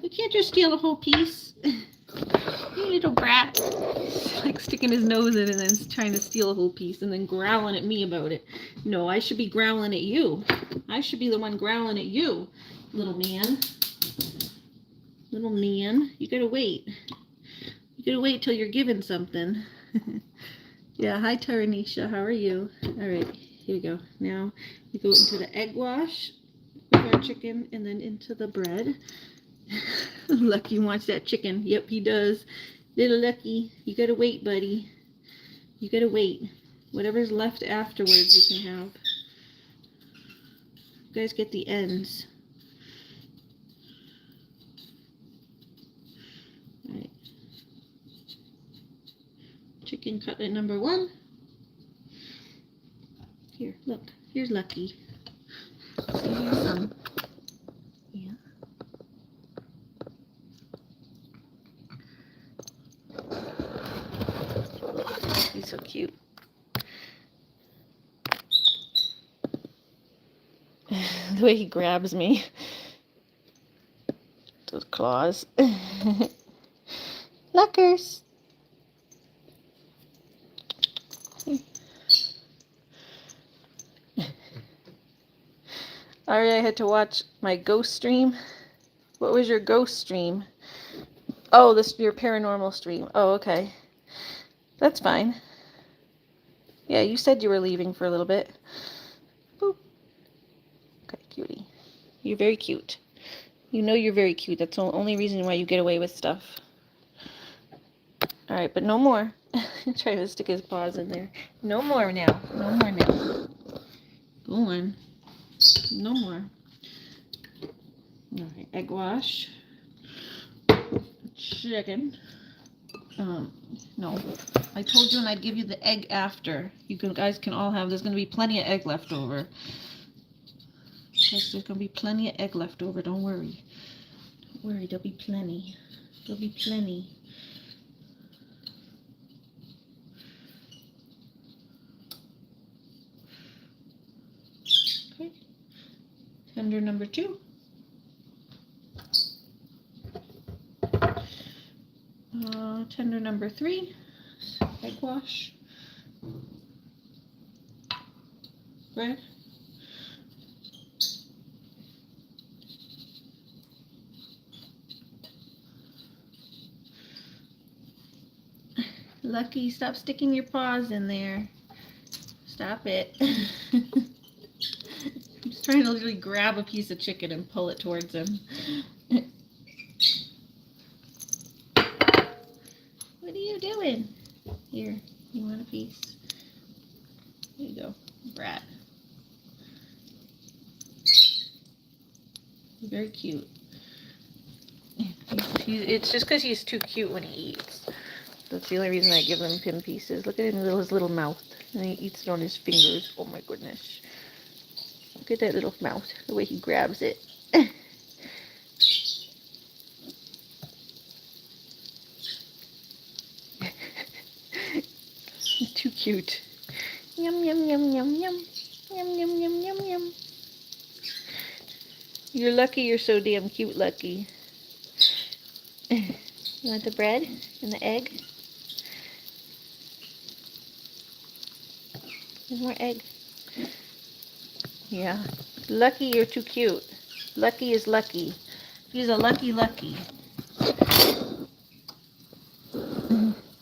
B: You can't just steal a whole piece. You little brat. Like sticking his nose in and then trying to steal a whole piece and then growling at me about it. No, I should be growling at you. I should be the one growling at you, little man. Little man. You gotta wait. You gotta wait till you're given something. Yeah, hi Taranisha, how are you? Alright, here we go. Now we go into the egg wash with our chicken and then into the bread. Lucky wants that chicken. Yep, he does. Little Lucky, you gotta wait, buddy. You gotta wait. Whatever's left afterwards you can have. You guys get the ends. Alright. Chicken cutlet number 1. Here, look. Here's Lucky. So here's some. Yeah. He's so cute. The way he grabs me. Those claws. Luckers. Ari, I had to watch my ghost stream. What was your ghost stream? Oh, your paranormal stream. Oh, okay. That's fine. Yeah, you said you were leaving for a little bit. Boop. Okay, cutie. You're very cute. You know you're very cute. That's the only reason why you get away with stuff. Alright, but no more. Try to stick his paws in there. No more now. No more now. Go on. No more. Alright, egg wash. Chicken. No. I told you and I'd give you the egg after. You guys can all have, there's going to be plenty of egg left over. There's going to be plenty of egg left over, don't worry. Don't worry, there'll be plenty. There'll be plenty. Okay. Tender number 2. Tender number 3, egg wash, bread, Lucky, stop sticking your paws in there. Stop it. I'm just trying to literally grab a piece of chicken and pull it towards him. What are you doing? Here, you want a piece? There you go, brat. Very cute. It's just because he's too cute when he eats. That's the only reason I give him pieces. Look at his little mouth. And he eats it on his fingers. Oh my goodness. Look at that little mouth. The way he grabs it. He's too cute. Yum, yum, yum, yum, yum. Yum, yum, yum, yum, yum. You're lucky you're so damn cute, Lucky. You want the bread and the egg? There's more egg. Yeah. Lucky, you're too cute. Lucky is lucky. He's a lucky Lucky.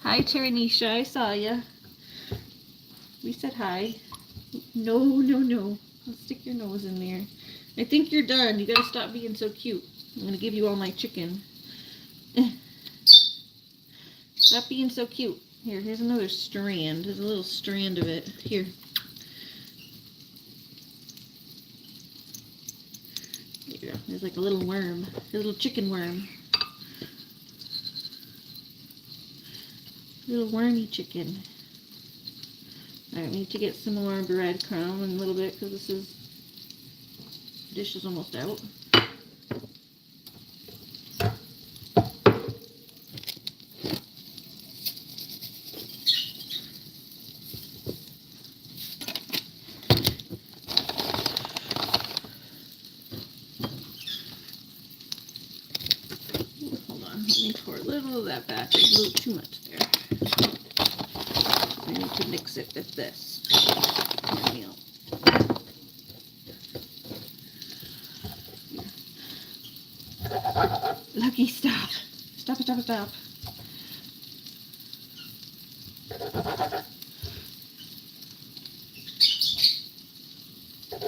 B: Hi, Taranisha. I saw ya. We said hi. No, no, no. I'll stick your nose in there. I think you're done. You gotta stop being so cute. I'm gonna give you all my chicken. Stop being so cute. Here's another strand. There's a little strand of it. Here. There you go. There's like a little worm. A little chicken worm. Little wormy chicken. I need to get some more breadcrumb in a little bit because this dish is almost out. Hold on, let me pour a little of that back. There's a little too much there. I need to mix it with this. Lucky, stop. Stop, stop, stop.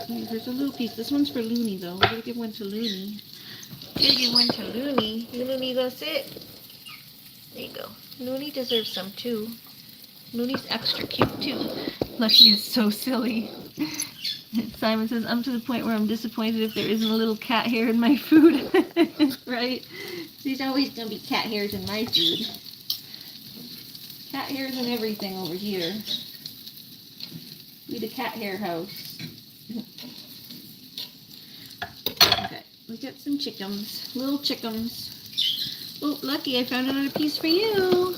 B: There's a little piece. This one's for Looney, though. I gotta give one to Looney. Gotta give one to Looney. You Looney gonna sit? There you go. Looney deserves some, too. Looney's extra cute, too. Lucky is so silly. Simon says, I'm to the point where I'm disappointed if there isn't a little cat hair in my food. Right? There's always going to be cat hairs in my food. Cat hairs in everything over here. We the cat hair house. Okay, we got some chickens. Little chickens. Oh, Lucky, I found another piece for you.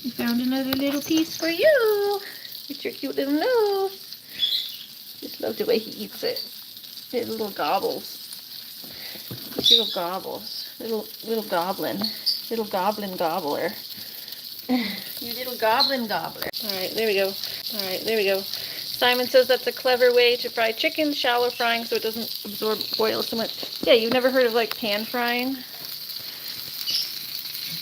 B: I found another little piece for you. With your cute little nose. Just love the way he eats it. His little gobbles. His little gobbles. Little goblin. Little goblin gobbler. You little goblin gobbler. Alright, there we go. Alright, there we go. Simon says that's a clever way to fry chicken, shallow frying so it doesn't absorb oil so much. Yeah, you've never heard of like pan frying?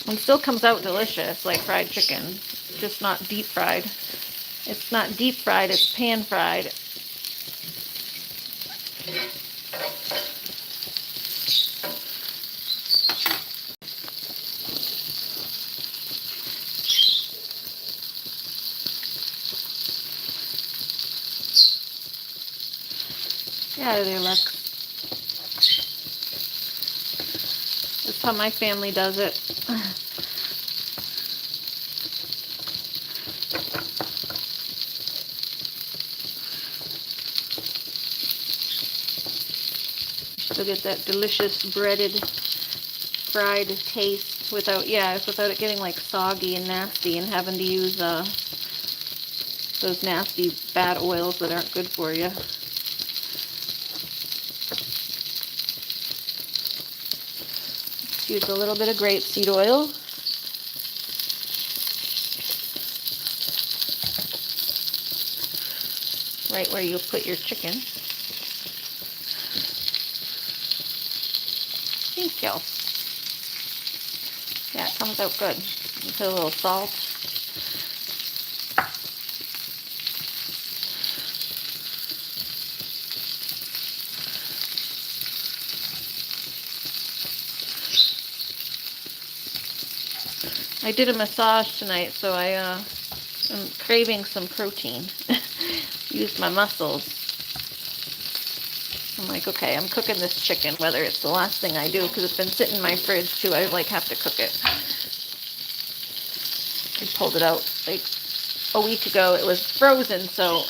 B: It still comes out delicious, like fried chicken. Just not deep fried. It's not deep fried, it's pan fried. Get out of there, Lex. That's how my family does it. Still get that delicious breaded, fried taste without it getting like soggy and nasty and having to use those nasty bad oils that aren't good for you. Use a little bit of grapeseed oil. Right where you put your chicken. Thank you. Yeah, it comes out good. You put a little salt. I did a massage tonight, so I'm craving some protein. Used my muscles. I'm like, okay, I'm cooking this chicken, whether it's the last thing I do, because it's been sitting in my fridge too. I like have to cook it. I pulled it out like a week ago. It was frozen, so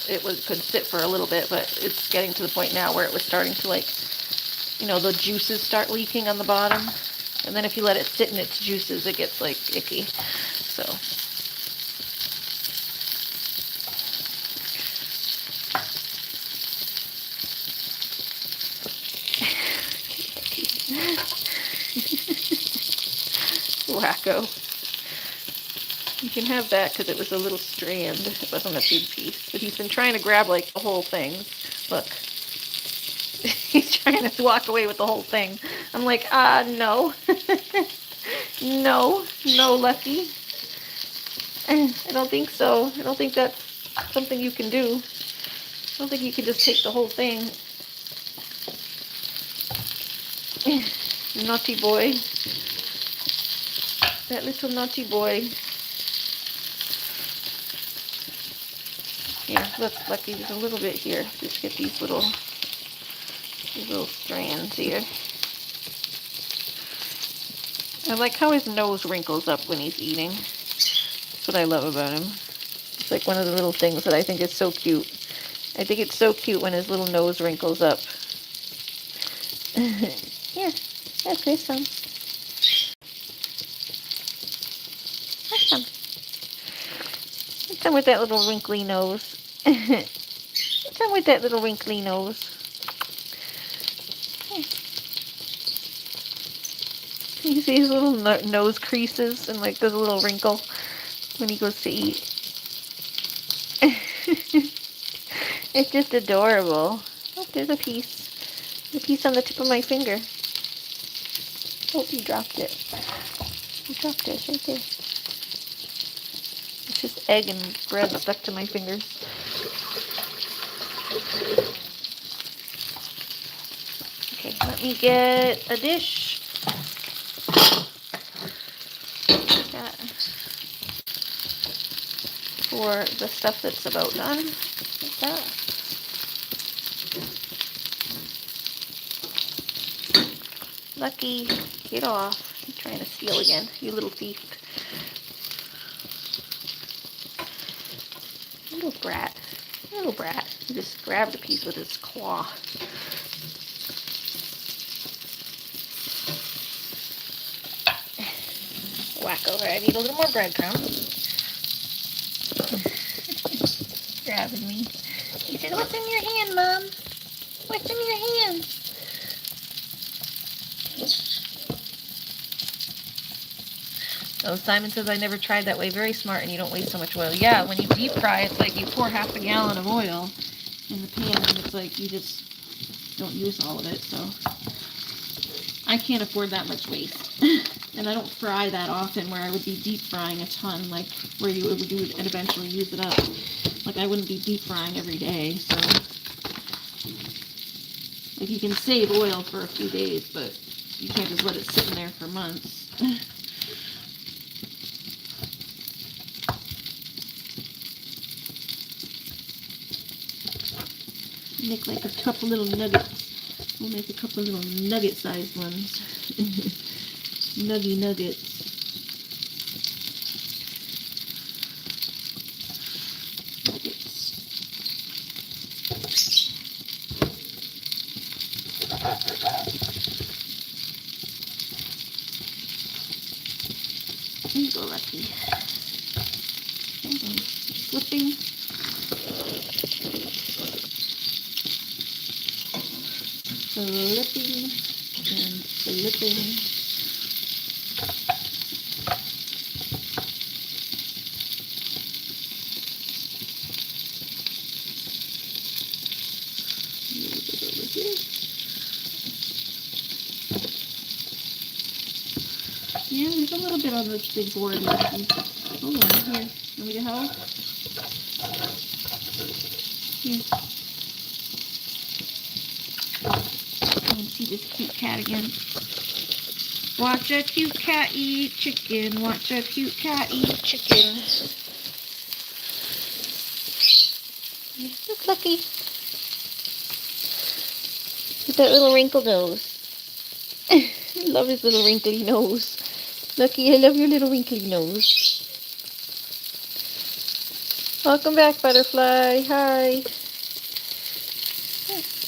B: could sit for a little bit, but it's getting to the point now where it was starting to, like, you know, the juices start leaking on the bottom. And then if you let it sit in its juices, it gets like icky. So wacko. You can have that because it was a little strand. It wasn't a big piece. But he's been trying to grab like the whole thing. Look. He's trying to walk away with the whole thing. I'm like, no. No, Lucky. I don't think so. I don't think that's something you can do. I don't think you can just take the whole thing. Naughty boy. That little naughty boy. Here, look, Lucky, there's a little bit here. Just get these little strands here. I like how his nose wrinkles up when he's eating. That's what I love about him. It's like one of the little things that I think is so cute. I think it's so cute when his little nose wrinkles up. Here, there's some. There's some. There's some with that little wrinkly nose. There's some with that little wrinkly nose. You see his little nose creases and like there's a little wrinkle when he goes to eat. It's just adorable. Oh, there's a piece. A piece on the tip of my finger. Oh, you dropped it. You dropped it right there. It's just egg and bread stuck to my fingers. Okay, let me get a dish. For the stuff that's about done. Like that. Lucky, get off. You're trying to steal again, you little thief. Little brat. Little brat. He just grabbed a piece with his claw. Wacko, I need a little more breadcrumbs. Grabbing me. He said, "What's in your hand, Mom? What's in your hand?" Oh, Simon says, "I never tried that way. Very smart, and you don't waste so much oil." Yeah, when you deep fry, it's like you pour half a gallon of oil in the pan, and it's like you just don't use all of it, so I can't afford that much waste. And I don't fry that often where I would be deep frying a ton, like where you would and eventually use it up. Like I wouldn't be deep frying every day, so like you can save oil for a few days, but you can't just let it sit in there for months. Make like a couple little nuggets. We'll make a couple little nugget-sized ones. Nuggy nuggets. There you go, Lucky. Okay, flipping. Flipping and flipping. Yeah, there's a little bit on this big board. Lucky. Hold on, here. Want me to help? Here. You can see this cute cat again.
A: Watch a cute cat eat chicken. Watch a cute cat eat chicken. Look, Lucky. With that little wrinkled nose. I love his little wrinkly nose. Lucky, I love your little wrinkly nose. Welcome back, butterfly. Hi.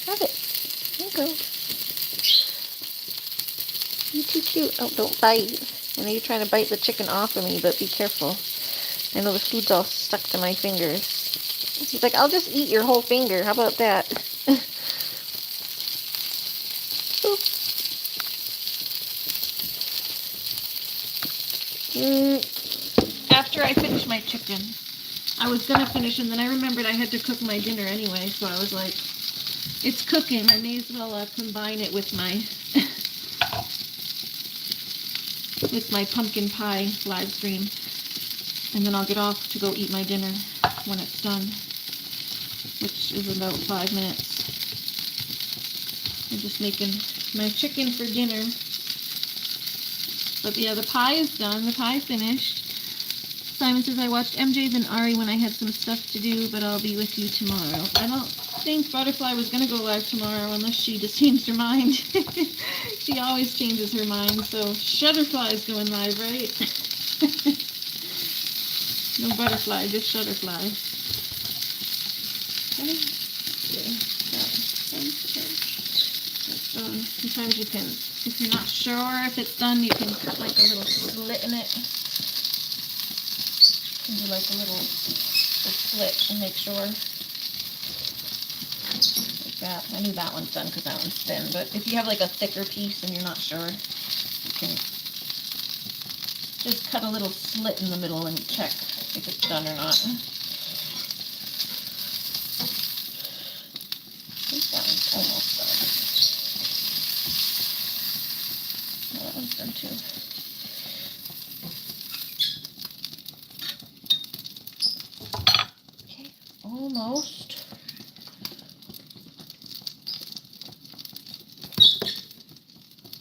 A: Have it. There you go. You're too cute. Oh, don't bite. I know you're trying to bite the chicken off of me, but be careful. I know the food's all stuck to my fingers. He's like, I'll just eat your whole finger. How about that? After I finished my chicken, I was gonna finish, and then I remembered I had to cook my dinner anyway, so I was like, it's cooking, I may as well combine it with my pumpkin pie live stream, and then I'll get off to go eat my dinner when it's done, which is about 5 minutes. I'm just making my chicken for dinner. But yeah, the pie is done. The pie finished. Simon says, I watched MJ's and Ari when I had some stuff to do, but I'll be with you tomorrow. I don't think Butterfly was going to go live tomorrow unless she just changed her mind. She always changes her mind, so Shutterfly is going live, right? No Butterfly, just Shutterfly. Okay. That's done. Sometimes you can, if you're not sure if it's done, you can cut like a little slit in it. You can do like a little slit and make sure. Like that. I knew that one's done because that one's thin, but if you have like a thicker piece and you're not sure, you can just cut a little slit in the middle and check if it's done or not. I think that one's almost done. Oh, that one's done too. Okay, almost.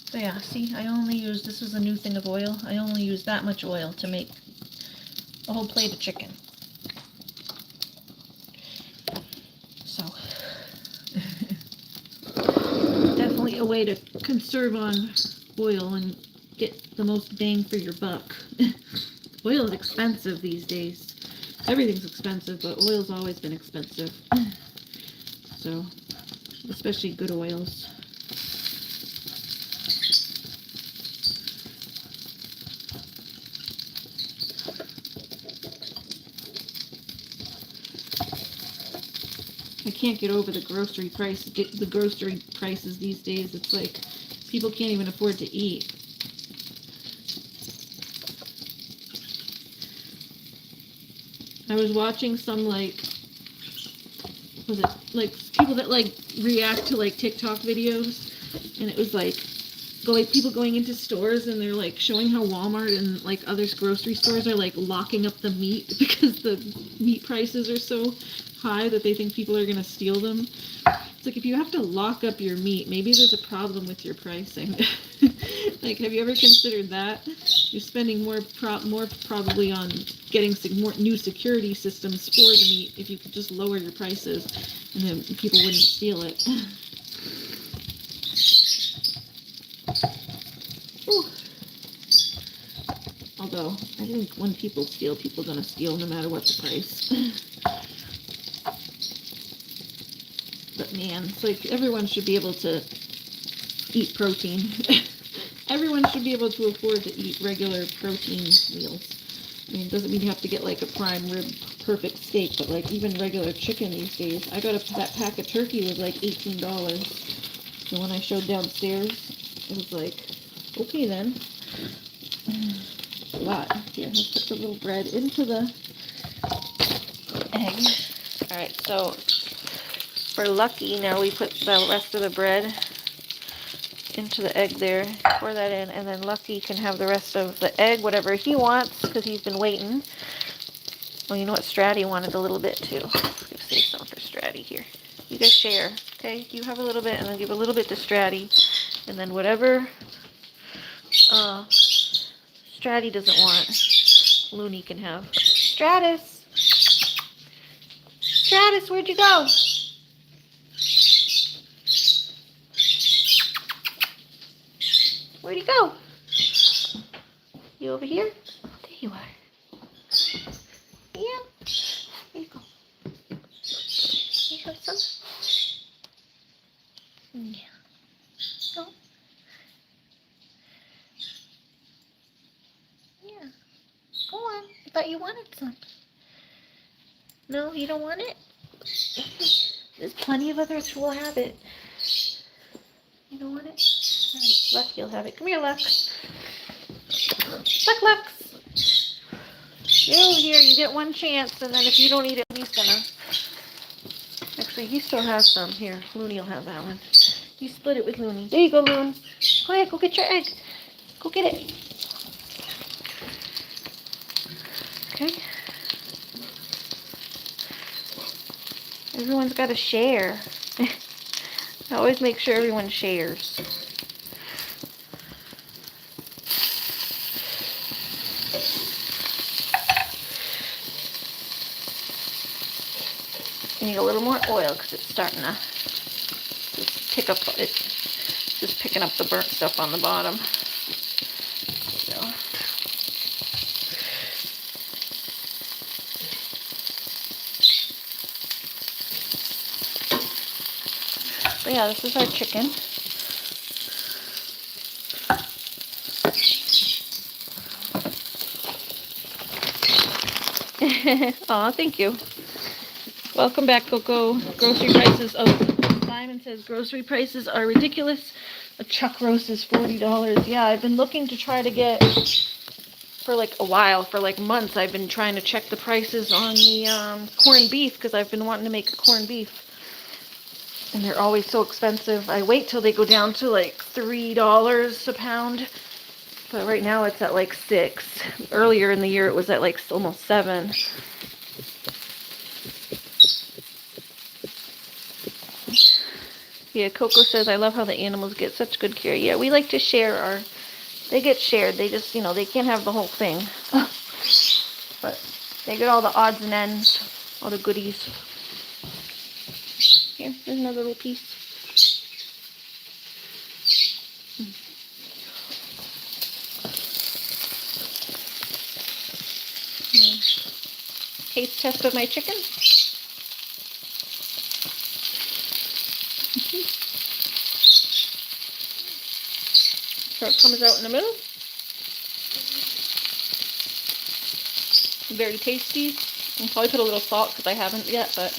A: So yeah, see, I only use, this is a new thing of oil, I only use that much oil to make a whole plate of chicken. So, definitely a way to conserve on oil and get the most bang for your buck. Oil is expensive these days. Everything's expensive, but oil's always been expensive. So, especially good oils. I can't get over the grocery prices these days. It's like people can't even afford to eat. I was watching some was it like people that like react to like TikTok videos, and it was like people going into stores and they're like showing how Walmart and like other grocery stores are like locking up the meat because the meat prices are so high that they think people are gonna steal them. It's like, if you have to lock up your meat, maybe there's a problem with your pricing. Like, have you ever considered that? You're spending more probably on getting more new security systems for the meat if you could just lower your prices, and then people wouldn't steal it. Ooh. Although, I think when people steal, people are gonna steal no matter what the price. But man, it's like everyone should be able to eat protein. Everyone should be able to afford to eat regular protein meals. I mean, it doesn't mean you have to get like a prime rib perfect steak, but like even regular chicken these days. I got that pack of turkey was like $18. So when I showed downstairs, it was like, okay then. A lot. Here, let's put the little bread into the egg. Alright, so for Lucky, now we put the rest of the bread into the egg there, pour that in, and then Lucky can have the rest of the egg, whatever he wants, because he's been waiting. Well, you know what, Stratty wanted a little bit too. Let's give save some for Stratty here. You guys share, okay? You have a little bit, and then give a little bit to Stratty, and then whatever
B: Stratty doesn't want. Looney can have. Stratus! Stratus, where'd you go? Where'd you go? You over here? There you are. Yeah. Here you go. Here you go, son. Yeah. Go. Yeah. Go on. I thought you wanted some. No, you don't want it? There's plenty of others who will have it. You don't want it? Alright, Lux, you'll have it. Come here, Lux. Lux. You here, you get one chance, and then if you don't eat it, he's gonna. Actually, he still has some. Here, Looney will have that one. You split it with Looney. There you go, Loon. Go ahead, go get your egg. Go get it. Okay. Everyone's got to share. I always make sure everyone shares. You need a little more oil because it's starting to just pick up it. Just picking up the burnt stuff on the bottom. So. But yeah, this is our chicken. Aw, thank you. Welcome back, Coco. Grocery prices. Oh, Simon says grocery prices are ridiculous. A chuck roast is $40. Yeah, I've been looking to try to get, for like a while, for like months, I've been trying to check the prices on the corned beef because I've been wanting to make a corned beef. And they're always so expensive. I wait till they go down to like $3 a pound. But right now it's at like $6. Earlier in the year it was at like almost $7. Yeah, Coco says, I love how the animals get such good care. Yeah, we like to share our... They get shared. They just, they can't have the whole thing. But they get all the odds and ends, all the goodies. Here, there's another little piece. Taste test of my chicken. So it comes out in the middle. Very tasty. I'll probably put a little salt because I haven't yet, but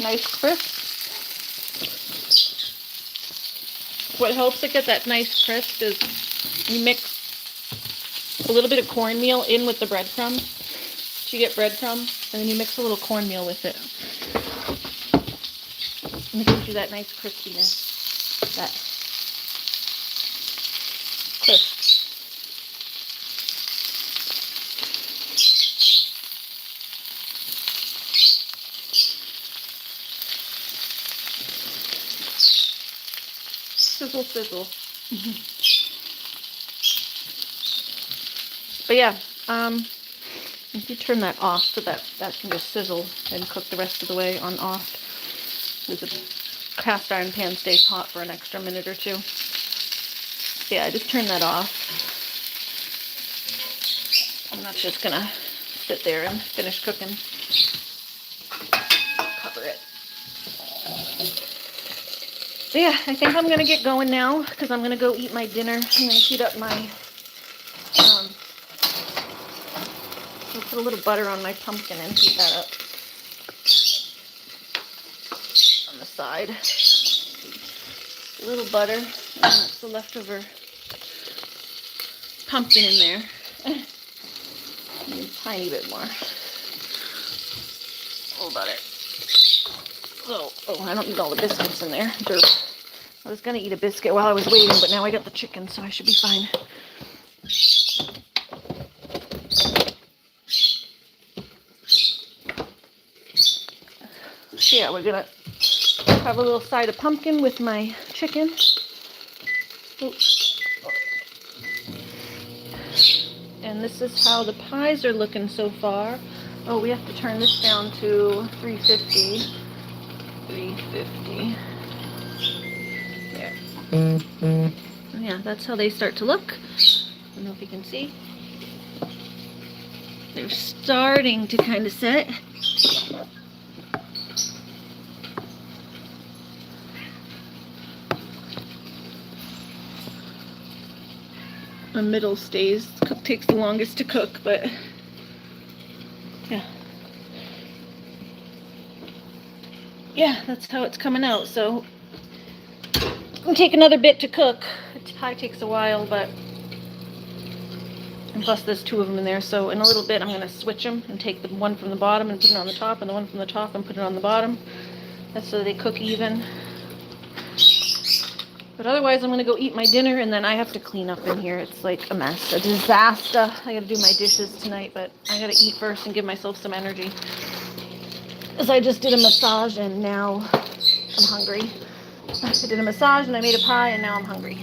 B: nice crisp. What helps it get that nice crisp is you mix a little bit of cornmeal in with the breadcrumbs. So you get breadcrumbs, and then you mix a little cornmeal with it. And it gives you that nice crispiness. That crisp. Sizzle, sizzle. But yeah, if you turn that off so that can just sizzle and cook the rest of the way on off. The cast iron pan stays hot for an extra minute or two. So yeah, I just turn that off. I'm not just gonna sit there and finish cooking. Cover it. So yeah, I think I'm gonna get going now because I'm gonna go eat my dinner. I'm gonna heat up my I'll put a little butter on my pumpkin and heat that up on the side. A little butter, and that's the leftover pumpkin in there. And a tiny bit more. A little butter. Oh, I don't need all the biscuits in there. Derp. I was gonna eat a biscuit while I was waiting, but now I got the chicken, so I should be fine. So yeah, we're gonna have a little side of pumpkin with my chicken. Oops. And this is how the pies are looking so far. Oh, we have to turn this down to 350. 350. There. Yeah, that's how they start to look. I don't know if you can see. They're starting to kind of set. The middle takes the longest to cook, but yeah. Yeah, that's how it's coming out. So it'll take another bit to cook. The pie takes a while, but and plus there's two of them in there. So in a little bit I'm going to switch them and take the one from the bottom and put it on the top, and the one from the top and put it on the bottom. That's so they cook even. But otherwise I'm going to go eat my dinner, and then I have to clean up in here. It's like a mess, a disaster. I got to do my dishes tonight, but I got to eat first and give myself some energy. Because I just did a massage and now I'm hungry. I did a massage and I made a pie and now I'm hungry.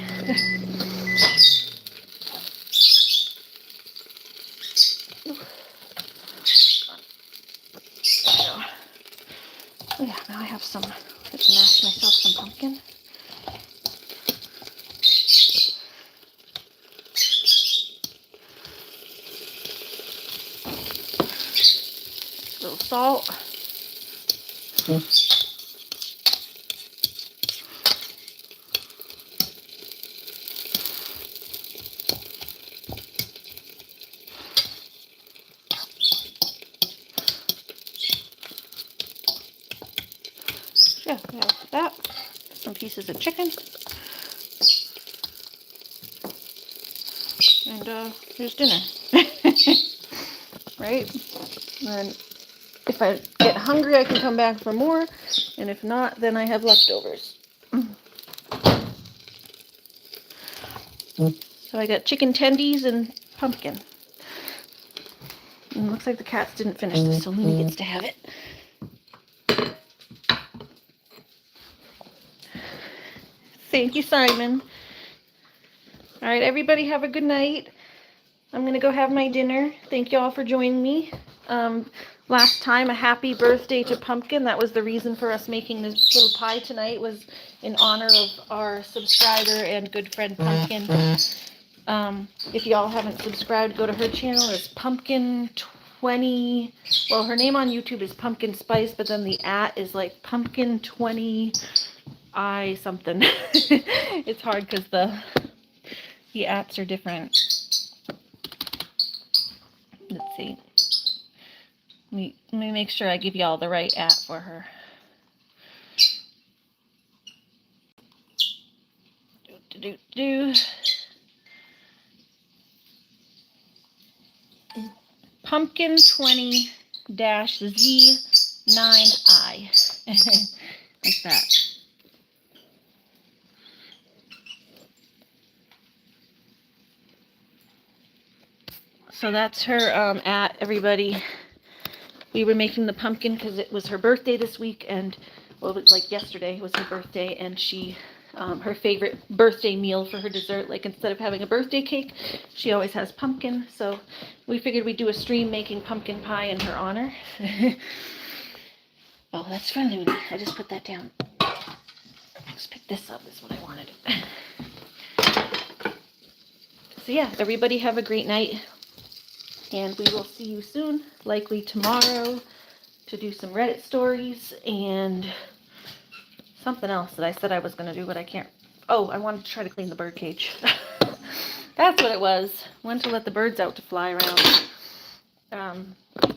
B: Oh yeah, now I have some. Let's mash myself some pumpkin. A little salt. Yeah, we have that. Some pieces of chicken. And here's dinner. Right? And if I get hungry, I can come back for more. And if not, then I have leftovers. So I got chicken tendies and pumpkin. And it looks like the cats didn't finish this, so Looney gets to have it. Thank you, Simon. All right, everybody have a good night. I'm going to go have my dinner. Thank you all for joining me. Last time, a happy birthday to Pumpkin. That was the reason for us making this little pie tonight, was in honor of our subscriber and good friend Pumpkin. If y'all haven't subscribed, go to her channel. It's Pumpkin20. Well, her name on YouTube is Pumpkin Spice, but then the @ is like Pumpkin20 I something. It's hard because the ats are different. Let's see. Let me make sure I give y'all the right @ for her. Pumpkin20-Z9I. Like that. So that's her @ everybody. We were making the pumpkin because it was her birthday this week, and well, it was like yesterday was her birthday, and she her favorite birthday meal for her dessert, like instead of having a birthday cake, she always has pumpkin. So we figured we'd do a stream making pumpkin pie in her honor. Oh, that's for Looney. I just put that down. Let's pick this up, is what I wanted. So yeah, everybody have a great night. And we will see you soon, likely tomorrow, to do some Reddit stories and something else that I said I was going to do, but I can't. Oh, I wanted to try to clean the bird cage. That's what it was. Wanted to let the birds out to fly around.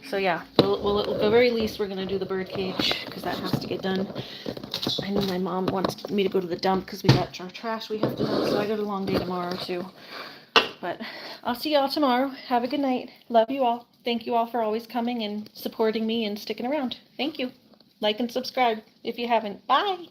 B: So yeah, we'll at the very least, we're going to do the bird cage because that has to get done. I know my mom wants me to go to the dump because we got our trash we have to do, so I got a long day tomorrow too. But I'll see y'all tomorrow. Have a good night. Love you all. Thank you all for always coming and supporting me and sticking around. Thank you. Like and subscribe if you haven't. Bye.